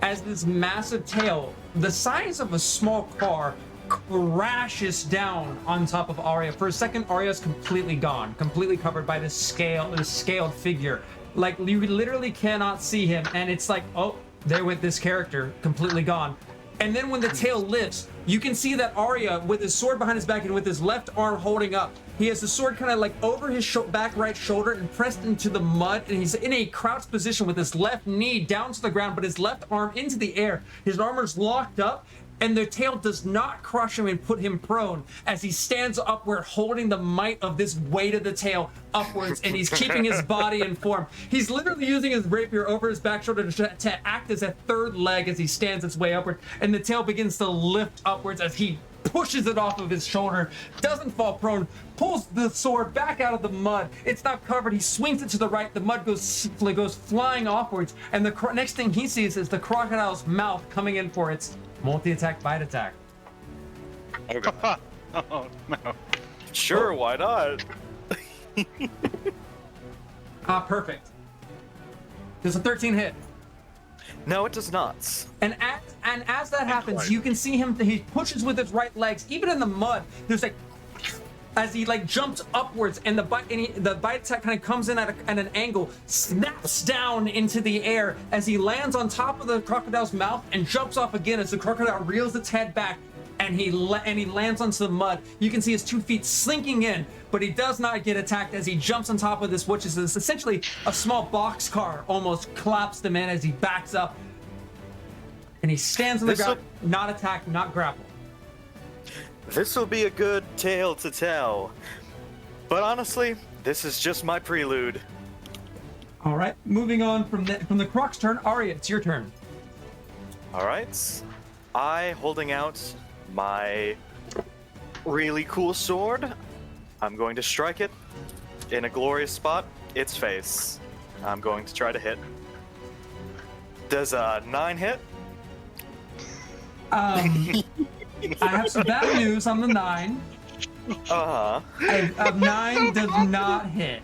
as this massive tail, the size of a small car, crashes down on top of Arya. For a second, Arya's completely gone, completely covered by this scaled figure. Like, you literally cannot see him, and it's like, oh, there with this character, completely gone. And then when the tail lifts, you can see that Arya, with his sword behind his back and with his left arm holding up, he has the sword kind of like over his back right shoulder and pressed into the mud, and he's in a crouched position with his left knee down to the ground, but his left arm into the air. His armor's locked up, and the tail does not crush him and put him prone as he stands upward, holding the might of this weight of the tail upwards, and he's keeping his body in form. He's literally using his rapier over his back shoulder to act as a third leg as he stands its way upward, and the tail begins to lift upwards as he pushes it off of his shoulder, doesn't fall prone, pulls the sword back out of the mud. It's not covered. He swings it to the right. The mud goes flying offwards, and the next thing he sees is the crocodile's mouth coming in for its multi-attack bite attack. Oh god. Oh no. Sure, why not? Perfect. There's a 13 hit. No, it does not. And as that happens, you can see him. He pushes with his right legs, even in the mud. There's like, as he like jumps upwards, and the bite attack kind of comes in at an angle, snaps down into the air as he lands on top of the crocodile's mouth and jumps off again as the crocodile reels its head back, and he lands onto the mud. You can see his 2 feet slinking in, but he does not get attacked as he jumps on top of this, which is essentially a small boxcar, almost collapsed him in as he backs up. And he stands on the ground, not attacked, not grappled. This will be a good tale to tell. But honestly, this is just my prelude. All right, moving on from the Croc's turn. Arya, it's your turn. All right. I, holding out my really cool sword, I'm going to strike it in a glorious spot, its face. I'm going to try to hit. Does a 9 hit? I have some bad news on the 9. Uh-huh. A 9 does not hit.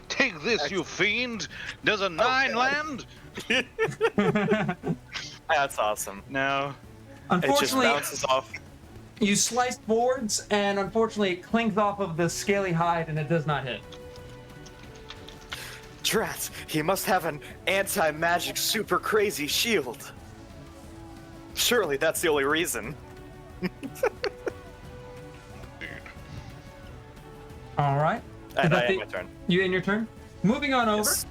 Take this, you fiend! Does a 9 land? That's awesome. No. It just Unfortunately, bounces off. you slice boards, and unfortunately, it clings off of the scaly hide, and it does not hit. Drat, he must have an anti-magic super crazy shield. Surely that's the only reason. All right. And I end my turn. You end your turn? Moving on over. Yes.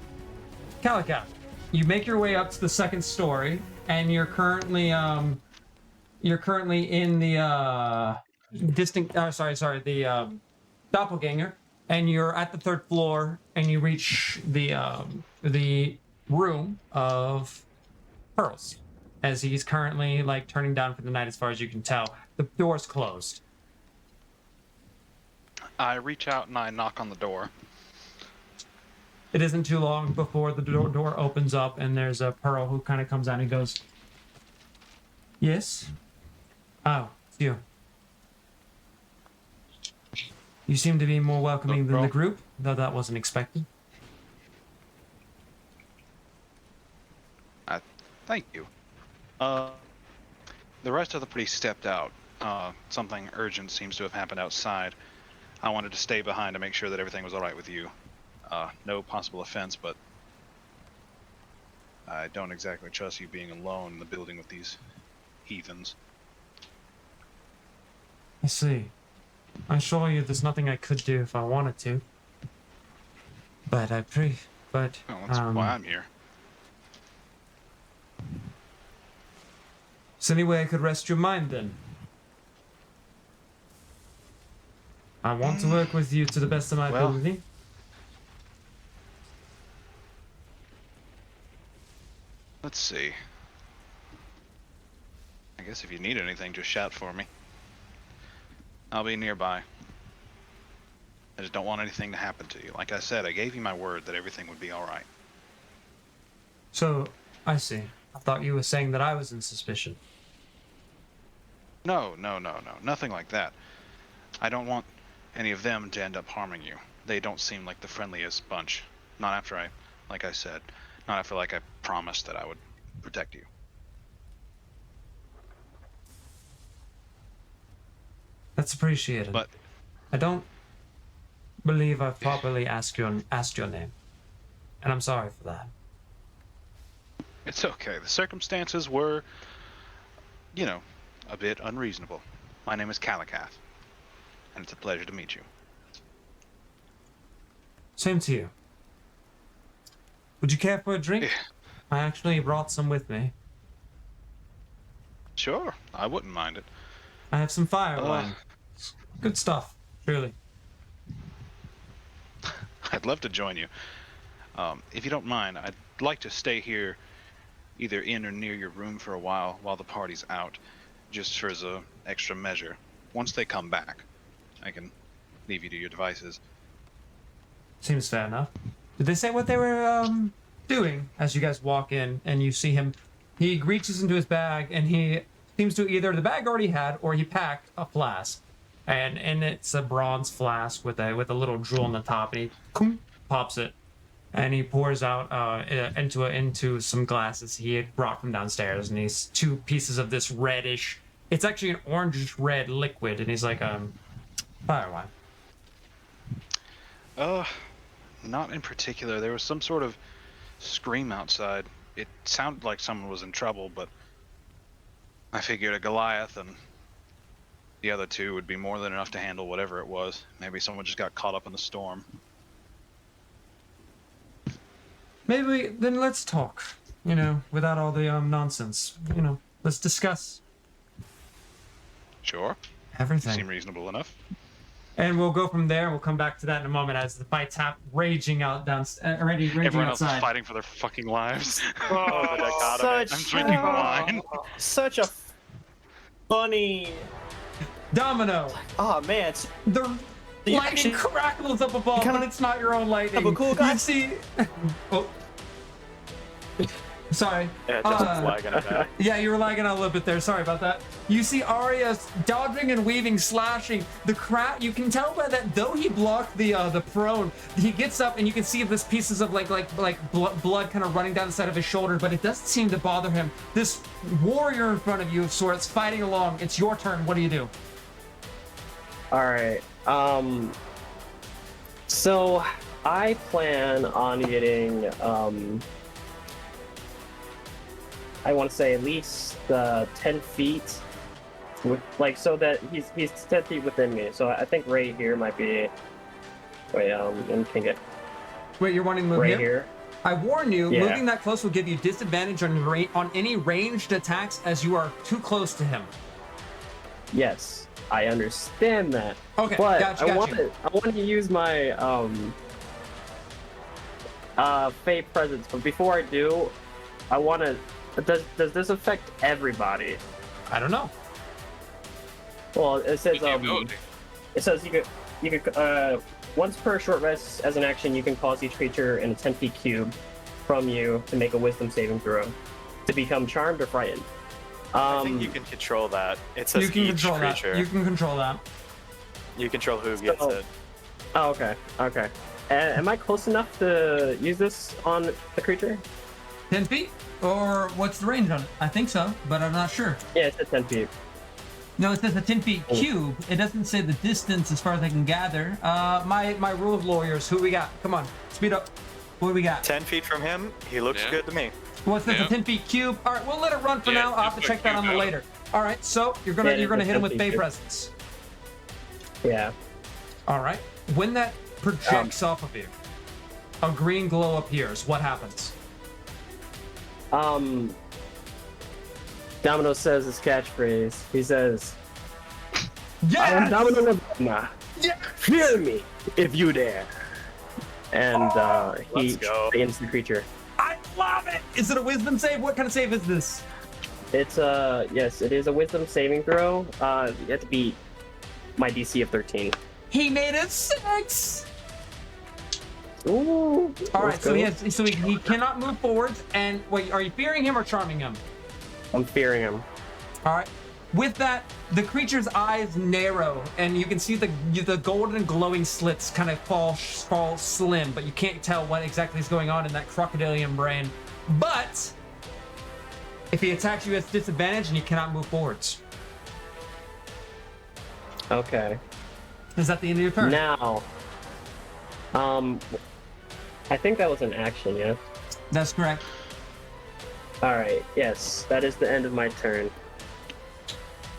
Calicat, you make your way up to the second story, and you're currently in the the doppelganger, and you're at the third floor, and you reach the room of Pearls, as he's currently like turning down for the night, as far as you can tell. The door's closed. I reach out and I knock on the door. It isn't too long before the door opens up, and there's a Pearl who kind of comes out and goes, "Yes? Oh, it's you. You seem to be more welcoming than the group, though that wasn't expected." Thank you. The rest of the party stepped out. Something urgent seems to have happened outside. I wanted to stay behind to make sure that everything was alright with you. No possible offense, but I don't exactly trust you being alone in the building with these heathens. I see. I assure you there's nothing I could do if I wanted to. But Well, that's why I'm here. Is there any way I could rest your mind then? I want to work with you to the best of my ability. Let's see. I guess if you need anything, just shout for me. I'll be nearby. I just don't want anything to happen to you. Like I said, I gave you my word that everything would be alright. So, I see. I thought you were saying that I was in suspicion. No. Nothing like that. I don't want any of them to end up harming you. They don't seem like the friendliest bunch. Not after I promised that I would protect you. That's appreciated. But I don't believe I've properly asked your name. And I'm sorry for that. it's okay. The circumstances were, a bit unreasonable. My name is Calicath, and it's a pleasure to meet you. Same to you. Would you care for a drink? Yeah. I actually brought some with me. Sure, I wouldn't mind it. I have some fire wine. Good stuff, truly. I'd love to join you. If you don't mind, I'd like to stay here, either in or near your room for a while the party's out, just for as a extra measure. Once they come back, I can leave you to your devices. Seems fair enough. Did they say what they were doing as you guys walk in and you see him? He reaches into his bag and he seems to either the bag already had or he packed a flask, and it's a bronze flask with a little jewel on the top, and he pops it and he pours out into some glasses he had brought from downstairs, and he's 2 pieces of this reddish. It's actually an orangish red liquid, and he's like, fire wine. Not in particular. There was some sort of scream outside. It sounded like someone was in trouble, but I figured a Goliath and the other 2 would be more than enough to handle whatever it was. Maybe someone just got caught up in the storm. Maybe then let's talk. Without all the nonsense. Let's discuss Sure. everything. Seem reasonable enough. And we'll go from there. We'll come back to that in a moment as the fight's raging out already raging Everyone else outside. is fighting for their fucking lives. Such, I'm drinking wine. Such a funny. Domino, Oh man, it's the You lightning actually- crackles up above, kinda but it's not your own lightning. have a cool guy. You see, oh, sorry. Yeah, just flagging it back. Yeah, you were lagging out a little bit there. Sorry about that. You see Arya dodging and weaving, slashing. The crowd. You can tell by that, though he blocked the prone, he gets up and you can see this pieces of like blood kind of running down the side of his shoulder, but it doesn't seem to bother him. This warrior in front of you of sorts fighting along. It's your turn. What do you do? All right. So I plan on getting I want to say at least 10 feet, so that he's 10 feet within me. So I think right here might be. Wait, let me get Wait, you're wanting to move right here? here. I warn you, Yeah. moving that close will give you disadvantage on any ranged attacks as you are too close to him. Yes, I understand that. Okay, But gotcha. I want to use my fate presence. But before I do, I want to. Does this affect everybody? I don't know. Well, it says The ability. it says you could once per short rest as an action, you can cause each creature in a 10 feet cube from you to make a Wisdom saving throw to become charmed or frightened. I think you can control that. It says You can each control creature. that. You can control that. You control who gets it. Oh, okay. Okay. Am I close enough to use this on the creature? 10 feet? Or what's the range on it? I think so, but I'm not sure. Yeah, it's at 10 feet. No, it says a 10 feet cube. It doesn't say the distance as far as I can gather. My rule of lawyers, who we got? Come on, speed up. What do we got? 10 feet from him, he looks Yeah. good to me. What's this? Yeah. A 10 feet cube? All right, we'll let it run for Yeah, now. I'll have to just check that on the cube out. later. All right, so you're gonna Yeah, hit him it's a with 10 Fey feet. presence. Yeah. All right. When that projects off of you, a green glow appears. What happens? Domino says his catchphrase. He says, I Yes! am Domino Nabana. Fear me if you dare. And he Let's go. ends the creature. I love it. Is it a wisdom save? What kind of save is this? It's yes, it is a Wisdom saving throw. You have to beat my DC of 13. He made it 6. Ooh. All right, let's so go. he cannot move forwards. And wait, are you fearing him or charming him? I'm fearing him. All right. With that, the creature's eyes narrow, and you can see the golden glowing slits kind of fall slim, but you can't tell what exactly is going on in that crocodilian brain. But if he attacks you, it's disadvantage, and you cannot move forwards. Okay. Is that the end of your turn? Now, I think that was an action, yeah? That's correct. Alright, yes, that is the end of my turn.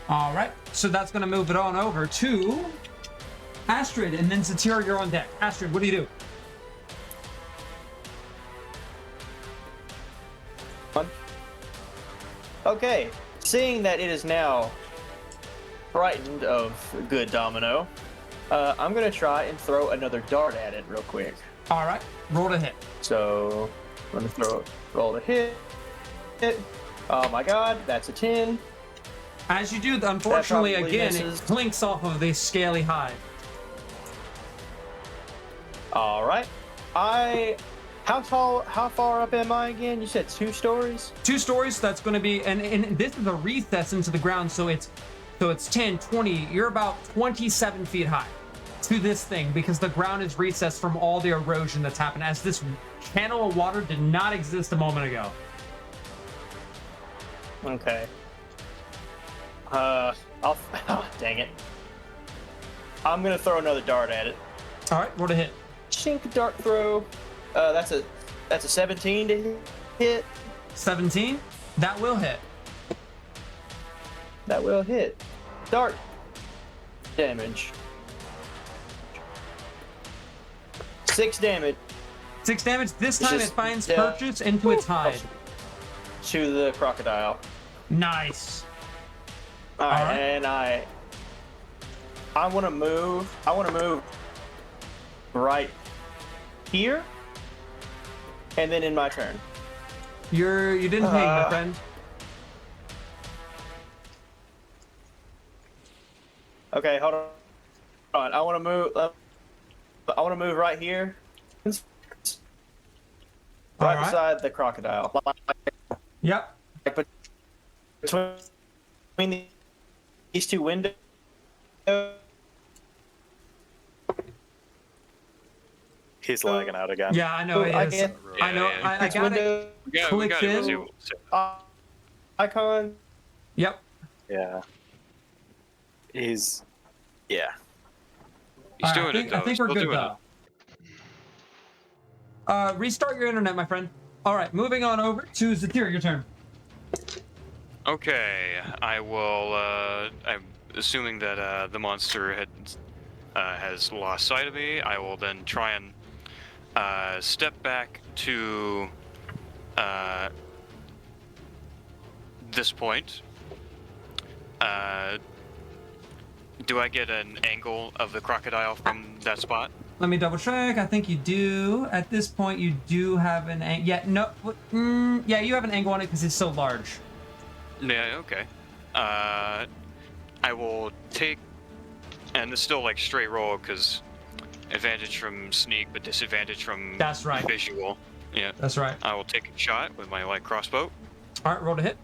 All right, so that's going to move it on over to Astrid, and then Satira, you're on deck. Astrid, what do you do? Okay, seeing that it is now frightened of good Domino, I'm gonna try and throw another dart at it real quick. All right, roll to hit. So I'm gonna roll the hit. Oh my god, that's a 10. As you do, unfortunately, probably again, misses. it clinks off of the scaly hide. All right. How far up am I again? You said 2 stories? 2 stories, that's going to be, and this is a recess into the ground, so it's 10, 20, you're about 27 feet high to this thing because the ground is recessed from all the erosion that's happened as this channel of water did not exist a moment ago. Okay. Dang it. I'm gonna throw another dart at it. All right, roll to hit. Chink dart throw. That's a 17 to hit. 17, that will hit. That will hit. Dart damage. 6 damage 6 damage. This It's time just- it finds yeah. purchase into its hide. to the crocodile. Nice. All right, Alright. and I want to move. I want to move right here, and then in my turn. You didn't hang, my friend. Okay, hold on. I want to move. I want to move right here, right Alright. beside the crocodile. Yep. Like between these 2 windows. He's lagging out again. Yeah, I know it I is. get- I know. Yeah, I Next got it. window Yeah, we Click got it. We'll in. see what- see. icon. Yep. Yeah. He's. Yeah. He's All right, doing it though. I think Still we're good doing though. Restart your internet, my friend. All right, moving on over to Zatir. Your turn. it. Okay, I will. I'm assuming that the monster has lost sight of me. I will then try and step back to this point. Do I get an angle of the crocodile from that spot? Let me double check. I think you do. At this point, you do have an angle. Yeah, no. Yeah, you have an angle on it because it's so large. Yeah, okay. I will take, and it's still like straight roll because advantage from sneak, but disadvantage from That's right. visual. Yeah, That's right. I will take a shot with my light crossbow. All right, roll to hit.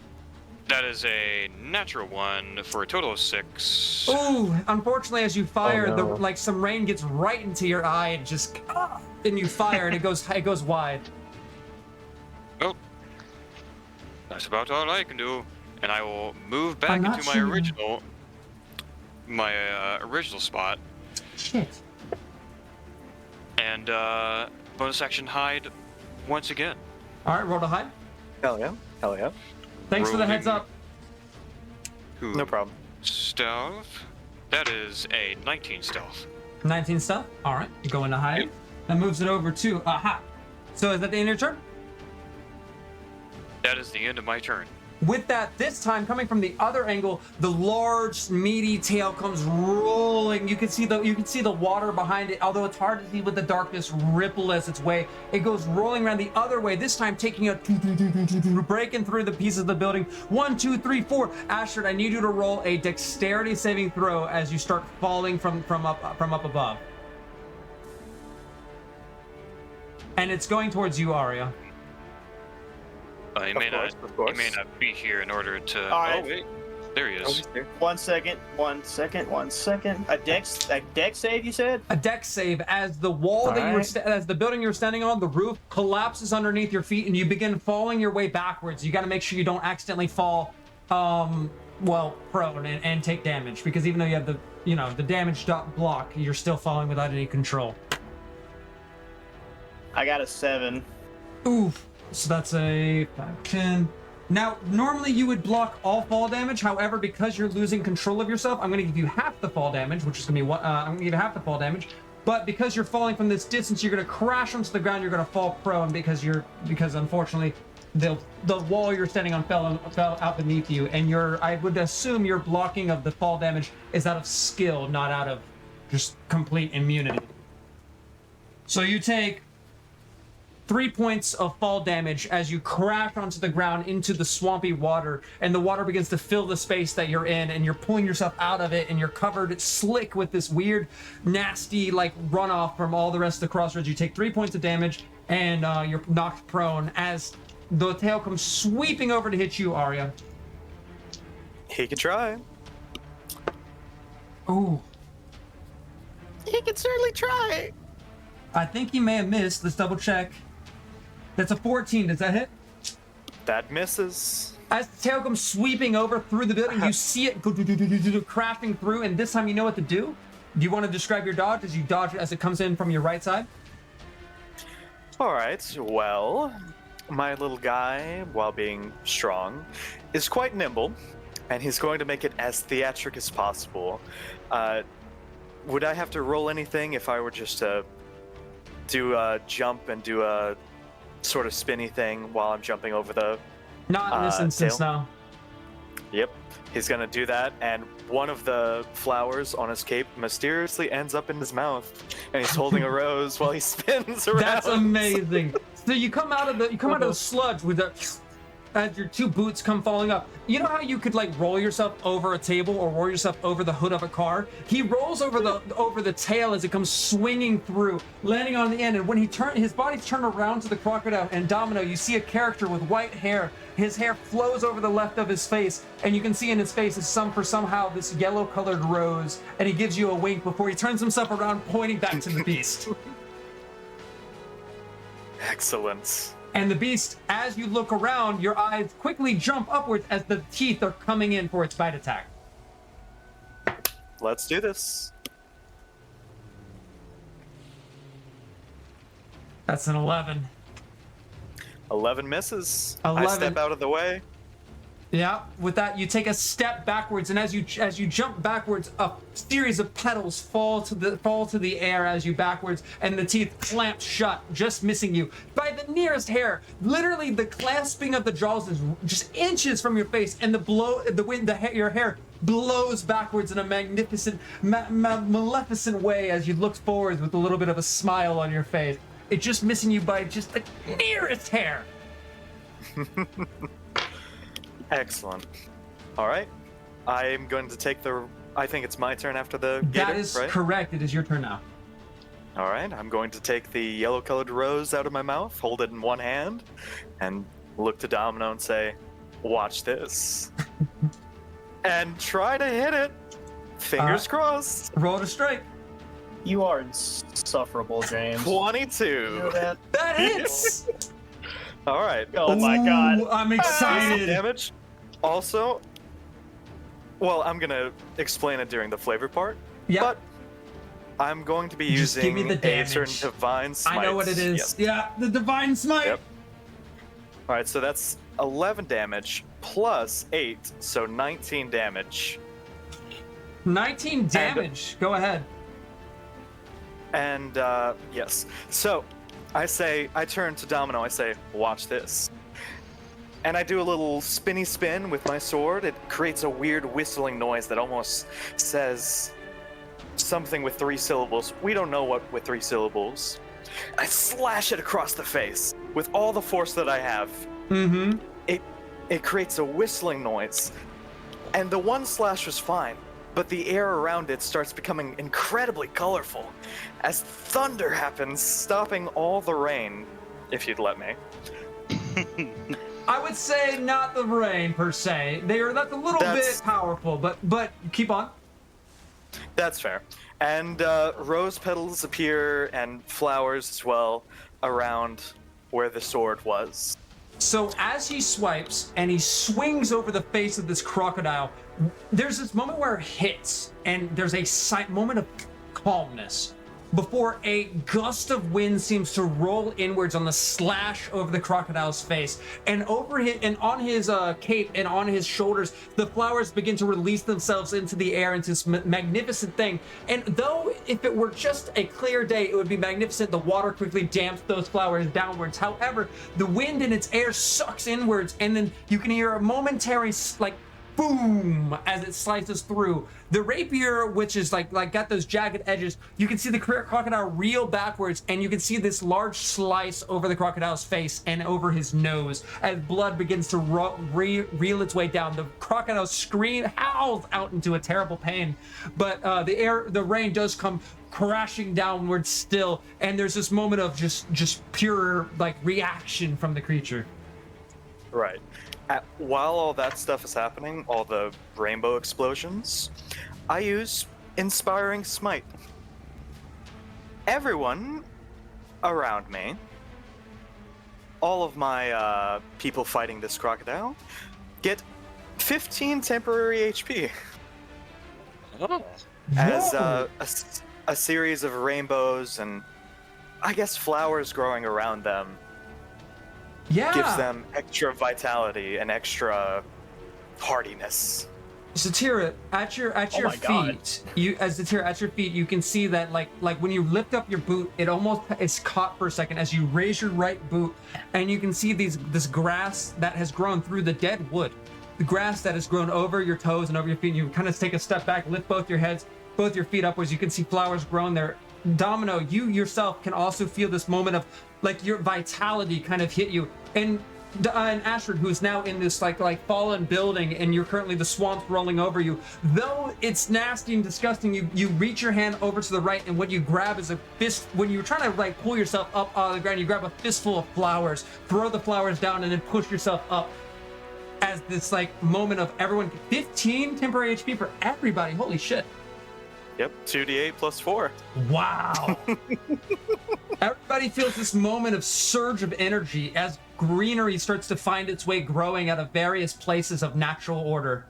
That is a natural 1 for a total of 6. Ooh, unfortunately, as you fire, Oh, no. like some rain gets right into your eye and just, and you fire and it goes wide. Oh, that's about all I can do, and I will move back I'm not into my sure. original spot, Shit. and bonus action hide once again. All right, roll to hide. Hell yeah. Hell yeah. Thanks for the heads Rolling. up. Who No problem. Stealth. That is a 19 stealth. 19 stuff. All right, you go into hide. Yep. That moves it over to aha. So is that the end of your turn? That is the end of my turn. With that, this time coming from the other angle, the large, meaty tail comes rolling. You can see the water behind it, although it's hard to see with the darkness ripple as its way. It goes rolling around the other way. This time, taking a breaking through the pieces of the building. 1, 2, 3, 4. Astrid, I need you to roll a dexterity saving throw as you start falling from up above. And it's going towards you, Arya. He may course, not. of course. He may not be here in order to. All right. Oh wait, there he is. 1 second. 1 second. 1 second. A dex save, you said? A dex save as the wall that you were, Alright. as the building you're standing on, the roof collapses underneath your feet, and you begin falling your way backwards. You got to make sure you don't accidentally fall, prone and take damage, because even though you have the damage block, you're still falling without any control. I got a 7. Oof. So that's a 5, 10. Now, normally you would block all fall damage. However, because you're losing control of yourself, I'm going to give you half the fall damage, which is going to be what I'm going to give you half the fall damage. But because you're falling from this distance, you're going to crash onto the ground. You're going to fall prone because unfortunately, the wall you're standing on fell out beneath you, and I would assume your blocking of the fall damage is out of skill, not out of just complete immunity. So you take 3 points of fall damage as you crash onto the ground into the swampy water, and the water begins to fill the space that you're in, and you're pulling yourself out of it, and you're covered slick with this weird, nasty, like, runoff from all the rest of the crossroads. You take 3 points of damage, and you're knocked prone as the tail comes sweeping over to hit you, Arya. He can try. Ooh. He can certainly try. I think he may have missed. Let's double check. That's a 14. Does that hit? That misses. As the tail comes sweeping over through the building, you see it go crashing through, and this time you know what to do. Do you want to describe your dodge as you dodge as it comes in from your right side? All right, well, my little guy, while being strong, is quite nimble, and he's going to make it as theatric as possible. Would I have to roll anything if I were just to do a jump and do a sort of spinny thing while I'm jumping over the Not in this instance, tail? no. Yep, he's gonna do that, and one of the flowers on his cape mysteriously ends up in his mouth, and he's holding a rose while he spins around. That's amazing. So you come out of the sludge with the as your two boots come falling up. You know how you could like roll yourself over a table or roll yourself over the hood of a car? He rolls over the tail as it comes swinging through, landing on the end. And when his body's turned around to the crocodile and Domino, you see a character with white hair. His hair flows over the left of his face, and you can see in his face is somehow this yellow-colored rose. And he gives you a wink before he turns himself around, pointing back to the beast. Excellent. And the beast, as you look around, your eyes quickly jump upwards as the teeth are coming in for its bite attack. Let's do this. That's an 11. 11 misses. 11. I step out of the way. Yeah, with that, you take a step backwards, and as you jump backwards, a series of petals fall to the air as you backwards, and the teeth clamp shut, just missing you by the nearest hair. Literally, the clasping of the jaws is just inches from your face, and your hair blows backwards in a magnificent, maleficent way as you look forward with a little bit of a smile on your face. It's just missing you by just the nearest hair. Excellent. All right. I'm going to take I think it's my turn after the gator, That is right? correct. It is your turn now. All right. I'm going to take the yellow-colored rose out of my mouth, hold it in one hand, and look to Domino and say, "Watch this." And try to hit it. Fingers crossed. Roll to strike. You are insufferable, James. 22. That hits. All right. Oh my god. Ooh, I'm excited. Damage. Also, well, I'm gonna explain it during the flavor part. Yeah. But I'm going to be Just give using me the a damage. certain divine smite. I know what it is. Yes. Yeah, the divine smite. Yep. All right, so that's 11 damage plus 8, so 19 damage. 19 damage. Go ahead. And yes, so I turn to Domino. I say, "Watch this." And I do a little spinny spin with my sword. It creates a weird whistling noise that almost says something with 3 syllables. We don't know what with 3 syllables. I slash it across the face with all the force that I have. Mm-hmm. It creates a whistling noise. And the one slash was fine, but the air around it starts becoming incredibly colorful as thunder happens, stopping all the rain, if you'd let me. I would say not the rain per se. That's a little bit powerful, but keep on. That's fair. And rose petals appear and flowers as well around where the sword was. So as he swipes and he swings over the face of this crocodile, there's this moment where it hits, and there's a moment of calmness. before a gust of wind seems to roll inwards on the slash over the crocodile's face, and on his cape and on his shoulders, the flowers begin to release themselves into the air into this magnificent thing. And though if it were just a clear day, it would be magnificent, the water quickly damps those flowers downwards. However, the wind in its air sucks inwards, and then you can hear a momentary like boom as it slices through the rapier, which is like got those jagged edges. You can see the crocodile reel backwards, and you can see this large slice over the crocodile's face and over his nose as blood begins to reel its way down. The crocodile howls out into a terrible pain, but the rain does come crashing downwards still, and there's this moment of just pure like reaction from the creature. Right. While all that stuff is happening, all the rainbow explosions, I use Inspiring Smite. Everyone around me, all of my people fighting this crocodile, get 15 temporary HP. Oh. As a series of rainbows and, I guess, flowers growing around them gives them extra vitality and extra hardiness. Satira, at your feet, you can see that like when you lift up your boot, it almost is caught for a second as you raise your right boot, and you can see this grass that has grown through the dead wood, the grass that has grown over your toes and over your feet. And you kind of take a step back, lift both your feet upwards. You can see flowers growing there. Domino, you yourself can also feel this moment of like your vitality kind of hit you, and Ashford, who's now in this like fallen building, and you're currently the swamp's rolling over you. Though it's nasty and disgusting, you reach your hand over to the right, and what you grab is a fist. When you're trying to like pull yourself up out of the ground, you grab a fistful of flowers, throw the flowers down, and then push yourself up. As this like moment of everyone, 15 temporary HP for everybody. Holy shit. Yep, 2d8 plus 4. Wow. Everybody feels this moment of surge of energy as greenery starts to find its way growing out of various places of natural order.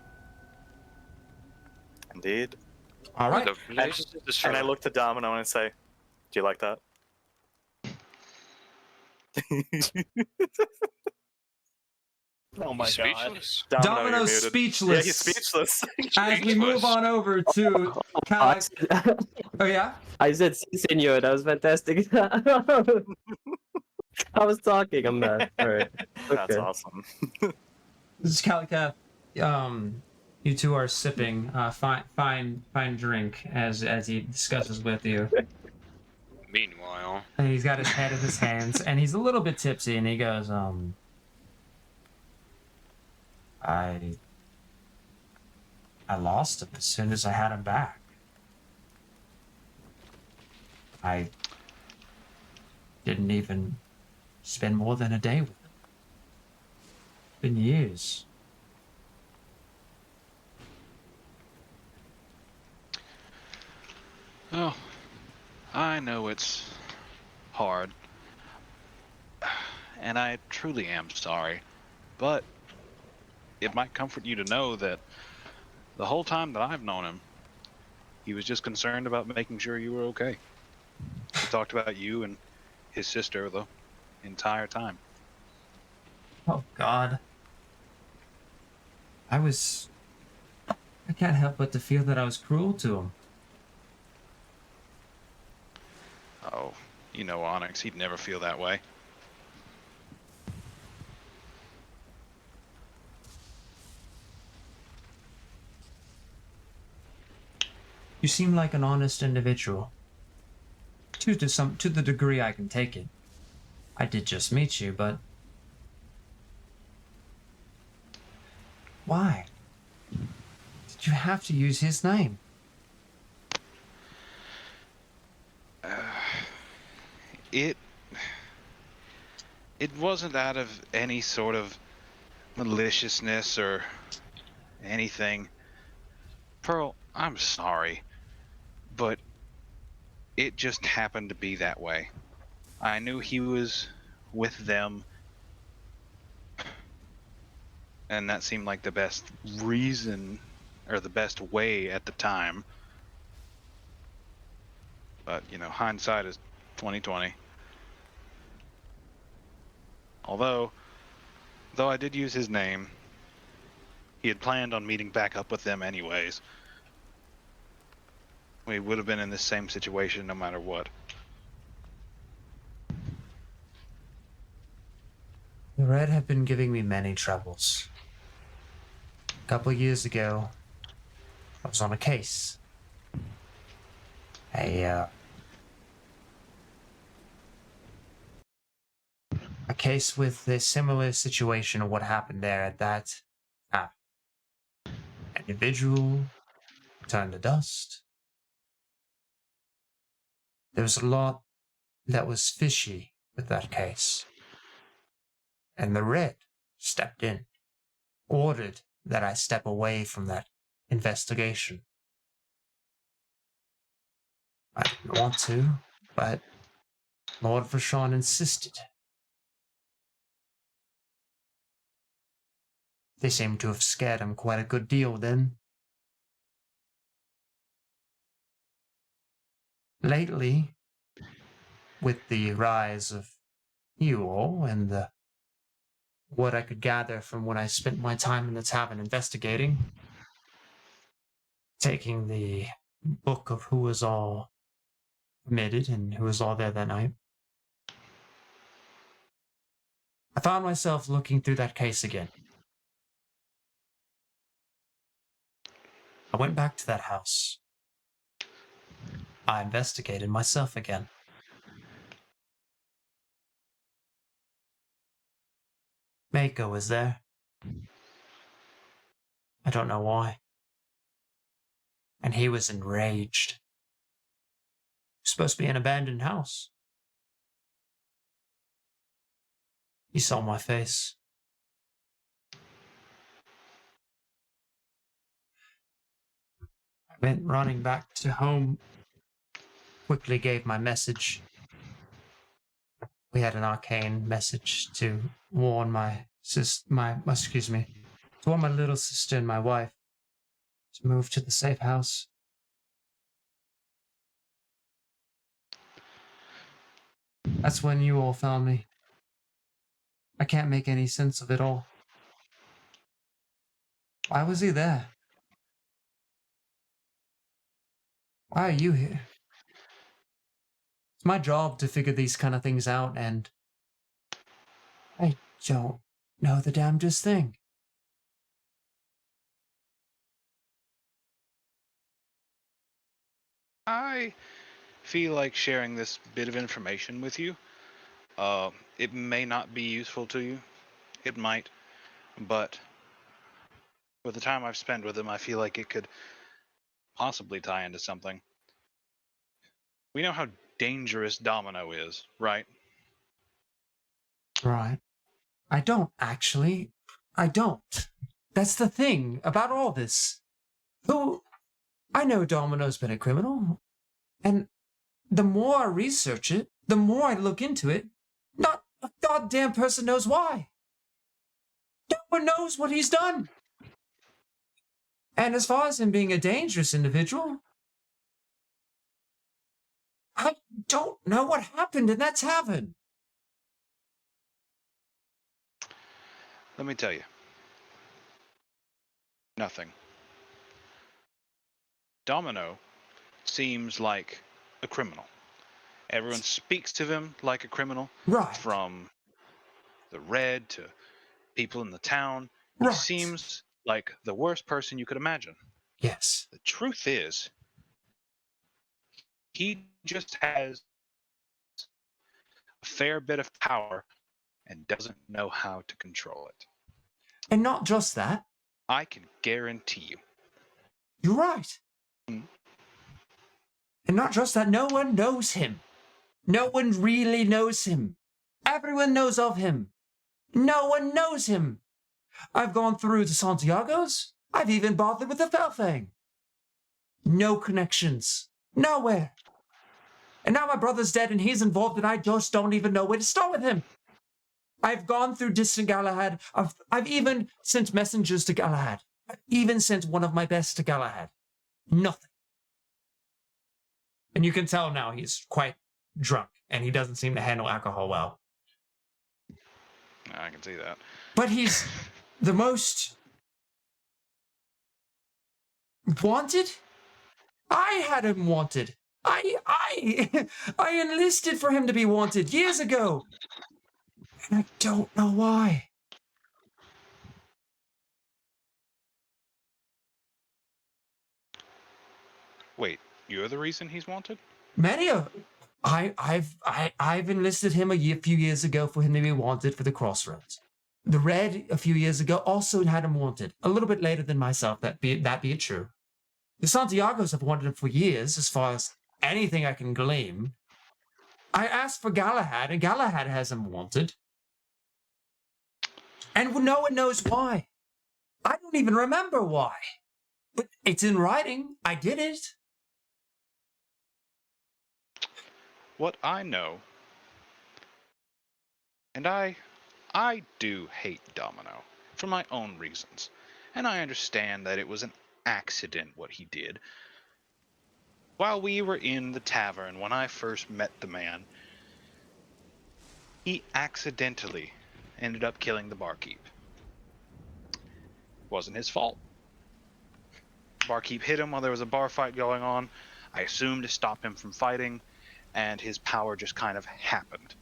Indeed. All right. And I look to Domino and I say, do you like that? Oh my god. Speechless. Domino, Domino's you're muted. speechless. Yeah, he's speechless. As we move on over to Calax. Oh yeah? I said, "Si, senor." That was fantastic. I was talking. I'm not. All right. That's Okay. awesome. This is Calicath. You two are sipping fine drink as he discusses with you. Meanwhile, And he's got his head in his hands, and he's a little bit tipsy, and he goes, I lost him as soon as I had him back. I didn't even spend more than a day with him. Been years. Oh, I know it's hard, and I truly am sorry, but it might comfort you to know that the whole time that I've known him, he was just concerned about making sure you were okay. He talked about you and his sister the entire time. Oh, God. I can't help but to feel that I was cruel to him. Oh, you know Onyx, he'd never feel that way. You seem like an honest individual. To the degree I can take it. I did just meet you, but why did you have to use his name? It wasn't out of any sort of maliciousness or anything. Pearl, I'm sorry, but it just happened to be that way. I knew he was with them, and that seemed like the best reason or the best way at the time. But, hindsight is 2020. Although I did use his name, he had planned on meeting back up with them anyways. We would have been in the same situation no matter what. The Red have been giving me many troubles. A couple of years ago, I was on a case. A case with a similar situation of what happened there at that individual turned to dust. There was a lot that was fishy with that case. And the Red stepped in, ordered that I step away from that investigation. I didn't want to, but Lord Vashon insisted. They seem to have scared him quite a good deal then. Lately, with the rise of you all and what I could gather from when I spent my time in the tavern investigating, taking the book of who was all committed and who was all there that night, I found myself looking through that case again. I went back to that house. I investigated myself again. Mako was there. I don't know why. And he was enraged. It's supposed to be an abandoned house. He saw my face. I went running back to home, quickly gave my message. We had an arcane message to warn my little sister and my wife to move to the safe house. That's when you all found me. I can't make any sense of it all. Why was he there? Why are you here? It's my job to figure these kind of things out, and I don't know the damnedest thing. I feel like sharing this bit of information with you. It may not be useful to you. It might. But with the time I've spent with him, I feel like it could possibly tie into something. We know how dangerous Domino is, right? Right. I don't, actually. I don't. That's the thing about all this. I know Domino's been a criminal, and the more I research it, the more I look into it, not a goddamn person knows why. No one knows what he's done. And as far as him being a dangerous individual, I don't know what happened in that tavern. Let me tell you. Nothing. Domino seems like a criminal. Everyone speaks to him like a criminal. Right. From the Red to people in the town. He Right. seems like the worst person you could imagine. Yes. The truth is, he just has a fair bit of power and doesn't know how to control it. And not just that. I can guarantee you. You're right. And not just that, no one knows him. No one really knows him. Everyone knows of him. No one knows him. I've gone through to Santiago's. I've even bothered with the Felfang. No connections. Nowhere. And now my brother's dead and he's involved and I just don't even know where to start with him. I've gone through distant Galahad. I've even sent messengers to Galahad. I've even sent one of my best to Galahad. Nothing. And you can tell now he's quite drunk, and he doesn't seem to handle alcohol well. I can see that. But he's the most wanted? I had him wanted. I enlisted for him to be wanted years ago. And I don't know why. Wait, you're the reason he's wanted? I've enlisted him few years ago for him to be wanted for the Crossroads. The Red a few years ago also had him wanted. A little bit later than myself, that be it true. The Santiagos have wanted him for years, as far as anything I can glean. I asked for Galahad, and Galahad has him wanted. And no one knows why. I don't even remember why. But it's in writing. I did it. What I know, and I do hate Domino for my own reasons, and I understand that it was an accident what he did. While we were in the tavern when I first met the man, he accidentally ended up killing the barkeep. Wasn't his fault. Barkeep hit him while there was a bar fight going on. I assumed to stop him from fighting, and his power just kind of happened.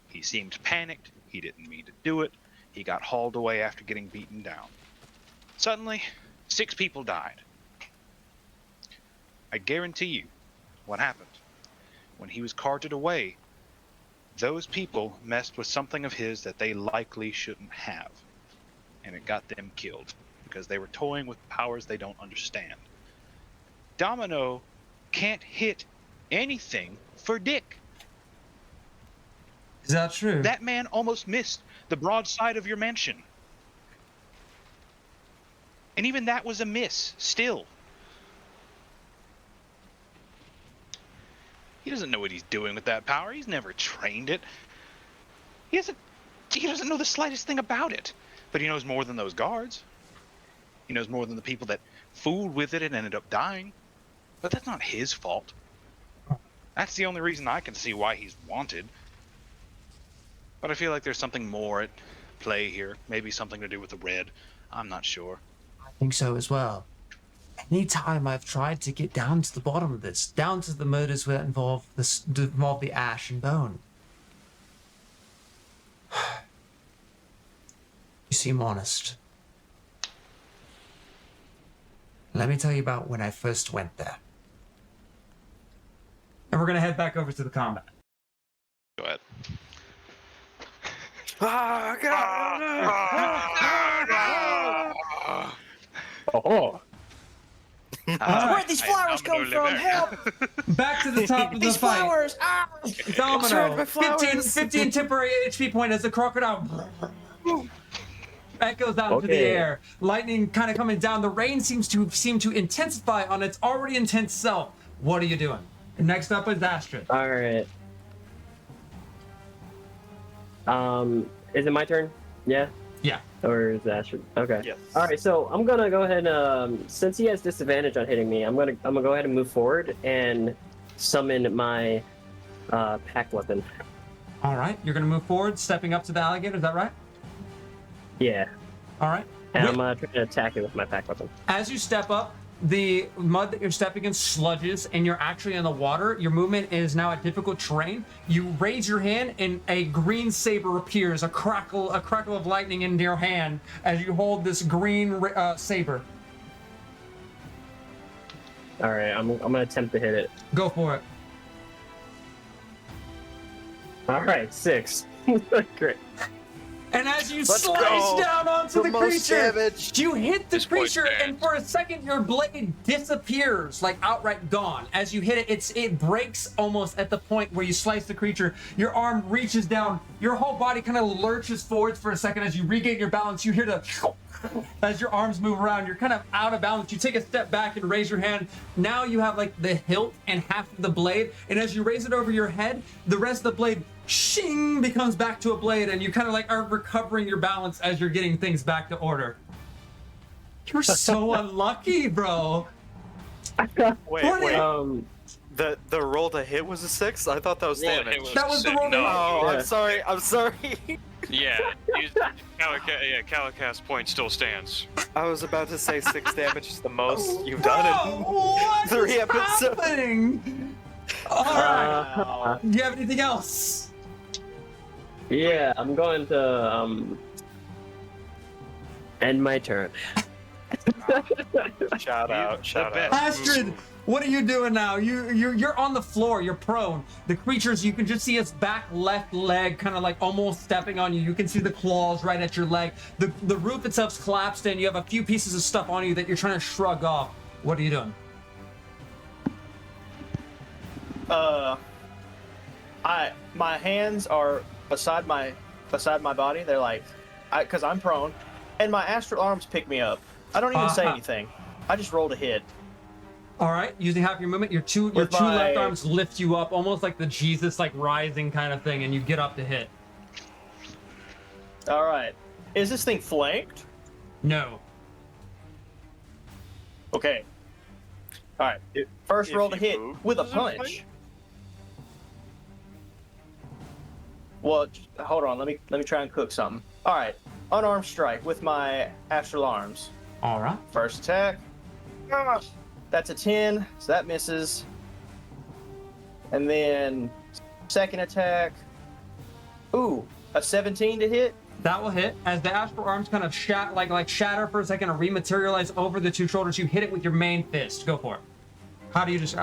He seemed panicked. He didn't mean to do it. He got hauled away after getting beaten down. Suddenly, 6 people died. I guarantee you what happened. When he was carted away, those people messed with something of his that they likely shouldn't have. And it got them killed because they were toying with powers they don't understand. Domino can't hit anything for dick. Is that true? That man almost missed the broadside of your mansion. And even that was a miss, still. He doesn't know what he's doing with that power. He's never trained it. He doesn't know the slightest thing about it. But he knows more than those guards. He knows more than the people that fooled with it and ended up dying. But that's not his fault. That's the only reason I can see why he's wanted. But I feel like there's something more at play here. Maybe something to do with the Red. I'm not sure. I think so as well. Anytime I've tried to get down to the bottom of this, down to the murders that involve the ash and bone. You seem honest. Let me tell you about when I first went there. And we're going to head back over to the combat. Go ahead. Oh. Where'd these flowers come from? Help! Back to the top of the These fight. flowers! Ah! Domino, my 15 temporary HP point as the crocodile echoes out into the Okay. air. Lightning kind of coming down. The rain seems to intensify on its already intense self. What are you doing? Next up is Astrid. All right. Is it my turn? Yeah. Yeah. Or is that Astrid? Okay. Yes. All right. So I'm gonna go ahead and since he has disadvantage on hitting me, I'm gonna go ahead and move forward and summon my pack weapon. All right. You're going to move forward, stepping up to the alligator. Is that right? Yeah. All right. And With- I'm trying to attack it with my pack weapon. As you step up, the mud that you're stepping in sludges and you're actually in the water. Your movement is now at difficult terrain. You raise your hand and a green saber appears, a crackle of lightning in your hand as you hold this green saber. All right. I'm gonna attempt to hit it. Go for it. All right. 6. Great. And as you Let's slice go. down onto the The most creature, damage. you hit the This boy creature, and stands. for a second, your blade disappears, like outright gone. As you hit it, it breaks almost at the point where you slice the creature. Your arm reaches down, your whole body kind of lurches forwards for a second. As you regain your balance, you hear as your arms move around, you're kind of out of balance. You take a step back and raise your hand. Now you have like the hilt and half of the blade, and as you raise it over your head, the rest of the blade shing becomes back to a blade, and you kind of like are recovering your balance as you're getting things back to order. You're so unlucky, bro. Wait. The roll to hit was a 6? I thought that was Roll to damage. hit was That was the sick. roll to No. Oh, Yeah. I'm sorry. I'm sorry. Yeah, Calicast point still stands. I was about to say 6 damage is the most you've Bro, done what in 3 is episodes. happening? All right. Wow. Do you have anything else? Yeah, I'm going to end my turn. Shout out. Shout out. Astrid, what are you doing now? You're on the floor. You're prone. The creatures, you can just see its back left leg kind of like almost stepping on you. You can see the claws right at your leg. The roof itself's collapsed in. You have a few pieces of stuff on you that you're trying to shrug off. What are you doing? My hands are beside my body. They're like, because I'm prone, and my astral arms pick me up. I don't even say anything. I just rolled a hit. All right, using half your movement, your two With left my- arms lift you up, almost like the Jesus like rising kind of thing, and you get up to hit. All right. Is this thing flanked? No. Okay. All right. First if roll to you hit move, with a does it punch. flank? Well, hold on. Let me try and cook something. All right. Unarmed strike with my astral arms. All right. First attack. Ah, that's a 10, so that misses. And then second attack. Ooh, a 17 to hit. That will hit. As the astral arms kind of shatter for a second and rematerialize over the two shoulders, you hit it with your main fist. Go for it. How do you hit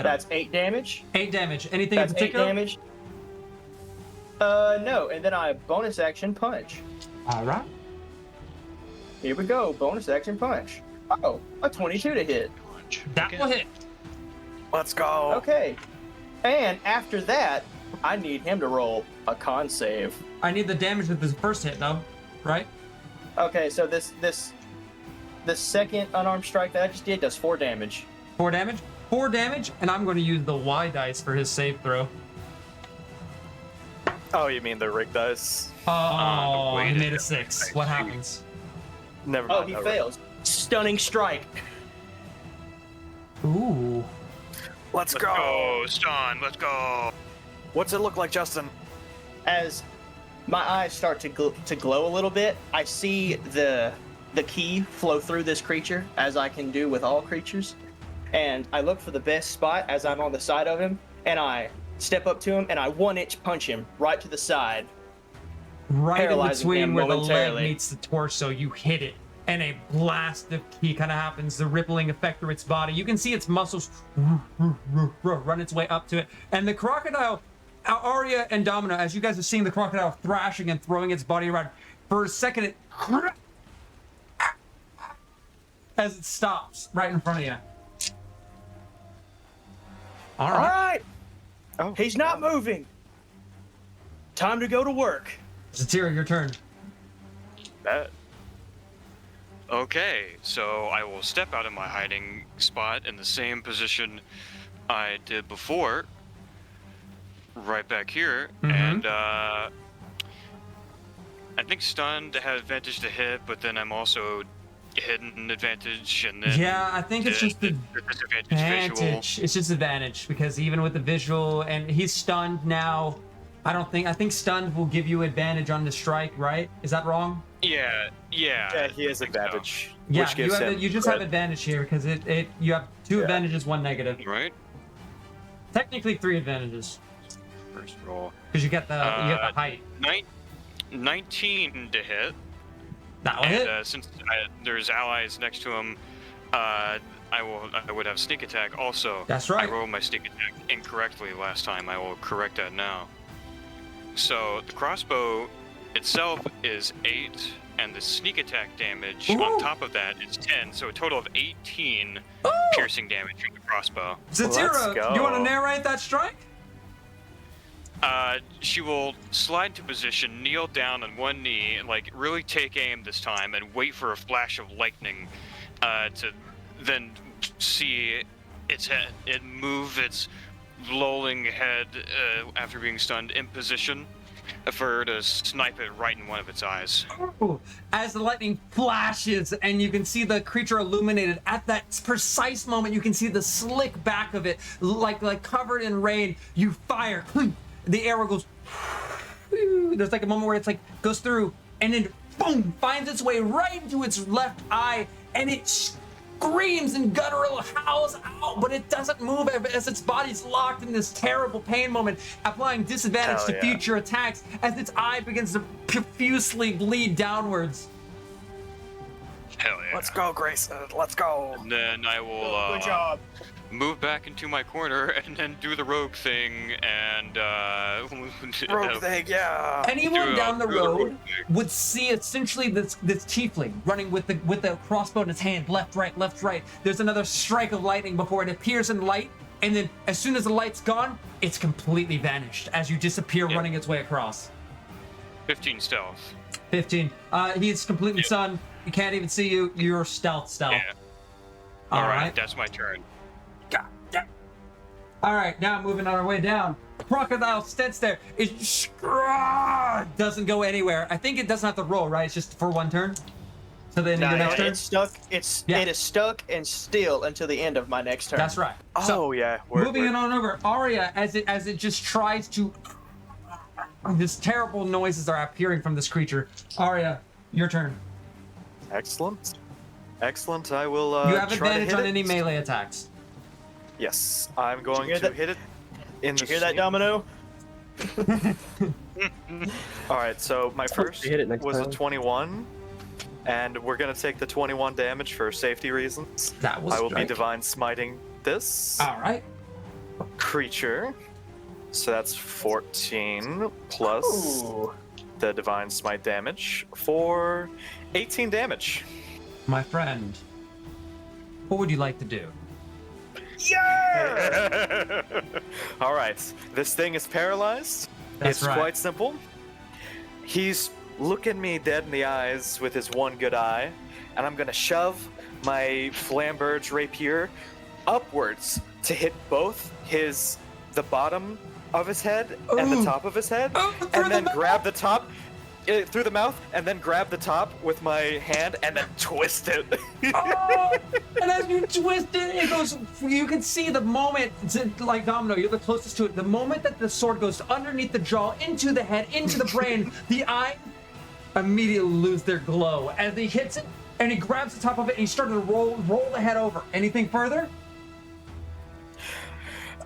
That's it? 8 damage. 8 damage. Anything That's in 8 particular? damage. No, and then I bonus action punch. All right. Here we go, bonus action punch. Oh, a 22 to hit. That will hit. Let's go. Okay. And after that, I need him to roll a con save. I need the damage with this first hit though, right? Okay, so this second unarmed strike that I just did does 4 damage. 4 damage. 4 damage, and I'm going to use the Y dice for his save throw. Oh, you mean the rig dice? Oh, he weighted made a dice. 6. What happens? Never Oh, mind. he that fails. Stunning strike. Ooh. Let's Let's go. go, Ston. Let's go. What's it look like, Justin? As my eyes start to glow a little bit, I see the key flow through this creature, as I can do with all creatures. And I look for the best spot as I'm on the side of him, and I step up to him and I 1-inch punch him right to the side. Right in Paralyzing between him where the leg momentarily. meets the torso, you hit it, and a blast of ki kind of happens, the rippling effect through its body. You can see its muscles run its way up to it, and the crocodile, Arya and Domino, as you guys are seeing the crocodile thrashing and throwing its body around, for a second it as it stops right in front of you. All All right. right, Oh, he's not moving. Time to go to work. Zatira, your turn. Bet. Okay, so I will step out of my hiding spot in the same position I did before, right back here, and I think stunned had advantage to hit, but then I'm also hidden advantage, and then Yeah, I think it's just the disadvantage visual. advantage. It's just advantage because even with the visual, and he's stunned now. I think stunned will give you advantage on the strike, right? Is that wrong? Yeah. Yeah, he has I think so. advantage. Yeah, which gives him you just have advantage here because you have 2 Yeah. advantages, 1 negative. Right. Technically 3 advantages First roll. because you get the height. 19 to hit. That will And hit. since there's allies next to him, I would have sneak attack also. That's right. I rolled my sneak attack incorrectly last time. I will correct that now. So the crossbow itself is 8, and the sneak attack damage Ooh. on top of that is 10. So a total of 18 piercing damage from the crossbow. Zatira, let's do you want to go. narrate that strike? She will slide to position, kneel down on one knee, and like really take aim this time, and wait for a flash of lightning, to then see its head, move its lolling head after being stunned in position, for to snipe it right in one of its eyes. Ooh, as the lightning flashes and you can see the creature illuminated at that precise moment, you can see the slick back of it, like covered in rain. You fire, the arrow goes. There's like a moment where it's like goes through and then boom, finds its way right into its left eye, and it screams and guttural howls out, but it doesn't move as its body's locked in this terrible pain moment, applying disadvantage Hell to yeah. future attacks as its eye begins to profusely bleed downwards. Hell yeah. Let's go, Grayson. Let's go. And then I will Good job. move back into my corner and then do the rogue thing and Rogue thing, yeah. Anyone down the do rogue road thing. would see essentially this tiefling running with the crossbow in his hand, left, right, left, right. There's another strike of lightning before it appears in light, and then as soon as the light's gone, it's completely vanished as you disappear running its way across. 15 stealth. 15. He's completely stunned. He can't even see you. You're stealth. Yeah. All right. That's my turn. God damn. All right, now moving on our way down. Crocodile stands there. It doesn't go anywhere. I think it doesn't have to roll, right? It's just for one turn. So then your next turn. It's stuck. It is stuck and still until the end of my next turn. That's right. Oh So yeah. moving it on over, Arya, as it just tries to. These terrible noises are appearing from this creature. Arya, your turn. Excellent. Excellent. I will. You have try to advantage hit on it. any melee attacks. Yes, I'm going hear to that? hit it. In Did you the hear that, shape- Domino? All right. So my first hit it next was a time. 21, and we're gonna take the 21 damage for safety reasons. That was I will strike. be divine smiting this All right. creature. So that's 14 plus Ooh. the divine smite damage for 18 damage. My friend, what would you like to do? Yeah! All right. This thing is paralyzed. That's it's right. quite simple. He's looking me dead in the eyes with his one good eye, and I'm gonna shove my flamberge rapier upwards to hit both the bottom of his head and the Ooh. top of his head, Through and the then mouth? grab the top through the mouth, and then grab the top with my hand and then twist it. Oh, and as you twist it, it goes. You can see the moment, like Domino, you're the closest to it. The moment that the sword goes underneath the jaw, into the head, into the brain, the eye immediately lose their glow as he hits it, and he grabs the top of it, and he started to roll the head over. Anything further?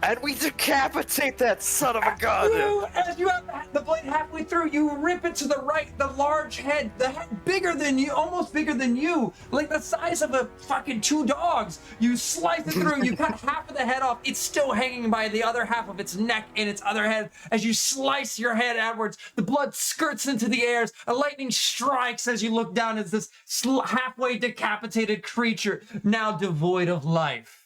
And we decapitate that son of a gun. As you have the blade halfway through, you rip it to the right, the large head, the head bigger than you, almost bigger than you, like the size of a fucking 2 dogs. You slice it through, you cut half of the head off, it's still hanging by the other half of its neck and its other head. As you slice your head outwards, the blood skirts into the airs, a lightning strikes as you look down as this halfway decapitated creature, now devoid of life.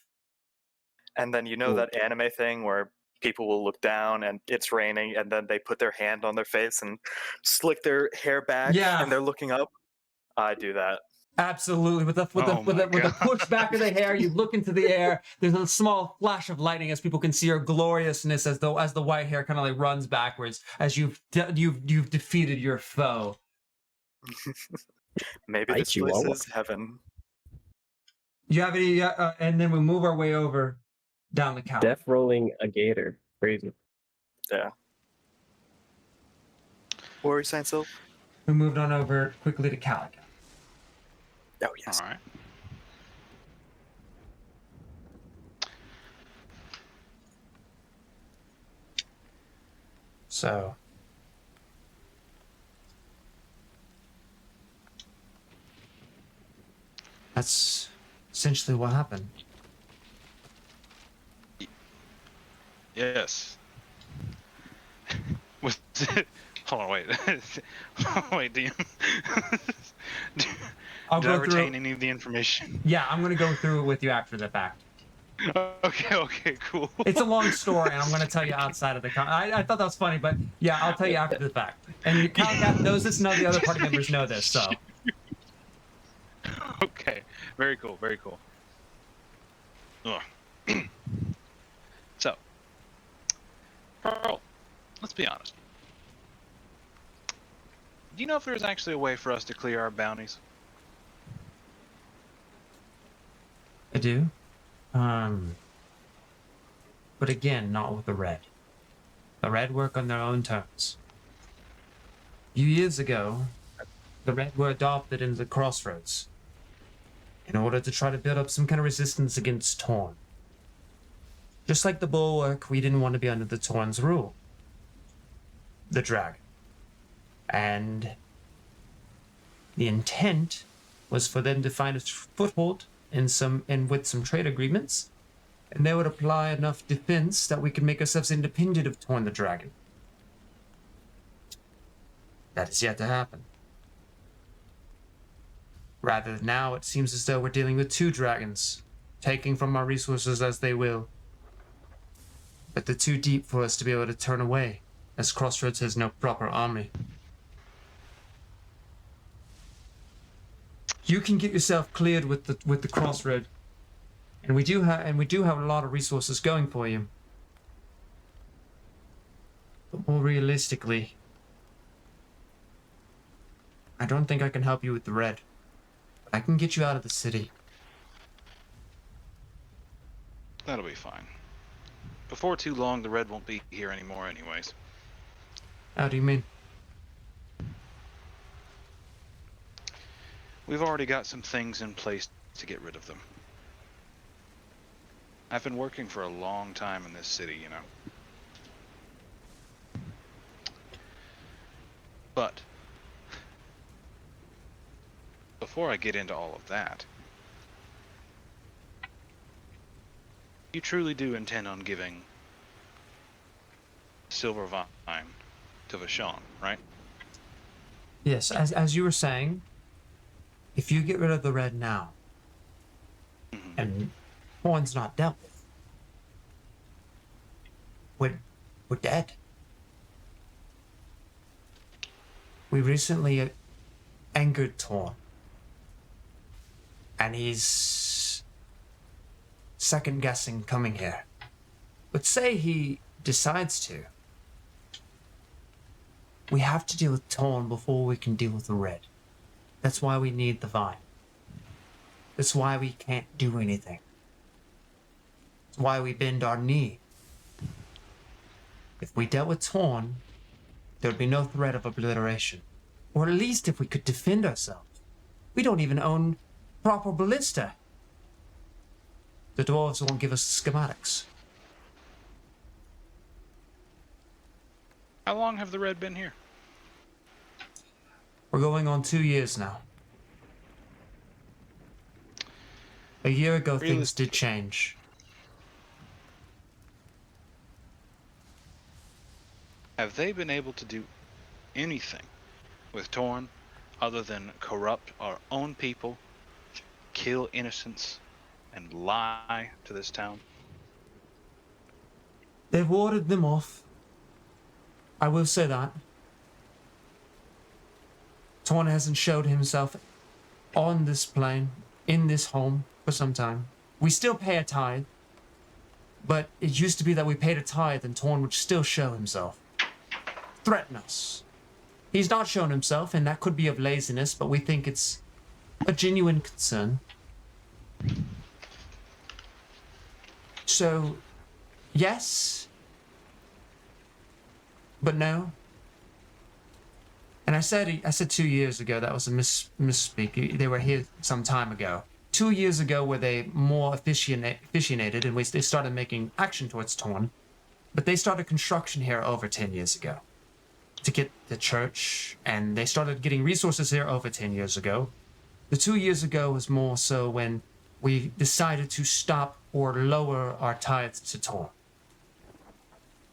And then you know that anime thing where people will look down and it's raining, and then they put their hand on their face and slick their hair back, Yeah. and they're looking up. I do that. Absolutely, with the push back of the hair, you look into the air. There's a small flash of lightning as people can see your gloriousness as the white hair kind of like runs backwards as you've defeated your foe. Maybe Hi, this Chihuahua. place is heaven. You have any? And then we move our way over down the couch. Death rolling a gator. Crazy. Yeah. What were you saying, Sil? We moved on over quickly to Calico. Oh yes. All right. So. That's essentially what happened. Yes. Was hold on, wait. Wait, do you I'll did I go retain through. any of the information? Yeah, I'm gonna go through it with you after the fact. Okay, cool. It's a long story, and I'm going to tell you outside of the I thought that was funny, but yeah, I'll tell you after the fact. And Calcat knows this, none of the other party members know this, so. Okay, very cool, very cool. Ugh. So, Carl, let's be honest. Do you know if there's actually a way for us to clear our bounties? I do. But again, not with the Red. The Red work on their own terms. A few years ago, the Red were adopted into the Crossroads in order to try to build up some kind of resistance against Torn. Just like the Bulwark, we didn't want to be under the Torn's rule. The Dragon. And the intent was for them to find a foothold with some trade agreements, and they would apply enough defense that we could make ourselves independent of Torn the Dragon. That is yet to happen. Rather, now it seems as though we're dealing with two dragons, taking from our resources as they will. But they're too deep for us to be able to turn away, as Crossroads has no proper army. You can get yourself cleared with the Crossroad, and we do have a lot of resources going for you. But more realistically, I don't think I can help you with the Red. But I can get you out of the city. That'll be fine. Before too long, the Red won't be here anymore anyways. How do you mean? We've already got some things in place to get rid of them. I've been working for a long time in this city, you know. But before I get into all of that, you truly do intend on giving Silver Vine to Vashon, right? Yes, as you were saying, if you get rid of the Red now, and Horn's not dealt with, we're dead. We recently angered Torn, and he's second guessing coming here. But say he decides to, we have to deal with Torn before we can deal with the Red. That's why we need the Vine. That's why we can't do anything. That's why we bend our knee. If we dealt with Torn, there would be no threat of obliteration. Or at least if we could defend ourselves. We don't even own proper ballista. The dwarves won't give us the schematics. How long have the Red been here? We're going on 2 years now. A year ago, Really? things did change. Have they been able to do anything with Torn other than corrupt our own people, kill innocents, and lie to this town? They've warded them off. I will say that. Torn hasn't showed himself on this plane, in this home, for some time. We still pay a tithe, but it used to be that we paid a tithe and Torn would still show himself. Threaten us. He's not shown himself, and that could be of laziness, but we think it's a genuine concern. So, yes, but no. And I said 2 years ago. That was a misspeak. They were here some time ago. 2 years ago, were they more officiated, and they started making action towards Torn. But they started construction here over 10 years ago to get the church, and they started getting resources here over 10 years ago. The 2 years ago was more so when we decided to stop or lower our tithes to Torn.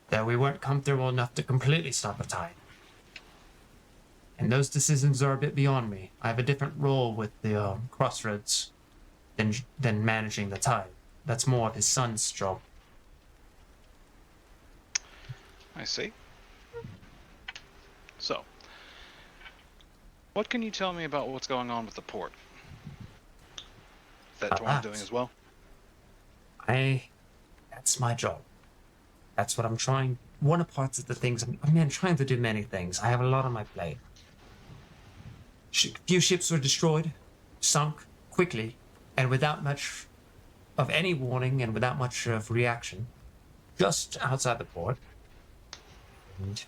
That we weren't comfortable enough to completely stop a tithe. And those decisions are a bit beyond me. I have a different role with the Crossroads than managing the tithe. That's more of his son's job. I see. So, what can you tell me about what's going on with the port? Is that Torn doing as well? That's my job. That's what I'm trying. One of parts of the things, I'm trying to do many things. I have a lot on my plate. Few ships were destroyed, sunk quickly, and without much of any warning and without much of reaction, just outside the port. And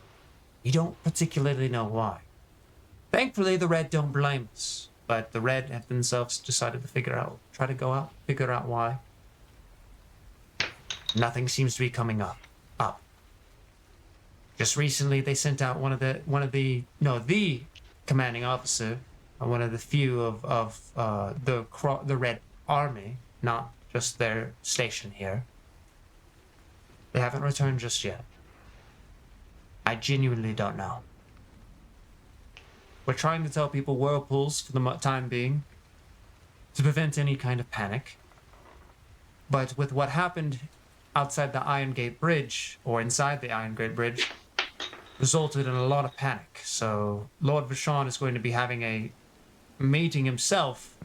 we don't particularly know why. Thankfully, the Red don't blame us, but the Red have themselves decided to try to go out, figure out why. Nothing seems to be coming up. Just recently, they sent out the commanding officer, one of the few of the Red Army, not just their station here. They haven't returned just yet. I genuinely don't know. We're trying to tell people whirlpools for the time being to prevent any kind of panic. But with what happened outside the Iron Gate Bridge, or inside the Iron Gate Bridge, resulted in a lot of panic. So Lord Vashon is going to be having a meeting himself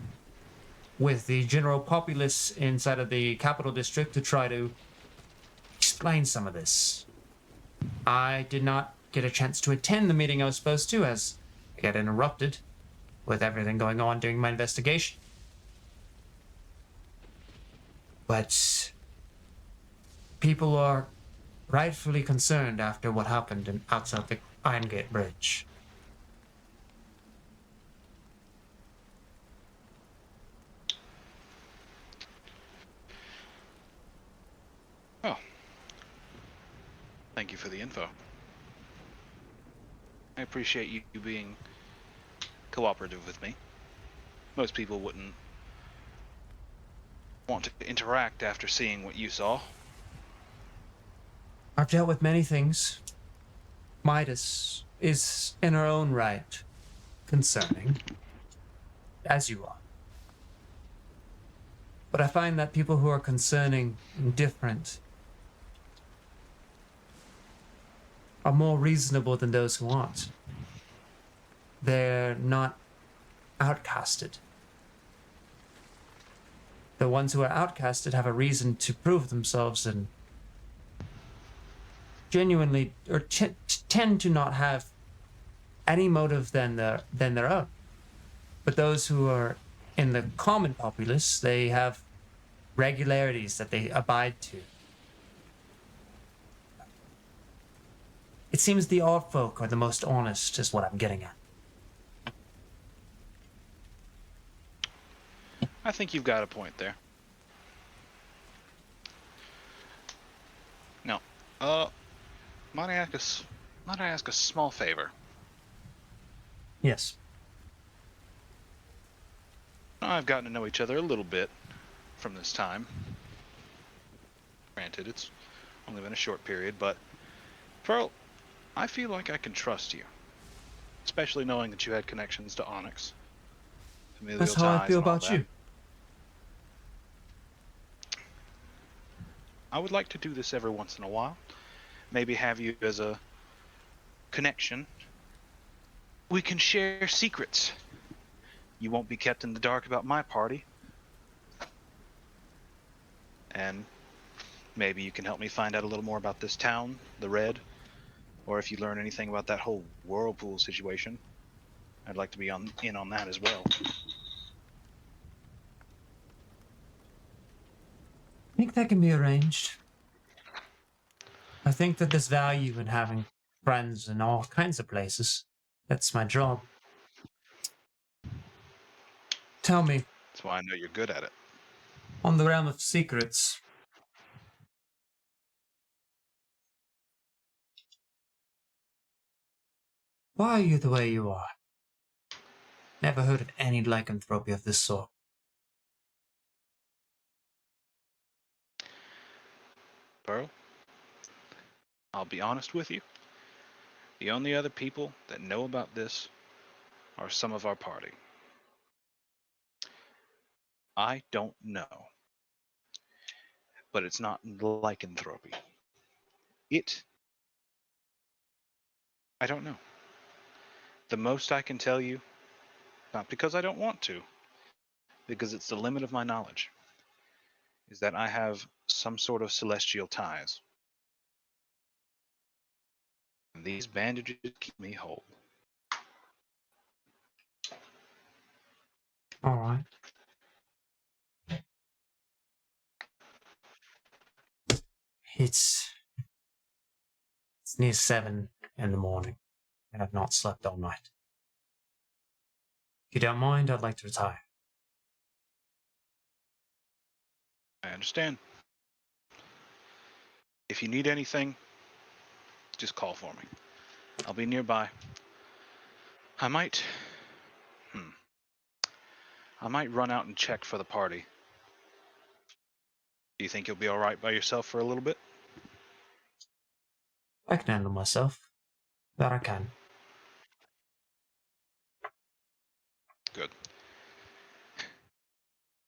with the general populace inside of the capital district to try to explain some of this. I did not get a chance to attend the meeting I was supposed to, as I got interrupted with everything going on during my investigation. But people are rightfully concerned after what happened outside the Iron Gate Bridge. Oh. Thank you for the info. I appreciate you being cooperative with me. Most people wouldn't want to interact after seeing what you saw. I've dealt with many things. Midas is, in her own right, concerning, as you are. But I find that people who are concerning and different are more reasonable than those who aren't. They're not outcasted. The ones who are outcasted have a reason to prove themselves and genuinely, or tend to not have any motive than their own. But those who are in the common populace, they have regularities that they abide to. It seems the odd folk are the most honest, is what I'm getting at. I think you've got a point there. Now, might I ask a small favor? Yes. I've gotten to know each other a little bit from this time. Granted, it's only been a short period, but Pearl, I feel like I can trust you, especially knowing that you had connections to Onyx. Familial That's how I ties feel and all about that. you. I would like to do this every once in a while. Maybe have you as a connection. We can share secrets. You won't be kept in the dark about my party. And maybe you can help me find out a little more about this town, the Red, or if you learn anything about that whole whirlpool situation. I'd like to be in on that as well. I think that can be arranged. I think that there's value in having friends in all kinds of places. That's my job. Tell me, That's why I know you're good at it. on the realm of secrets, why are you the way you are? Never heard of any lycanthropy of this sort. Pearl, I'll be honest with you. The only other people that know about this are some of our party. I don't know. But it's not lycanthropy. I don't know. The most I can tell you, not because I don't want to, because it's the limit of my knowledge, is that I have some sort of celestial ties. And these bandages keep me whole. It's near 7 in the morning, and I've not slept all night. If you don't mind, I'd like to retire. I understand. If you need anything, just call for me. I'll be nearby. I might run out and check for the party. Do you think you'll be all right by yourself for a little bit? I can handle myself. That I can. Good.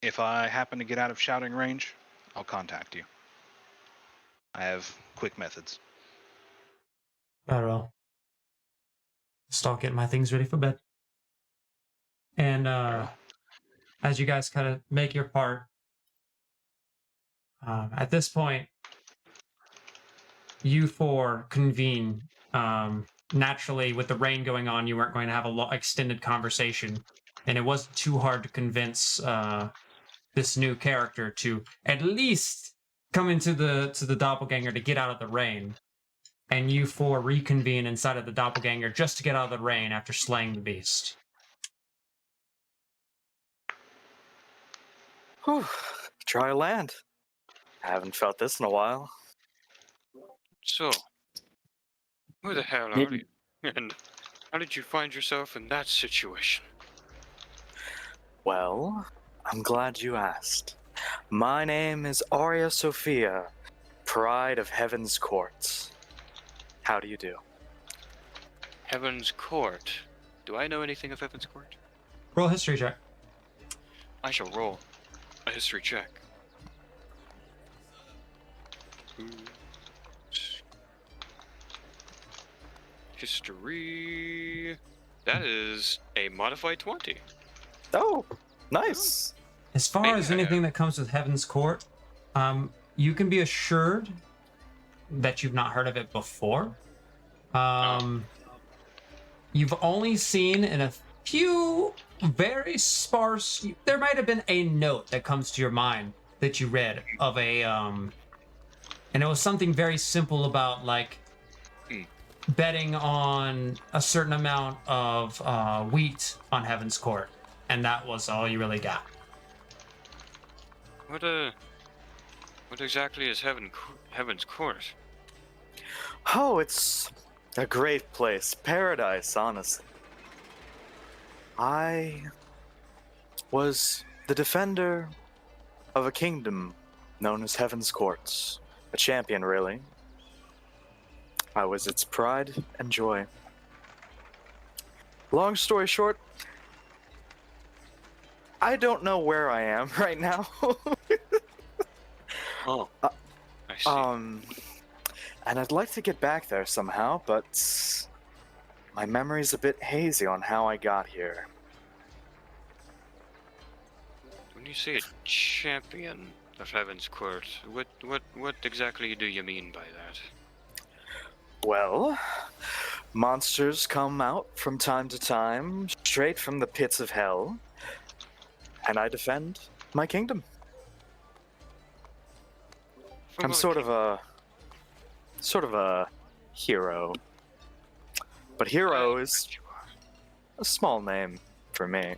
If I happen to get out of shouting range, I'll contact you. I have quick methods. Very well. Start getting my things ready for bed. And as you guys kind of make your part, at this point, you four convene. Naturally, with the rain going on, you weren't going to have a extended conversation, and it wasn't too hard to convince this new character to at least come into the doppelganger to get out of the rain. And you four reconvene inside of the doppelganger just to get out of the rain after slaying the beast. Whew. Dry land. I haven't felt this in a while. So, who the hell are you? And how did you find yourself in that situation? Well, I'm glad you asked. My name is Arya Sophia, Pride of Heaven's Court. How do you do? Heaven's Court. Do I know anything of Heaven's Court? Roll a history check. I shall roll a history check. History. That is a modified 20. Oh, nice. As far as anything that comes with Heaven's Court, you can be assured that you've not heard of it before. You've only seen in a few very sparse. There might have been a note that comes to your mind that you read of a, and it was something very simple about like betting on a certain amount of wheat on Heaven's Court, and that was all you really got. What exactly is Heaven's Court? Oh, it's a great place. Paradise, honestly. I was the defender of a kingdom known as Heaven's Courts. A champion, really. I was its pride and joy. Long story short, I don't know where I am right now. Oh, I see. And I'd like to get back there somehow, but my memory's a bit hazy on how I got here. When you say a champion of Heaven's Court, what exactly do you mean by that? Well, monsters come out from time to time, straight from the pits of hell, and I defend my kingdom. I'm sort of a hero. But hero is a small name for me.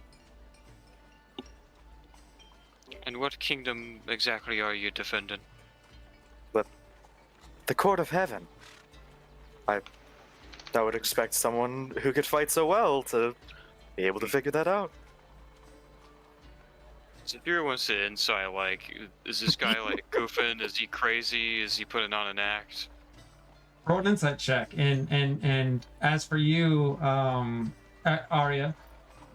And what kingdom exactly are you defending? The Court of Heaven. I would expect someone who could fight so well to be able to figure that out. Zafir wants to insight, like, is this guy, like, goofing? Is he crazy? Is he putting on an act? Roll an insight check, and as for you, Arya,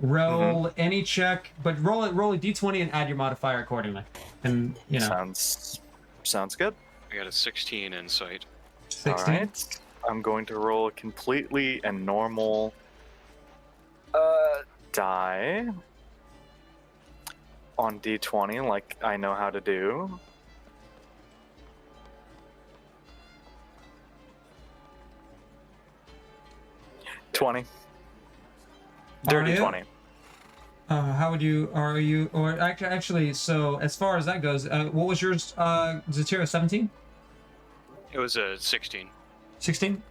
roll any check, but roll a d20 and add your modifier accordingly. And you know, sounds good. I got a 16 insight. 16. All right. I'm going to roll a completely and normal die on d20, like I know how to do. $20. Dirty Arya? 20. How would you? Are you? Or actually, so as far as that goes, what was yours? Zatira 17. It was a 16. 16.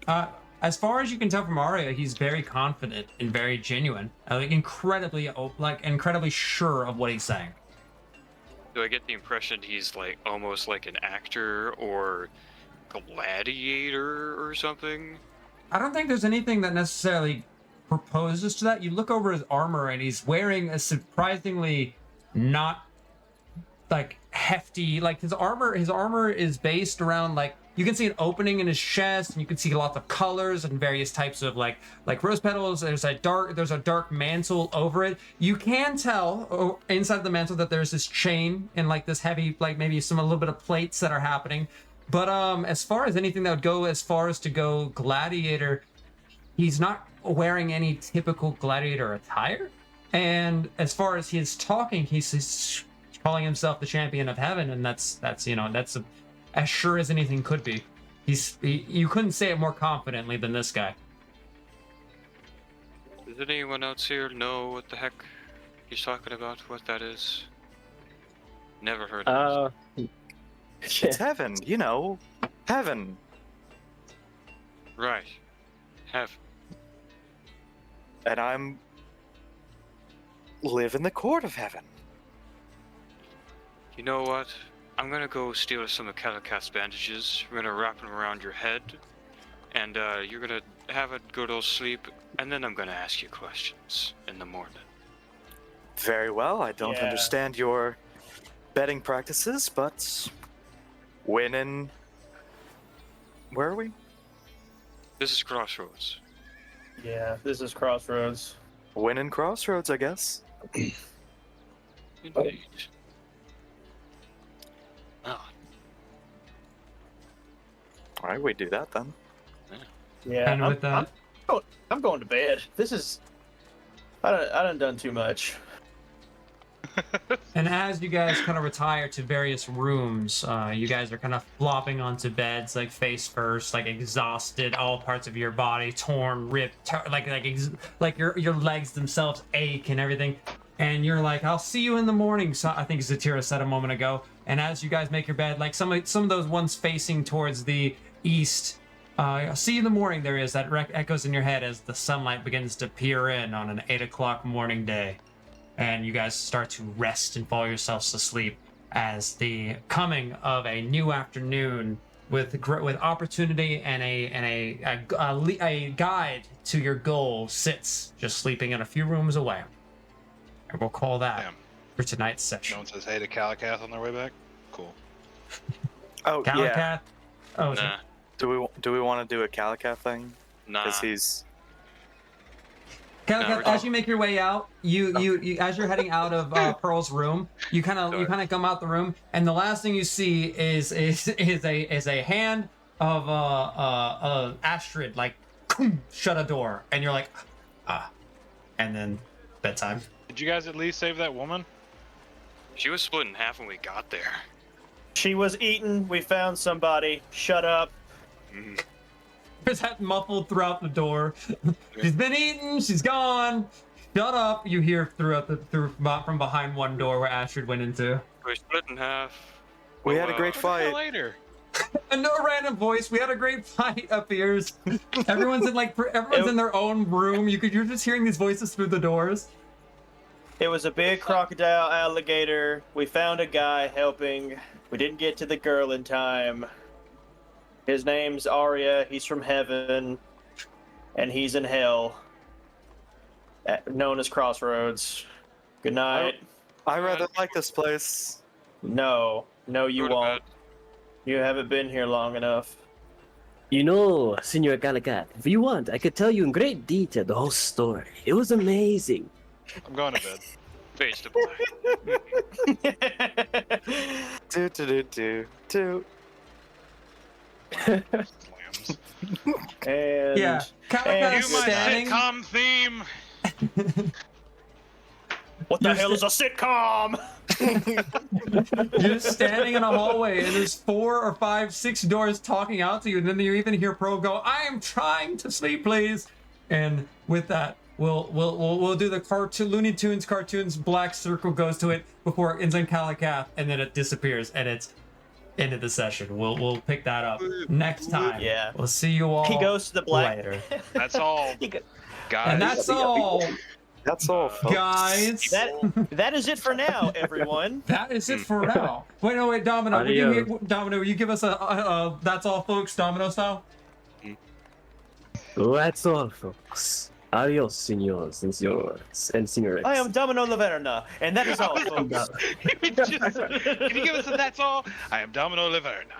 As far as you can tell from Arya, he's very confident and very genuine, like incredibly sure of what he's saying. Do I get the impression he's like almost like an actor or gladiator or something? I don't think there's anything that necessarily proposes to that. You look over his armor and he's wearing a surprisingly not like hefty, like his armor is based around like you can see an opening in his chest and you can see lots of colors and various types of like rose petals. There's a dark mantle over it. You can tell inside the mantle that there's this chain and like this heavy, like maybe a little bit of plates that are happening. But as far as anything that would go as far as to go gladiator, he's not wearing any typical gladiator attire. And as far as his talking, he's calling himself the champion of heaven, and that's as sure as anything could be. You couldn't say it more confidently than this guy. Does anyone else here know what the heck he's talking about? What that is? Never heard of it. It's heaven, you know. Heaven. Right. Have. And live in the court of heaven. You know what? I'm gonna go steal some of Calicath's bandages. We're gonna wrap them around your head, and you're gonna have a good old sleep, and then I'm gonna ask you questions in the morning. Very well. I don't Yeah. understand your betting practices, but when in... Where are we? This is Crossroads. Yeah, this is Crossroads. When in Crossroads, I guess. Indeed. Ah, All right, we do that then. Yeah, And with that, I'm going to bed. This is. I done too much. and as you guys kind of retire to various rooms, you guys are kind of flopping onto beds, like face first, like exhausted, all parts of your body torn, ripped, like your legs themselves ache and everything. And you're like, "I'll see you in the morning." So I think Zatira said a moment ago. And as you guys make your bed, like some of those ones facing towards the east, "I'll see you in the morning." There is that echoes in your head as the sunlight begins to peer in on an 8 o'clock morning day. And you guys start to rest and fall yourselves to sleep as the coming of a new afternoon with opportunity and a guide to your goal sits just sleeping in a few rooms away. And we'll call that Damn. for tonight's session. No one says hey to Calicath on their way back? Cool. Oh, yeah. Calicath. Oh, nah, Do we want to do a Calicath thing? nah. Because he's... Calicath, No, as you make your way out, you as you're heading out of Pearl's room, you kind of come out the room, and the last thing you see is a hand of Astrid like shut a door, and you're like and then bedtime. Did you guys at least save that woman? She was split in half when we got there. She was eaten. We found somebody. Shut up. There's that muffled throughout the door. She's been eaten. She's gone. Shut up! You hear from behind one door where Astrid went into. We split in half. We had a great fight. Later. And no random voice. We had a great fight appears. Everyone's in their own room. You're just hearing these voices through the doors. It was a big crocodile alligator. We found a guy helping. We didn't get to the girl in time. His name's Arya. He's from heaven. And he's in hell. Known as Crossroads. Good night. I rather like this place. No, you Go to won't. bed. You haven't been here long enough. You know, Senor Calicat, if you want, I could tell you in great detail the whole story. It was amazing. I'm going to bed. Face to black. Do. Slams. And Yeah, Calicat and is You my standing. sitcom theme. what the You're hell is a sitcom? You're standing in a hallway, and there's 4 or 5, 6 doors talking out to you, and then you even hear Pearl go, "I am trying to sleep, please." And with that, we'll do the Looney Tunes cartoons. Black circle goes to it before it ends in Calicath, and then it disappears, and it's end of the session. We'll pick that up next time. Yeah. We'll see you all He goes to the black. later. That's all, He go- guys. And that's all, That's all, folks. guys. that is it for now, everyone. That is it for now. Wait, no, wait, Domino. Domino, will you give us a that's all, folks, Domino style? That's all, folks. Adios, senors and senores and señoritas. I am Domino Laverna, and that is all, folks. Can you give us a that's all? I am Domino Liverna.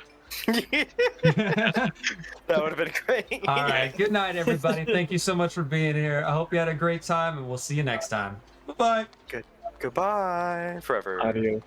That would have been great. All right. Good night, everybody. Thank you so much for being here. I hope you had a great time, and we'll see you next time. Bye-bye. Goodbye forever. Adios.